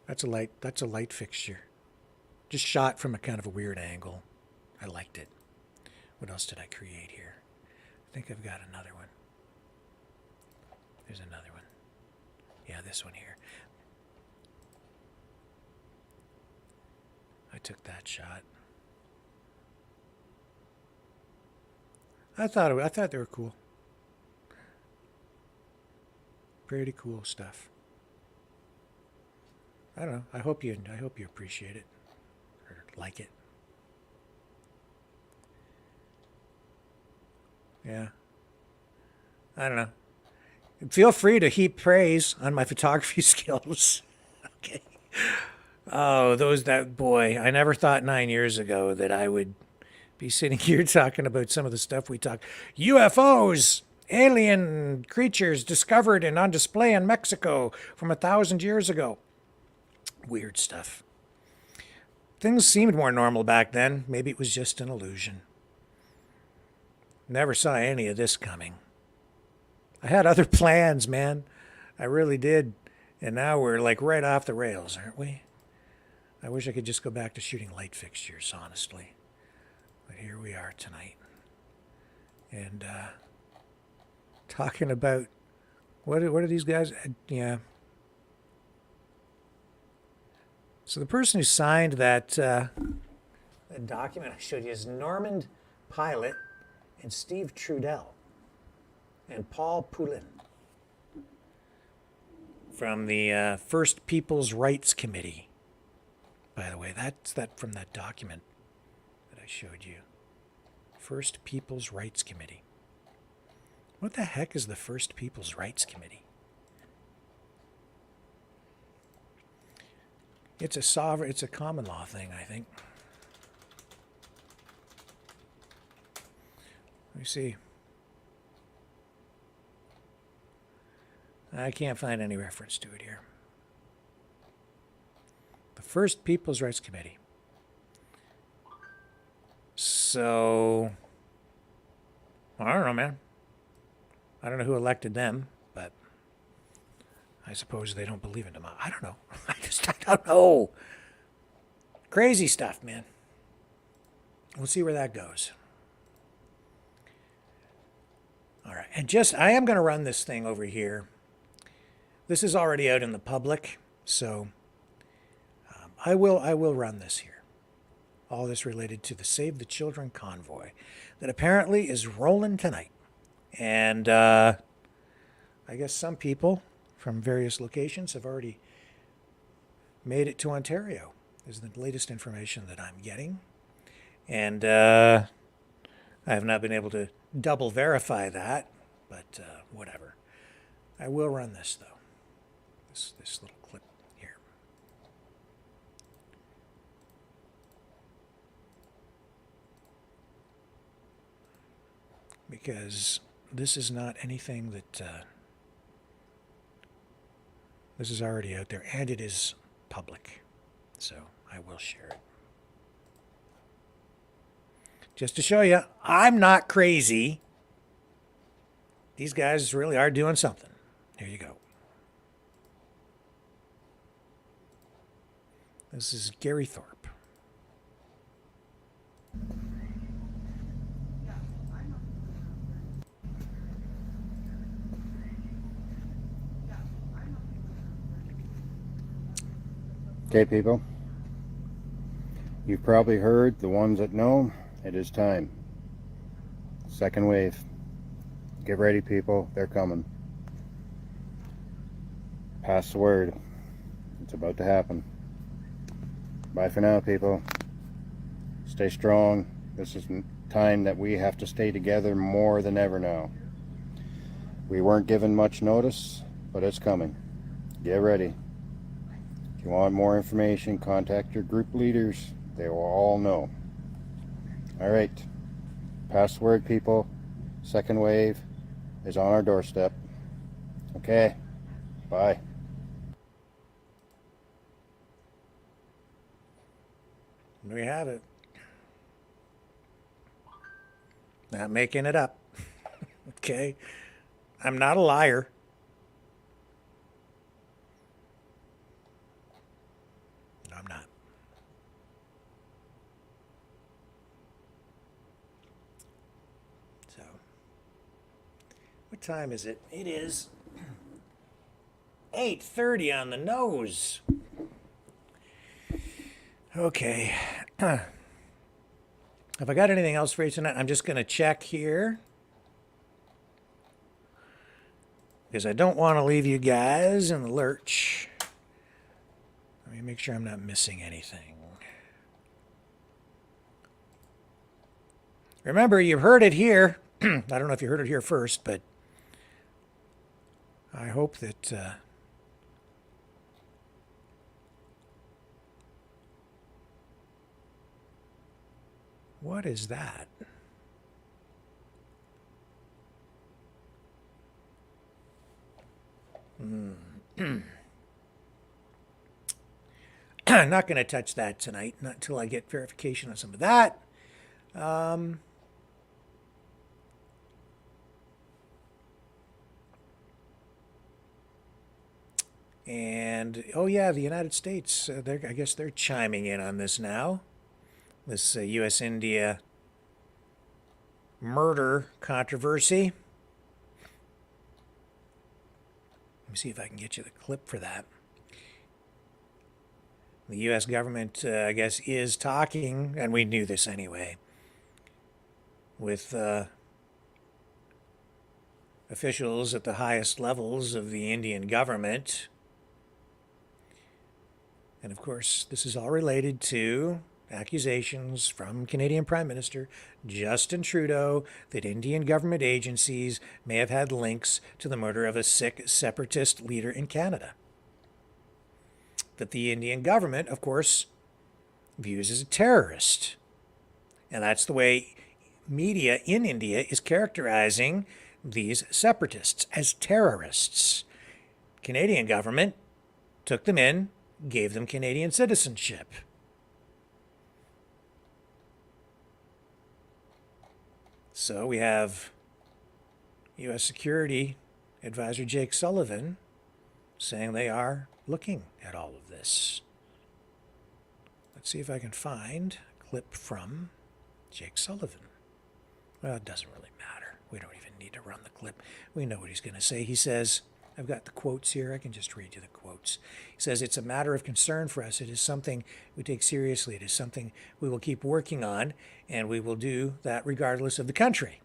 That's a light fixture. Just shot from a kind of a weird angle. I liked it. What else did I create here? I think I've got another one. There's another one. Yeah, this one here. I took that shot. I thought they were cool. Pretty cool stuff. I don't know. I hope you appreciate it or like it. Yeah. I don't know. Feel free to heap praise on my photography skills. Okay. Oh, boy. I never thought 9 years ago that I would be sitting here talking about some of the stuff we talk. UFOs, alien creatures discovered and on display in Mexico from 1,000 years ago. Weird stuff. Things seemed more normal back then. Maybe it was just an illusion. Never saw any of this coming. I had other plans, man. I really did. And now we're like right off the rails, aren't we? I wish I could just go back to shooting light fixtures, honestly. But here we are tonight. And talking about, what are these guys? Yeah. So the person who signed that document I showed you is Normand Pilot and Steve Trudeau and Paul Poulin from the First People's Rights Committee. By the way, that's from that document that I showed you. First People's Rights Committee. What the heck is the First People's Rights Committee? It's a common law thing, I think. Let me see. I can't find any reference to it here. The First People's Rights Committee. So, I don't know, man. I don't know who elected them, but I suppose they don't believe in democracy. I don't know. I don't know. Crazy stuff, man. We'll see where that goes. All right, and I am going to run this thing over here. This is already out in the public, so I will run this here. All this related to the Save the Children convoy that apparently is rolling tonight. And I guess some people from various locations have already made it to Ontario, is the latest information that I'm getting. And I have not been able to double verify that, but whatever. I will run this, though, this little clip here. Because this is not anything that This is already out there, and it is public, so I will share it. Just to show you, I'm not crazy. These guys really are doing something. Here you go. This is Gary Thorpe. Okay, people. You've probably heard, the ones that know, it is time. Second wave. Get ready, people. They're coming. Pass the word. It's about to happen. Bye for now, people. Stay strong. This is time that we have to stay together more than ever now. We weren't given much notice, but it's coming. Get ready. If you want more information, contact your group leaders. They will all know. All right. Pass the word, people. Second wave is on our doorstep. Okay. Bye. There we have it. Not making it up. Okay. I'm not a liar. No, I'm not. So, what time is it? It is 8:30 on the nose. Okay. Have I got anything else for you tonight? I'm just going to check here, because I don't want to leave you guys in the lurch. Let me make sure I'm not missing anything. Remember, you've heard it here. I don't know if you heard it here first, but I hope that what is that? I'm not going to touch that tonight, not until I get verification on some of that. And, oh yeah, the United States, I guess they're chiming in on this now. This U.S.-India murder controversy. Let me see if I can get you the clip for that. The U.S. government, I guess, is talking, and we knew this anyway, with officials at the highest levels of the Indian government. And of course, this is all related to accusations from Canadian Prime Minister Justin Trudeau that Indian government agencies may have had links to the murder of a Sikh separatist leader in Canada. That the Indian government, of course, views as a terrorist. And that's the way media in India is characterizing these separatists as terrorists. Canadian government took them in, gave them Canadian citizenship. So we have U.S. Security Advisor Jake Sullivan saying they are looking at all of this. Let's see if I can find a clip from Jake Sullivan. Well, it doesn't really matter. We don't even need to run the clip. We know what he's going to say. He says, I've got the quotes here. I can just read you the quotes. He says, it's a matter of concern for us. It is something we take seriously. It is something we will keep working on, and we will do that regardless of the country.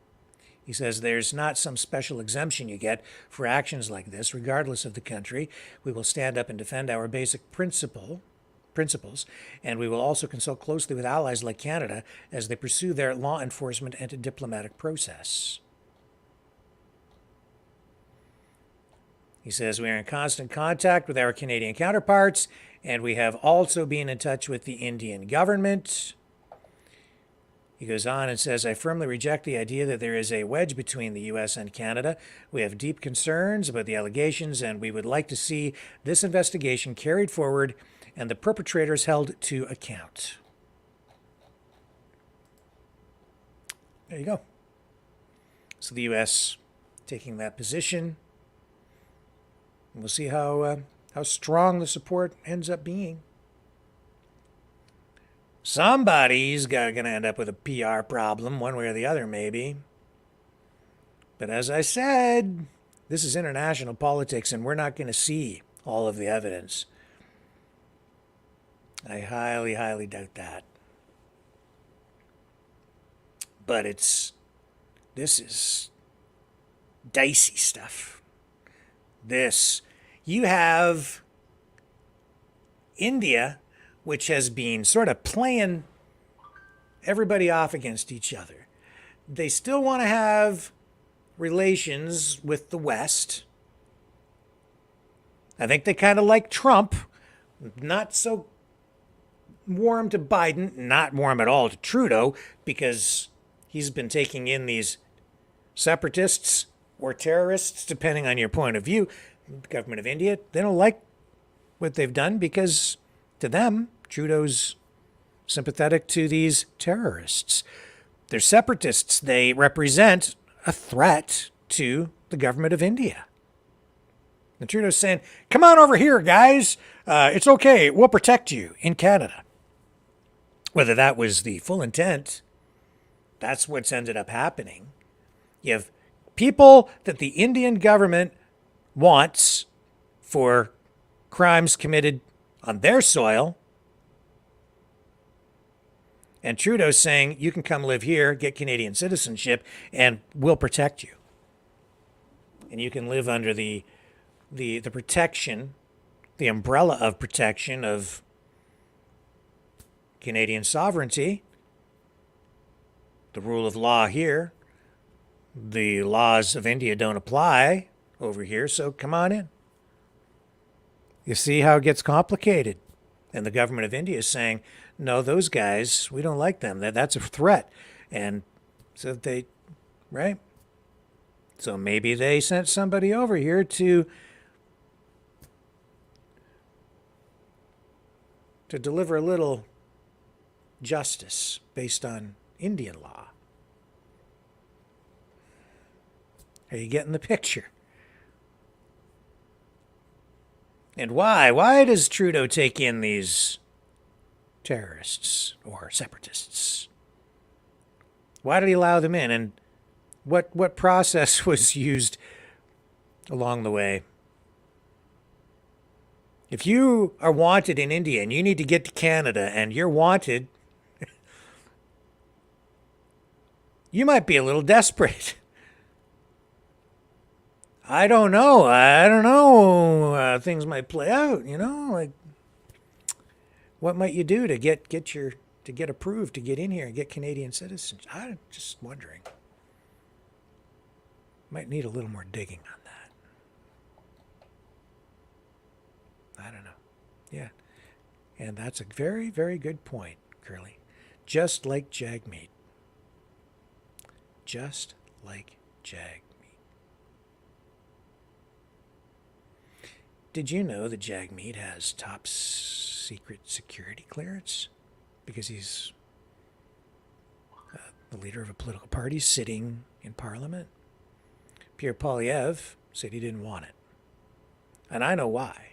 He says there's not some special exemption you get for actions like this, regardless of the country. We will stand up and defend our basic principles, and we will also consult closely with allies like Canada as they pursue their law enforcement and diplomatic process. He says we are in constant contact with our Canadian counterparts, and we have also been in touch with the Indian government. He goes on and says, I firmly reject the idea that there is a wedge between the U.S. and Canada. We have deep concerns about the allegations, and we would like to see this investigation carried forward and the perpetrators held to account. There you go. So the U.S. taking that position. We'll see how strong the support ends up being. Somebody's going to end up with a PR problem, one way or the other, maybe. But as I said, this is international politics, and we're not going to see all of the evidence. I highly, highly doubt that. But this is dicey stuff. You have India, which has been sort of playing everybody off against each other. They still want to have relations with the West. I think they kind of like Trump. Not so warm to Biden, not warm at all to Trudeau, because he's been taking in these separatists or terrorists, depending on your point of view. The government of India, they don't like what they've done because, to them, Trudeau's sympathetic to these terrorists. They're separatists. They represent a threat to the government of India. And Trudeau's saying, come on over here, guys. It's okay. We'll protect you in Canada. Whether that was the full intent, that's what's ended up happening. You have people that the Indian government wants for crimes committed on their soil. And Trudeau's saying, you can come live here, get Canadian citizenship, and we'll protect you. And you can live under the protection, the umbrella of protection of Canadian sovereignty, the rule of law here. The laws of India don't apply over here, so come on in. You see how it gets complicated. And the government of India is saying, no, those guys, we don't like them. That's a threat. And so right? So maybe they sent somebody over here to deliver a little justice based on Indian law. Are you getting the picture? And why? Why does Trudeau take in these terrorists or separatists? Why did he allow them in? And what process was used along the way? If you are wanted in India and you need to get to Canada and you're wanted, you might be a little desperate. I don't know. Things might play out, like what might you do to get approved to get in here and get Canadian citizenship? I'm just wondering. Might need a little more digging on that. I don't know. Yeah. And that's a very, very good point, Curly. Just like Jagmeet. Just like Jagmeet. Did you know that Jagmeet has top secret security clearance? Because he's the leader of a political party sitting in Parliament. Pierre Poilievre said he didn't want it. And I know why.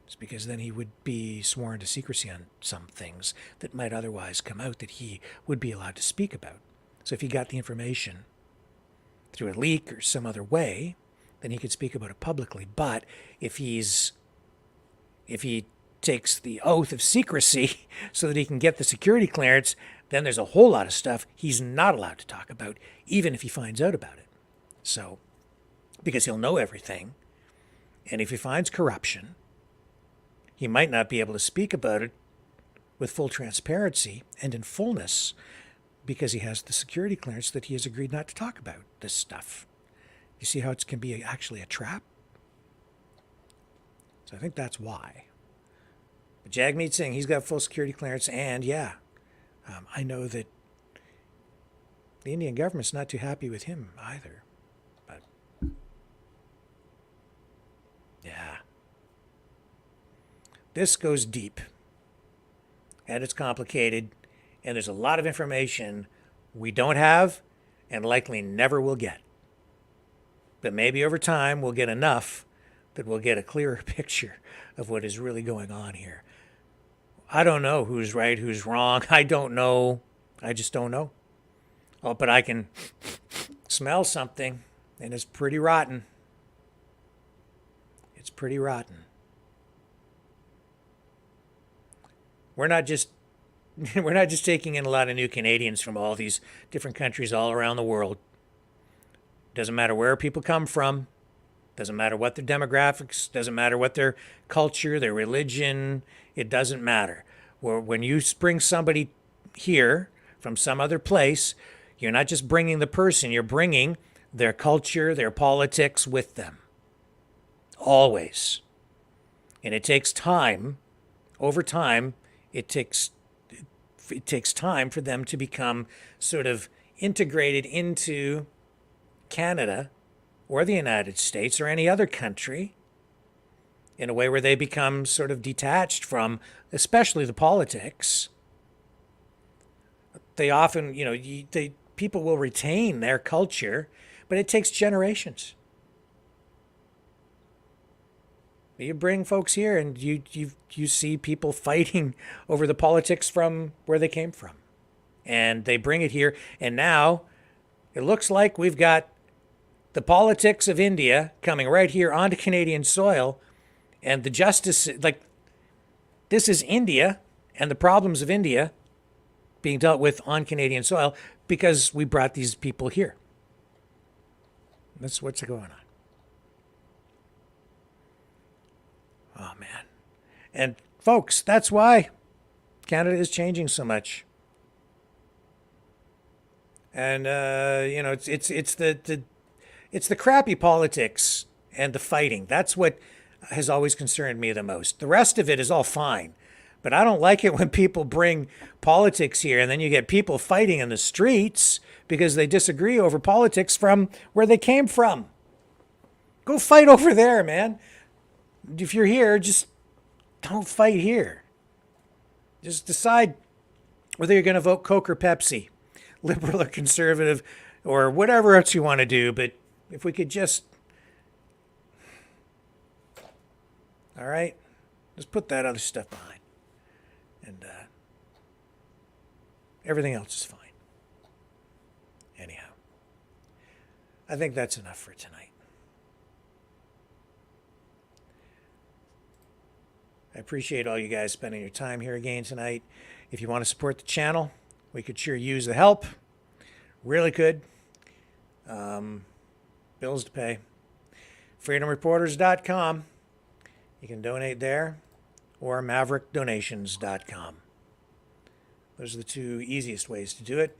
It's because then he would be sworn to secrecy on some things that might otherwise come out that he would be allowed to speak about. So if he got the information through a leak or some other way, then he could speak about it publicly. But if he takes the oath of secrecy so that he can get the security clearance, then there's a whole lot of stuff he's not allowed to talk about, even if he finds out about it. So, because he'll know everything, and if he finds corruption, he might not be able to speak about it with full transparency and in fullness because he has the security clearance that he has agreed not to talk about this stuff. You see how it can be actually a trap? So I think that's why. But Jagmeet's saying he's got full security clearance, and I know that the Indian government's not too happy with him either. But yeah, this goes deep, and it's complicated, and there's a lot of information we don't have and likely never will get. But maybe over time we'll get enough that we'll get a clearer picture of what is really going on here. I don't know who's right, who's wrong. I don't know. I just don't know. Oh, but I can smell something, and it's pretty rotten. It's pretty rotten. We're not just taking in a lot of new Canadians from all these different countries all around the world. Doesn't matter where people come from. Doesn't matter what their demographics. Doesn't matter what their culture, their religion. It doesn't matter. When you bring somebody here from some other place, you're not just bringing the person. You're bringing their culture, their politics with them. Always. And it takes time. Over time, it takes time for them to become sort of integrated into Canada or the United States or any other country in a way where they become sort of detached from, especially the politics. They often, people will retain their culture, but it takes generations. You bring folks here and you see people fighting over the politics from where they came from. And they bring it here, and now it looks like we've got the politics of India coming right here onto Canadian soil, and the justice, like, this is India and the problems of India being dealt with on Canadian soil because we brought these people here. That's what's going on. Oh, man. And folks, that's why Canada is changing so much. And, it's the crappy politics and the fighting. That's what has always concerned me the most. The rest of it is all fine. But I don't like it when people bring politics here and then you get people fighting in the streets because they disagree over politics from where they came from. Go fight over there, man. If you're here, just don't fight here. Just decide whether you're going to vote Coke or Pepsi, liberal or conservative, or whatever else you want to do. But if we could just, all right, let's put that other stuff behind. And everything else is fine. Anyhow, I think that's enough for tonight. I appreciate all you guys spending your time here again tonight. If you want to support the channel, we could sure use the help. Really could. Bills to pay. FreedomReporters.com. You can donate there, or MaverickDonations.com. Those are the two easiest ways to do it.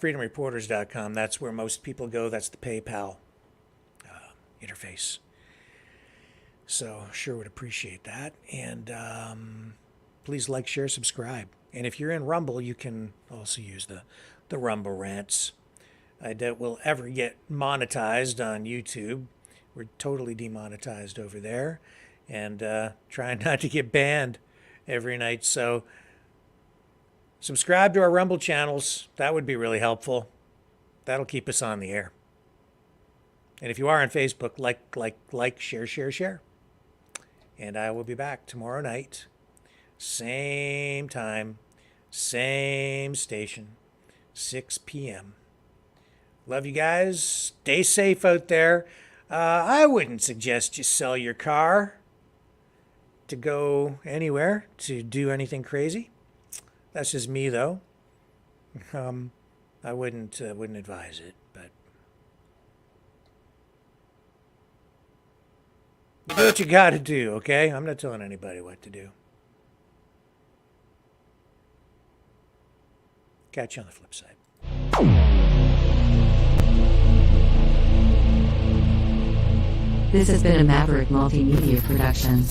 FreedomReporters.com, that's where most people go. That's the PayPal interface. So sure would appreciate that. And please like, share, subscribe. And if you're in Rumble, you can also use the Rumble rants. I doubt we'll ever get monetized on YouTube. We're totally demonetized over there. And trying not to get banned every night. So subscribe to our Rumble channels. That would be really helpful. That'll keep us on the air. And if you are on Facebook, like, share. And I will be back tomorrow night. Same time, same station, 6 p.m. Love you guys. Stay safe out there. I wouldn't suggest you sell your car to go anywhere, to do anything crazy. That's just me, though. I wouldn't advise it, but do what you got to do, okay? I'm not telling anybody what to do. Catch you on the flip side. This has been a Maverick Multimedia production.